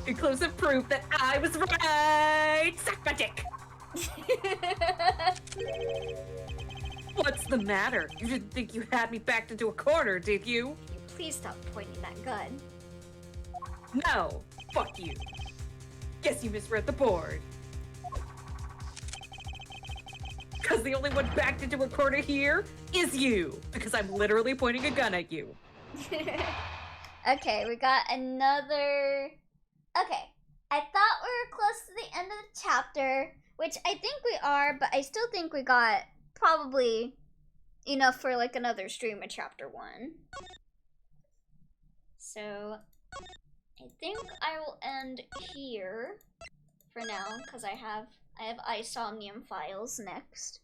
Conclusive proof that I was right! Suck my dick! What's the matter? You didn't think you had me backed into a corner, did you? Can you please stop pointing that gun? No. Fuck you. Guess you misread the board. Because the only one backed into a corner here is you. Because I'm literally pointing a gun at you. Okay, we got another. Okay, I thought we were close to the end of the chapter, which I think we are, but I still think we got probably enough for like another stream of chapter 1. So I think I will end here for now because I have Isomnium files next.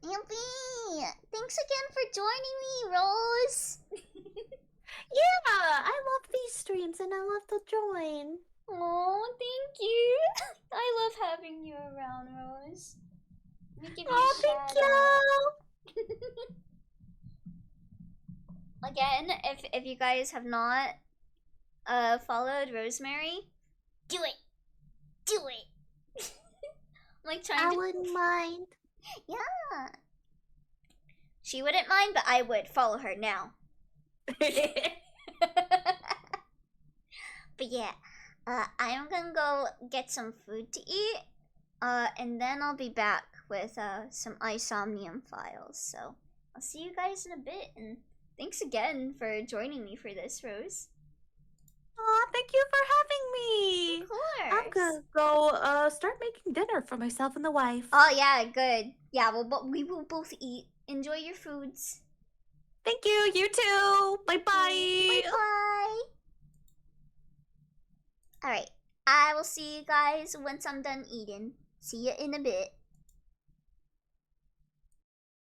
Yippee! Thanks again for joining me, Rose. Yeah, I love these streams and I love to join. Oh, thank you. I love having you around, Rose. Let me give you a Thank shout you. out. Again, if you guys have not followed Rosemary, Do it. Do it. I'm like I trying to. wouldn't mind. Yeah. She wouldn't mind, but I would. Follow her now. But yeah, I'm gonna go get some food to eat, and then I'll be back with some Isomnium files. So I'll see you guys in a bit, and thanks again for joining me for this, Rose. Aw, thank you for having me. Of course. I'm gonna go start making dinner for myself and the wife. Oh yeah, good. Yeah, we will both eat. Enjoy your foods. Thank you. You too. Bye bye. Bye. Alright, I will see you guys once I'm done eating. See you in a bit.